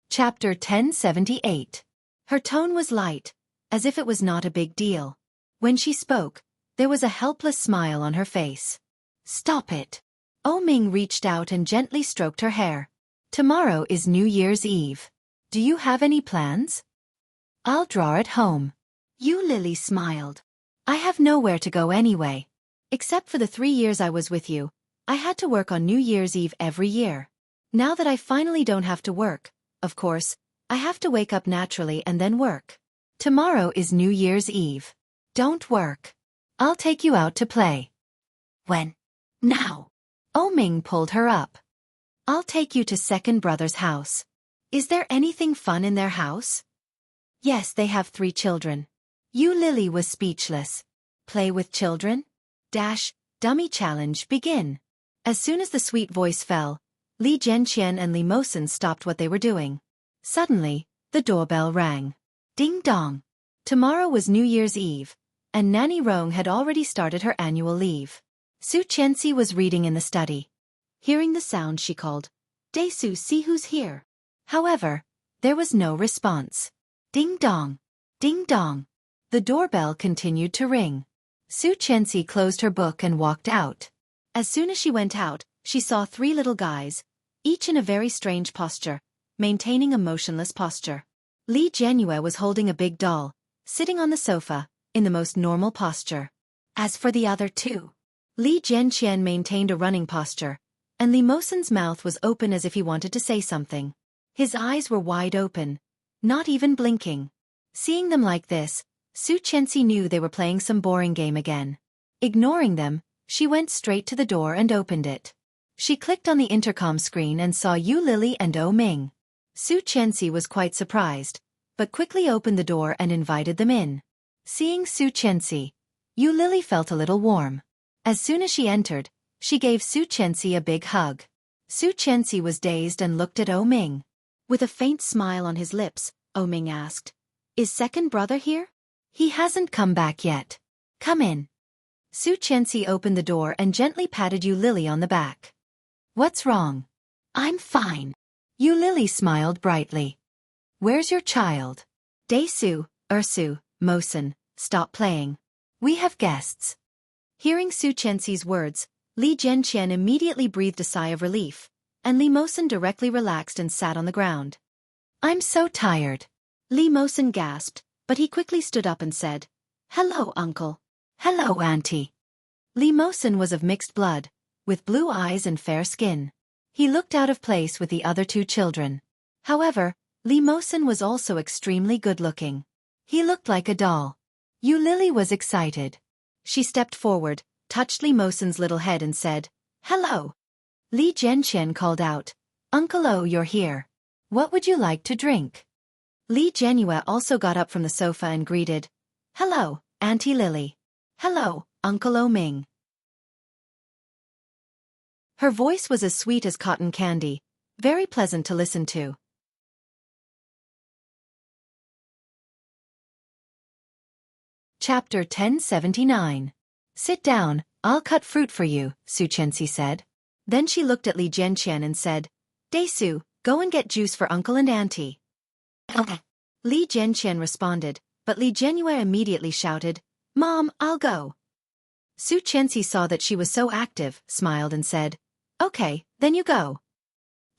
Chapter 1078. Her tone was light, as if it was not a big deal. When she spoke, there was a helpless smile on her face. Stop it. Ming reached out and gently stroked her hair. Tomorrow is New Year's Eve. Do you have any plans? I'll draw at home. Yu Lily smiled. I have nowhere to go anyway. Except for the 3 years I was with you, I had to work on New Year's Eve every year. Now that I finally don't have to work, of course, I have to wake up naturally and then work. Tomorrow is New Year's Eve. Don't work. I'll take you out to play. When? Now. Ming pulled her up. I'll take you to second brother's house. Is there anything fun in their house? Yes, they have 3 children. Lily was speechless. Play with children? Dummy challenge begin. As soon as the sweet voice fell, Li Zhenqian and Li Mosen stopped what they were doing. Suddenly, the doorbell rang. Ding dong. Tomorrow was New Year's Eve, and Nanny Rong had already started her annual leave. Xueqi was reading in the study. Hearing the sound, she called, "Daesu, see who's here." However, there was no response. Ding dong. Ding dong. The doorbell continued to ring. Xueqi closed her book and walked out. As soon as she went out, she saw 3 little guys, each in a very strange posture, maintaining a motionless posture. Li Zhenyue was holding a big doll, sitting on the sofa, in the most normal posture. As for the other 2, Li Zhenqian maintained a running posture, and Li Mosen's mouth was open as if he wanted to say something. His eyes were wide open, not even blinking. Seeing them like this, Xueqi knew they were playing some boring game again. Ignoring them, she went straight to the door and opened it. She clicked on the intercom screen and saw Lily and Ming. Xueqi was quite surprised, but quickly opened the door and invited them in. Seeing Xueqi, Lily felt a little warm. As soon as she entered, she gave Xueqi a big hug. Xueqi was dazed and looked at Ming. With a faint smile on his lips, Ming asked, "Is second brother here?" "He hasn't come back yet. Come in." Xueqi opened the door and gently patted Lily on the back. "What's wrong?" "I'm fine." Lily smiled brightly. "Where's your child?" "Daesu, Ersu, Mosen, stop playing. We have guests." Hearing Xueqi's words, Li Zhenqian immediately breathed a sigh of relief, and Li Mosen directly relaxed and sat on the ground. "I'm so tired." Li Mosen gasped, but he quickly stood up and said, "Hello, uncle." "Hello, auntie." Li Mosen was of mixed blood, with blue eyes and fair skin. He looked out of place with the other 2 children. However, Li Mosen was also extremely good-looking. He looked like a doll. Lily was excited. She stepped forward, touched Li Mosen's little head and said, "Hello." Li Zhenqian called out, "Uncle O, you're here. What would you like to drink?" Li Zhenyue also got up from the sofa and greeted, "Hello, Auntie Lily. Hello, Uncle Ming." Her voice was as sweet as cotton candy, very pleasant to listen to. Chapter 1079. "Sit down, I'll cut fruit for you," Xueqi said. Then she looked at Li Zhenqian and said, "Daesu, go and get juice for uncle and auntie." "Okay." Li Zhenqian responded, but Li Zhenyue immediately shouted, "Mom, I'll go." Xueqi saw that she was so active, smiled and said, "Okay, then you go."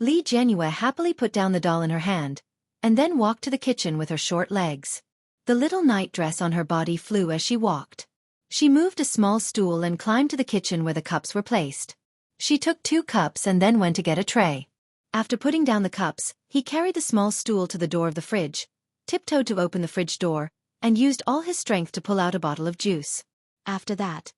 Li Zhenyue happily put down the doll in her hand, and then walked to the kitchen with her short legs. The little nightdress on her body flew as she walked. She moved a small stool and climbed to the kitchen where the cups were placed. She took 2 cups and then went to get a tray. After putting down the cups, he carried the small stool to the door of the fridge, tiptoed to open the fridge door, and used all his strength to pull out a bottle of juice. After that,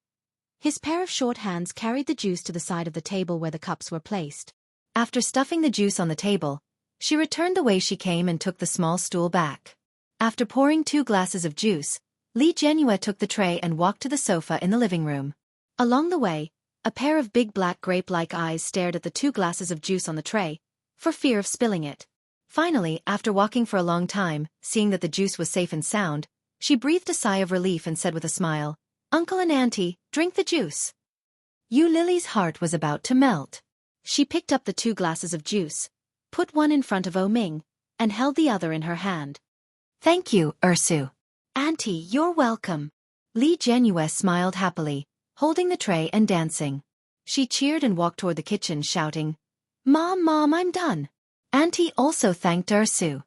his pair of short hands carried the juice to the side of the table where the cups were placed. After stuffing the juice on the table, she returned the way she came and took the small stool back. After pouring 2 glasses of juice, Li Zhenyue took the tray and walked to the sofa in the living room. Along the way, a pair of big black grape-like eyes stared at the 2 glasses of juice on the tray, for fear of spilling it. Finally, after walking for a long time, seeing that the juice was safe and sound, she breathed a sigh of relief and said with a smile, "Uncle and Auntie, drink the juice." Lily's heart was about to melt. She picked up the 2 glasses of juice, put one in front of Ming, and held the other in her hand. "Thank you, Ersu." "Auntie, you're welcome." Li Zhenyue smiled happily, holding the tray and dancing. She cheered and walked toward the kitchen shouting, "Mom, I'm done." Auntie also thanked Ersu.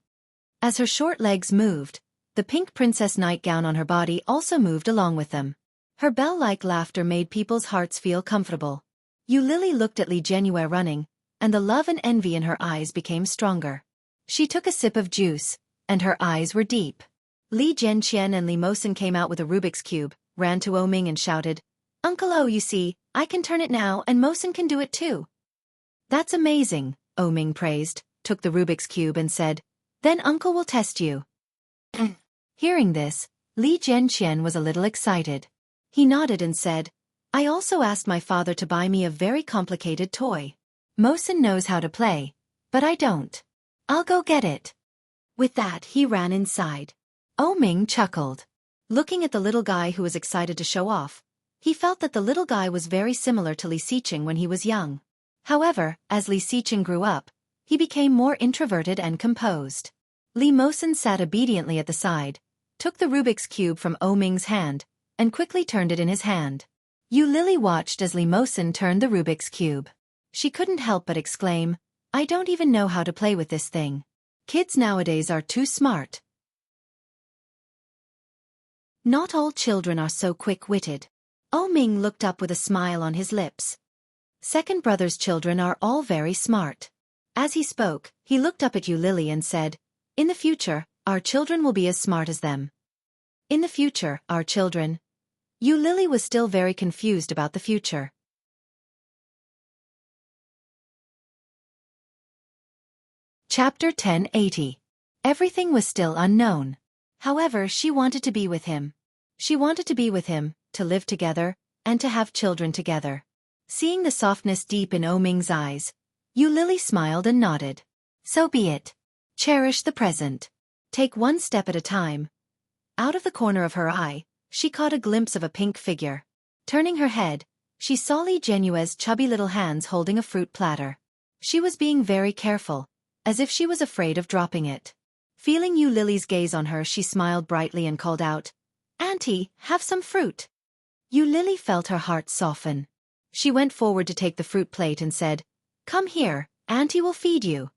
As her short legs moved, The pink princess nightgown on her body also moved along with them. Her bell-like laughter made people's hearts feel comfortable. Lily looked at Li Jianyue running, and the love and envy in her eyes became stronger. She took a sip of juice, and her eyes were deep. Li Jianqian and Li Mosen came out with a Rubik's Cube, ran to Ming and shouted, "Uncle O, you see, I can turn it now and Mosen can do it too." "That's amazing," Ming praised, took the Rubik's Cube and said, "Then Uncle will test you." Hearing this, Li Jianqian was a little excited. He nodded and said, "I also asked my father to buy me a very complicated toy. Mosen knows how to play, but I don't. I'll go get it." With that, he ran inside. Ming chuckled. Looking at the little guy who was excited to show off, he felt that the little guy was very similar to Li Xiqing when he was young. However, as Li Xiqing grew up, he became more introverted and composed. Li Mosen sat obediently at the side, took the Rubik's Cube from Ming's hand, and quickly turned it in his hand. Lily watched as Li Mosen turned the Rubik's Cube. She couldn't help but exclaim, "I don't even know how to play with this thing. Kids nowadays are too smart." Not all children are so quick-witted. Ming looked up with a smile on his lips. Second brother's children are all very smart. As he spoke, he looked up at Lily and said, "In the future, our children will be as smart as them." In the future, our children. Lily was still very confused about the future. Chapter 1080. Everything was still unknown. However, she wanted to be with him. She wanted to be with him, to live together, and to have children together. Seeing the softness deep in Ming's eyes, Lily smiled and nodded. "So be it. Cherish the present. Take one step at a time." Out of the corner of her eye, she caught a glimpse of a pink figure. Turning her head, she saw Li Jianyue's chubby little hands holding a fruit platter. She was being very careful, as if she was afraid of dropping it. Feeling Lily's gaze on her, she smiled brightly and called out, "Auntie, have some fruit." Lily felt her heart soften. She went forward to take the fruit plate and said, "Come here, Auntie will feed you."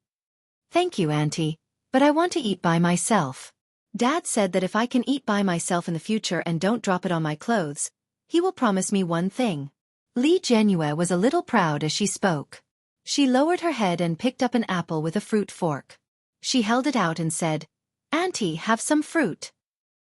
"Thank you, Auntie, but I want to eat by myself. Dad said that if I can eat by myself in the future and don't drop it on my clothes, he will promise me one thing." Li Jianyue was a little proud as she spoke. She lowered her head and picked up an apple with a fruit fork. She held it out and said, "Auntie, have some fruit."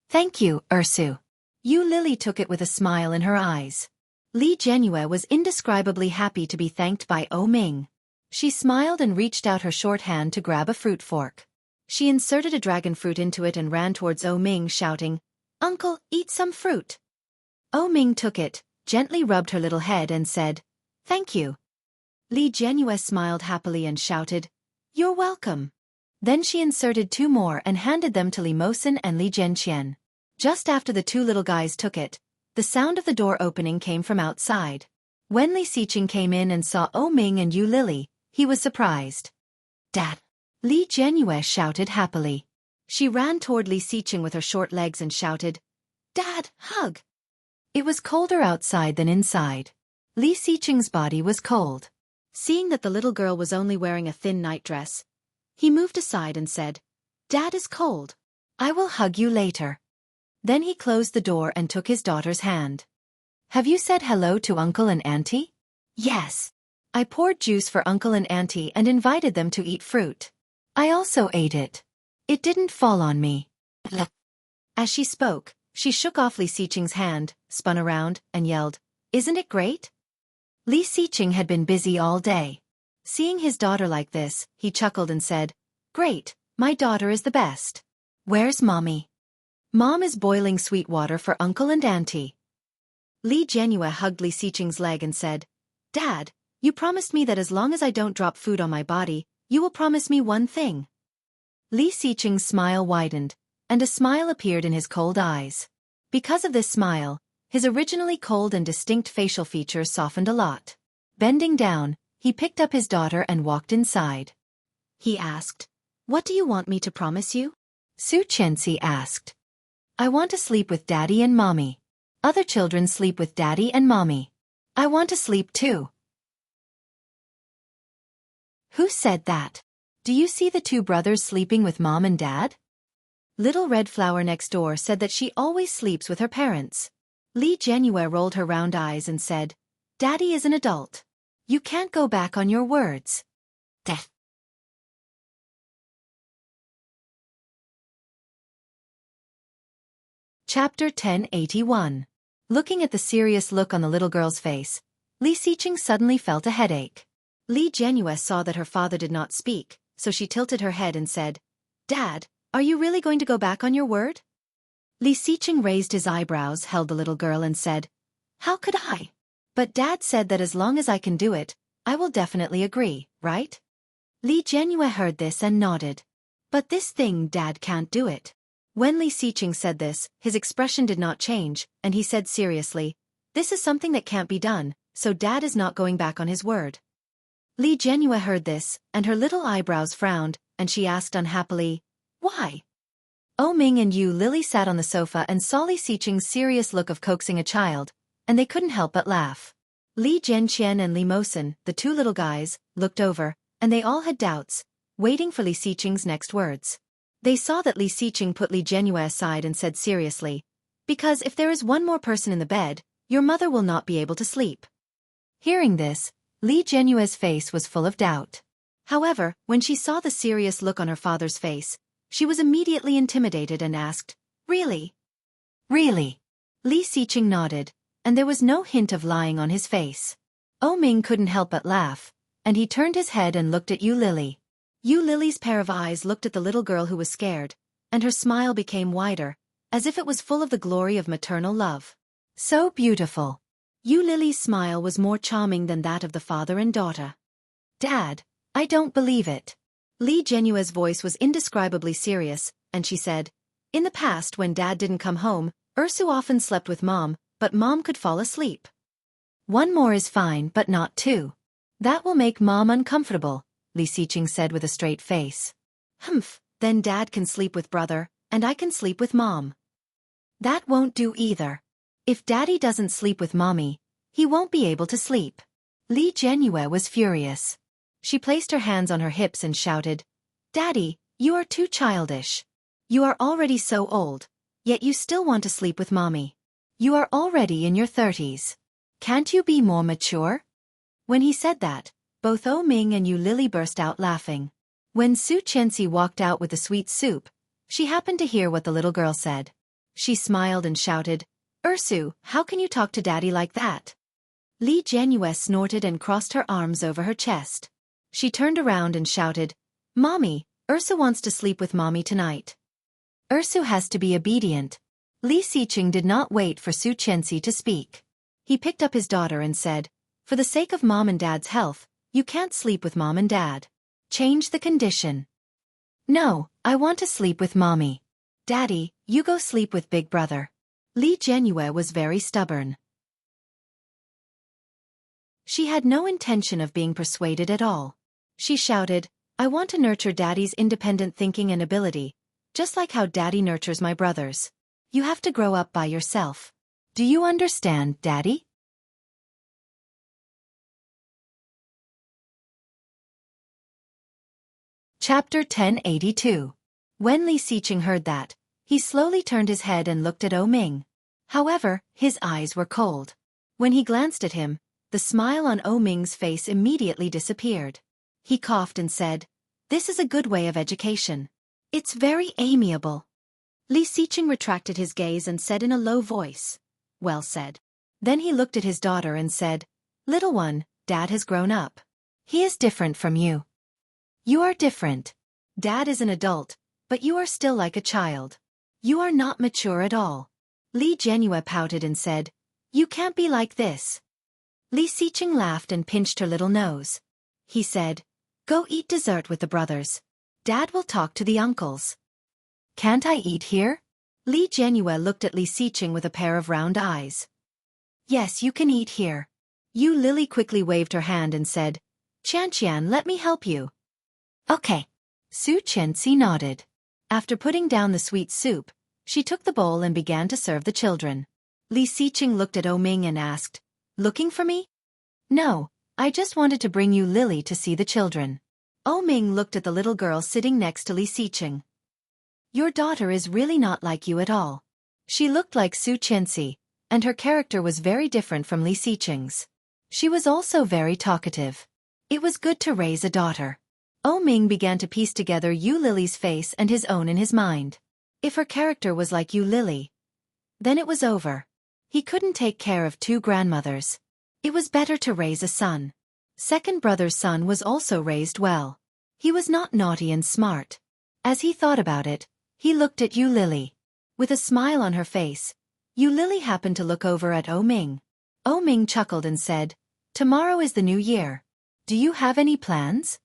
"Thank you, Ursu." Lily took it with a smile in her eyes. Li Jianyue was indescribably happy to be thanked by Ming. She smiled and reached out her short hand to grab a fruit fork. She inserted a dragon fruit into it and ran towards Ming shouting, "Uncle, eat some fruit." Ming took it, gently rubbed her little head and said, "Thank you." Li Jianyue smiled happily and shouted, "You're welcome." Then she inserted two more and handed them to Li Mosen and Li Jianqian. Just after the two little guys took it, the sound of the door opening came from outside. When Li Xiqing came in and saw Ming and Lily, he was surprised. "Dad!" Li Jianyue shouted happily. She ran toward Li Xiqing with her short legs and shouted, "Dad, hug!" It was colder outside than inside. Li Xiqing's body was cold. Seeing that the little girl was only wearing a thin nightdress, he moved aside and said, "Dad is cold. I will hug you later." Then he closed the door and took his daughter's hand. "Have you said hello to Uncle and Auntie?" "Yes. I poured juice for Uncle and Auntie and invited them to eat fruit. I also ate it. It didn't fall on me." As she spoke, she shook off Li Xiqing's hand, spun around, and yelled, "Isn't it great?" Li Xiqing had been busy all day. Seeing his daughter like this, he chuckled and said, "Great, my daughter is the best. Where's Mommy?" "Mom is boiling sweet water for Uncle and Auntie." Li Jianyue hugged Li Xiqing's leg and said, "Dad, you promised me that as long as I don't drop food on my body, you will promise me one thing." Li Xiqing's smile widened, and a smile appeared in his cold eyes. Because of this smile, his originally cold and distinct facial features softened a lot. Bending down, he picked up his daughter and walked inside. He asked, "What do you want me to promise you?" Xueqi asked. "I want to sleep with Daddy and Mommy. Other children sleep with Daddy and Mommy. I want to sleep too." "Who said that? Do you see the two brothers sleeping with Mom and Dad?" Little Red Flower next door said that she always sleeps with her parents. Li Jianyue rolled her round eyes and said, Daddy is an adult. You can't go back on your words. Death. Chapter 1081. Looking at the serious look on the little girl's face, Li Xiqing suddenly felt a headache. Li Jianyue saw that her father did not speak, so she tilted her head and said, Dad, are you really going to go back on your word? Li Xiqing raised his eyebrows, held the little girl and said, How could I? But Dad said that as long as I can do it, I will definitely agree, right? Li Jianyue heard this and nodded. But this thing Dad can't do it. When Li Xiqing said this, his expression did not change, and he said seriously, This is something that can't be done, so Dad is not going back on his word. Li Jianyue heard this, and her little eyebrows frowned, and she asked unhappily, Why? Ming and Yu Lily sat on the sofa and saw Li Xiqing's serious look of coaxing a child, and they couldn't help but laugh. Li Jianqian and Li Mosen, the two little guys, looked over, and they all had doubts, waiting for Li Xiqing's next words. They saw that Li Xiqing put Li Jianyue aside and said seriously, Because if there is one more person in the bed, your mother will not be able to sleep. Hearing this, Li Jianyue's face was full of doubt. However, when she saw the serious look on her father's face, she was immediately intimidated and asked, Really? Really? Li Xiqing nodded, and there was no hint of lying on his face. Ming couldn't help but laugh, and he turned his head and looked at Yu Lily. Yu Lily's pair of eyes looked at the little girl who was scared, and her smile became wider, as if it was full of the glory of maternal love. So beautiful. Yu Lily's smile was more charming than that of the father and daughter. Dad, I don't believe it. Li Jianyue's voice was indescribably serious, and she said, In the past when Dad didn't come home, Ursu often slept with Mom, but Mom could fall asleep. One more is fine but not two. That will make Mom uncomfortable, Li Xiqing said with a straight face. Humph, then Dad can sleep with brother, and I can sleep with Mom. That won't do either. If Daddy doesn't sleep with Mommy, he won't be able to sleep. Li Jianyue was furious. She placed her hands on her hips and shouted, Daddy, you are too childish. You are already so old, yet you still want to sleep with Mommy. You are already in your 30s. Can't you be more mature? When he said that, both Ming and Yu Lily burst out laughing. When Xueqi walked out with the sweet soup, she happened to hear what the little girl said. She smiled and shouted, Ursu, how can you talk to Daddy like that? Li Jianyue snorted and crossed her arms over her chest. She turned around and shouted, Mommy, Ursu wants to sleep with Mommy tonight. Ursu has to be obedient. Li Xiqing did not wait for Xueqi to speak. He picked up his daughter and said, For the sake of Mom and Dad's health, you can't sleep with Mom and Dad. Change the condition. No, I want to sleep with Mommy. Daddy, you go sleep with Big Brother. Li Jianyue was very stubborn. She had no intention of being persuaded at all. She shouted, I want to nurture Daddy's independent thinking and ability, just like how Daddy nurtures my brothers. You have to grow up by yourself. Do you understand, Daddy? Chapter 1082. When Li Xiqing heard that, he slowly turned his head and looked at Ming. However, his eyes were cold. When he glanced at him, the smile on Ming's face immediately disappeared. He coughed and said, This is a good way of education. It's very amiable. Li Xiqing retracted his gaze and said in a low voice, Well said. Then he looked at his daughter and said, Little one, Dad has grown up. He is different from you. You are different. Dad is an adult, but you are still like a child. You are not mature at all. Li Jianyue pouted and said, You can't be like this. Li Xiqing laughed and pinched her little nose. He said, Go eat dessert with the brothers. Dad will talk to the uncles. Can't I eat here? Li Jianyue looked at Li Xiqing with a pair of round eyes. Yes, you can eat here. Yu Lily quickly waved her hand and said, Qianqian, let me help you. Okay. Xueqi nodded. After putting down the sweet soup, she took the bowl and began to serve the children. Li Xiqing looked at Ming and asked, Looking for me? No, I just wanted to bring you Lily to see the children. Ming looked at the little girl sitting next to Li Xiqing. Your daughter is really not like you at all. She looked like Xueqi, and her character was very different from Li Xiqing's. She was also very talkative. It was good to raise a daughter. Ming began to piece together Yu Lily's face and his own in his mind. If her character was like Yu Lily, then it was over. He couldn't take care of two grandmothers. It was better to raise a son. Second brother's son was also raised well. He was not naughty and smart. As he thought about it, he looked at Yu Lily. With a smile on her face, Yu Lily happened to look over at Ming. Ming chuckled and said, "Tomorrow is the new year. Do you have any plans?"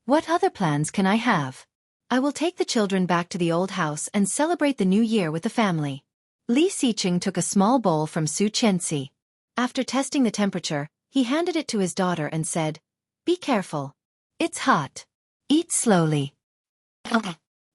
"What other plans can I have? I will take the children back to the old house and celebrate the new year with the family." Li Xiqing took a small bowl from Xueqi. After testing the temperature, he handed it to his daughter and said, "Be careful. It's hot. Eat slowly."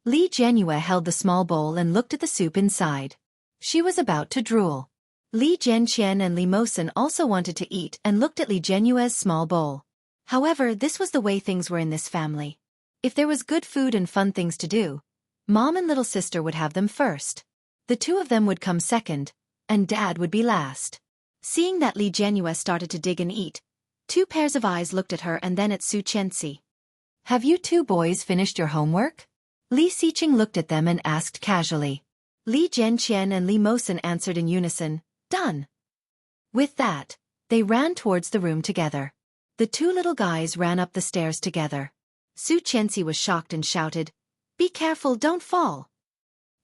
Li Jianyue held the small bowl and looked at the soup inside. She was about to drool. Li Jianqian and Li Mosen also wanted to eat and looked at Li Jianyue's small bowl. However, this was the way things were in this family. If there was good food and fun things to do, Mom and little sister would have them first. The two of them would come second, and Dad would be last. Seeing that Li Jianyue started to dig and eat, two pairs of eyes looked at her and then at Xueqi. "Have you two boys finished your homework?" Li Xiqing looked at them and asked casually. Li Jianqian and Li Mosen answered in unison, "Done." With that, they ran towards the room together. The two little guys ran up the stairs together. Xueqi was shocked and shouted, "Be careful, don't fall."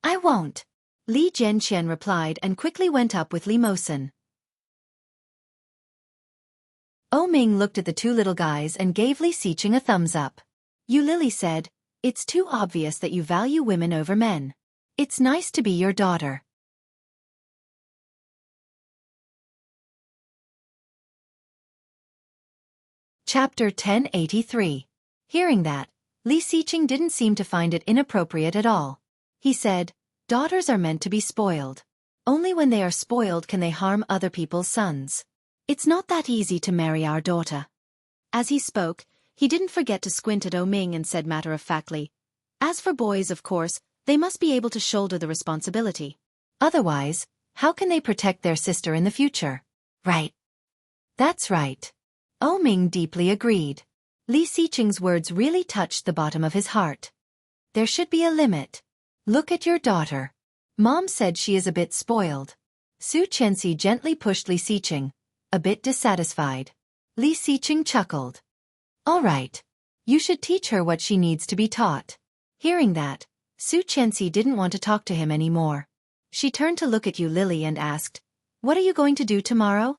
"I won't," Li Jianqian replied and quickly went up with Li Mosen. Ming looked at the two little guys and gave Li Xiqing a thumbs up. Yu Lily said, "It's too obvious that you value women over men. It's nice to be your daughter." Chapter 1083. Hearing that, Li Xiqing didn't seem to find it inappropriate at all. He said, "Daughters are meant to be spoiled. Only when they are spoiled can they harm other people's sons. It's not that easy to marry our daughter." As he spoke, he didn't forget to squint at Ming and said matter-of-factly, "As for boys, of course, they must be able to shoulder the responsibility. Otherwise, how can they protect their sister in the future?" "Right." "That's right." Ming deeply agreed. Li Xiqing's words really touched the bottom of his heart. There should be a limit. Look at your daughter. Mom said she is a bit spoiled. Xueqi gently pushed Li Xiqing, a bit dissatisfied. Li Xiqing chuckled. "All right. You should teach her what she needs to be taught." Hearing that, Xueqi didn't want to talk to him anymore. She turned to look at Yu Lily and asked, "What are you going to do tomorrow?"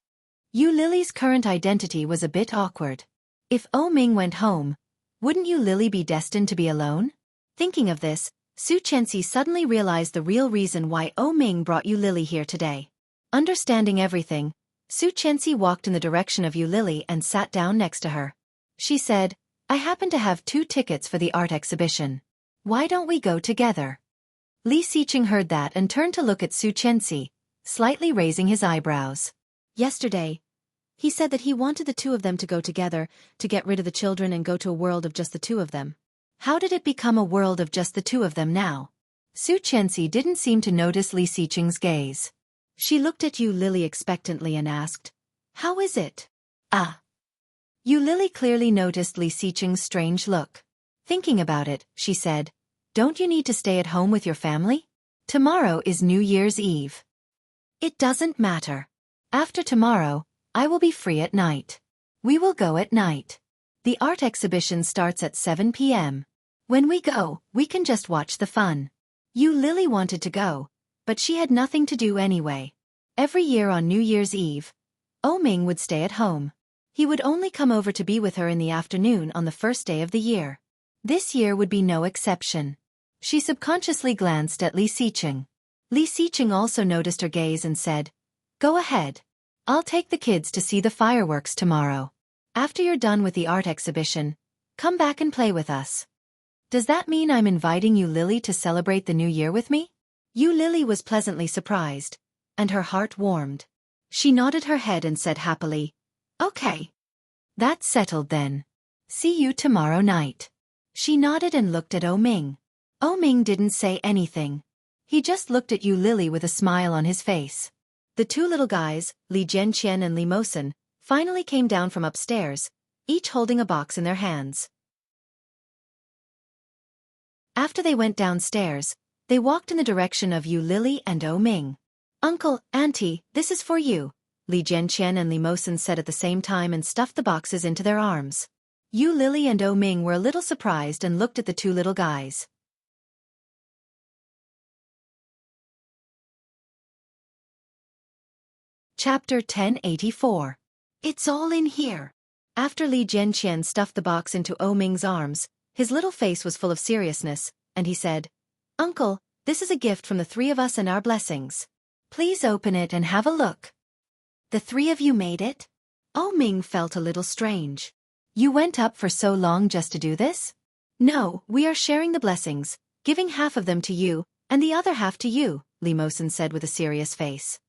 Yu Lily's current identity was a bit awkward. If Ming went home, wouldn't Yu Lily be destined to be alone? Thinking of this, Xueqi suddenly realized the real reason why Ming brought Yu Lily here today. Understanding everything, Xueqi walked in the direction of Yu Lily and sat down next to her. She said, "I happen to have 2 tickets for the art exhibition. Why don't we go together?" Li Xiqing heard that and turned to look at Xueqi, slightly raising his eyebrows. Yesterday, he said that he wanted the two of them to go together, to get rid of the children and go to a world of just the two of them. How did it become a world of just the two of them now? Xueqi didn't seem to notice Li Xiqing's gaze. She looked at Yu Lily expectantly and asked, "How is it?" "Ah." Yu Lily clearly noticed Li Xiqing's strange look. Thinking about it, she said, "Don't you need to stay at home with your family? Tomorrow is New Year's Eve." "It doesn't matter. After tomorrow, I will be free at night. We will go at night. The art exhibition starts at 7 p.m. When we go, we can just watch the fun." Yu Lily wanted to go, but she had nothing to do anyway. Every year on New Year's Eve, Ming would stay at home. He would only come over to be with her in the afternoon on the first day of the year. This year would be no exception. She subconsciously glanced at Li Xiqing. Li Xiqing also noticed her gaze and said, "Go ahead. I'll take the kids to see the fireworks tomorrow. After you're done with the art exhibition, come back and play with us." "Does that mean I'm inviting Yu Lily to celebrate the new year with me?" Yu Lily was pleasantly surprised, and her heart warmed. She nodded her head and said happily, "Okay. That's settled then. See you tomorrow night." She nodded and looked at Ming. Ming didn't say anything. He just looked at Yu Lily with a smile on his face. The two little guys, Li Jianqian and Li Mosen, finally came down from upstairs, each holding a box in their hands. After they went downstairs, they walked in the direction of Yu Lily and Ming. "Uncle, Auntie, this is for you," Li Jianqian and Li Mosen said at the same time and stuffed the boxes into their arms. Yu Lily and Ming were a little surprised and looked at the two little guys. Chapter 1084. It's all in here. After Li Jianqian stuffed the box into Ming's arms, his little face was full of seriousness, and he said, "Uncle, this is a gift from the three of us and our blessings. Please open it and have a look." "The three of you made it?" Ming felt a little strange. "You went up for so long just to do this?" "No, we are sharing the blessings, giving half of them to you, and the other half to you," Li Mosen said with a serious face.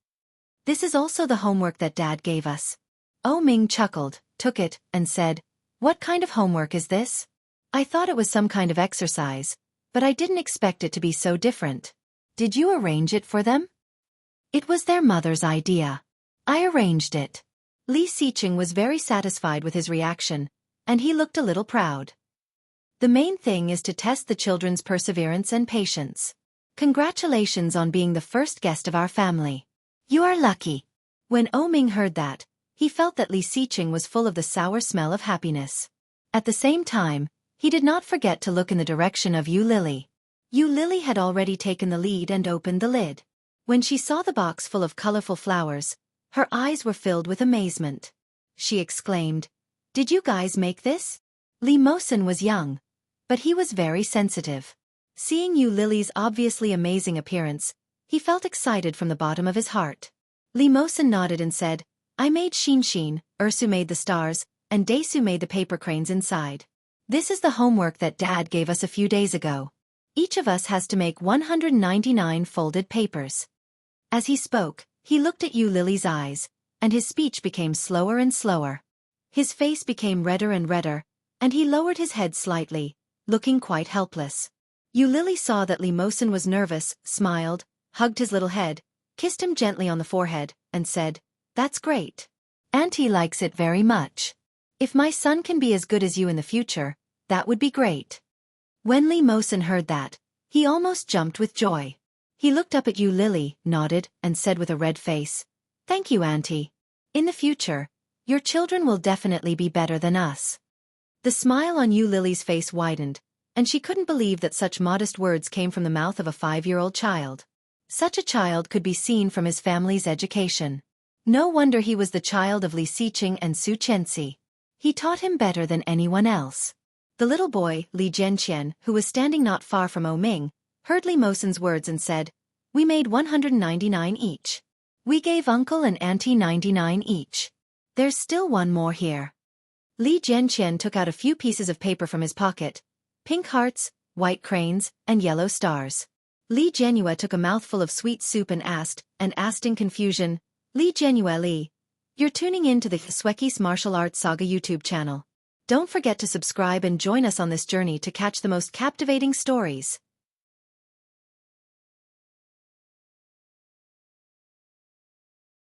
"This is also the homework that Dad gave us." Ming chuckled, took it, and said, "What kind of homework is this? I thought it was some kind of exercise, but I didn't expect it to be so different. Did you arrange it for them?" "It was their mother's idea. I arranged it." Li Xiqing was very satisfied with his reaction, and he looked a little proud. "The main thing is to test the children's perseverance and patience. Congratulations on being the first guest of our family. You are lucky." When Ming heard that, he felt that Li Xiqing was full of the sour smell of happiness. At the same time, he did not forget to look in the direction of Yu Lily. Yu Lily had already taken the lead and opened the lid. When she saw the box full of colorful flowers, her eyes were filled with amazement. She exclaimed, "Did you guys make this?" Li Mosen was young, but he was very sensitive. Seeing Yu Lily's obviously amazing appearance, he felt excited from the bottom of his heart. Li Mosen nodded and said, "I made Xin, Ursu made the stars, and Daisu made the paper cranes inside. This is the homework that Dad gave us a few days ago. Each of us has to make 199 folded papers." As he spoke, he looked at Yu Lily's eyes, and his speech became slower and slower. His face became redder and redder, and he lowered his head slightly, looking quite helpless. Yu Lily saw that Li Mosen was nervous, smiled, hugged his little head, kissed him gently on the forehead, and said, "That's great. Auntie likes it very much. If my son can be as good as you in the future, that would be great." When Li Mosen heard that, he almost jumped with joy. He looked up at Yu Lily, nodded, and said with a red face, "Thank you, Auntie. In the future, your children will definitely be better than us." The smile on Yu Lily's face widened, and she couldn't believe that such modest words came from the mouth of a 5-year-old child. Such a child could be seen from his family's education. No wonder he was the child of Li Xiqing and Su Chenxi. He taught him better than anyone else. The little boy, Li Jianqian, who was standing not far from Ming, heard Li Mosen's words and said, "We made 199 each. We gave Uncle and Auntie 99 each. There's still one more here." Li Jianqian took out a few pieces of paper from his pocket, pink hearts, white cranes, and yellow stars. Li Jianyue took a mouthful of sweet soup and asked in confusion, "Li Jianyue Li, you're tuning in to the Xueqi's Martial Arts Saga YouTube channel. Don't forget to subscribe and join us on this journey to catch the most captivating stories."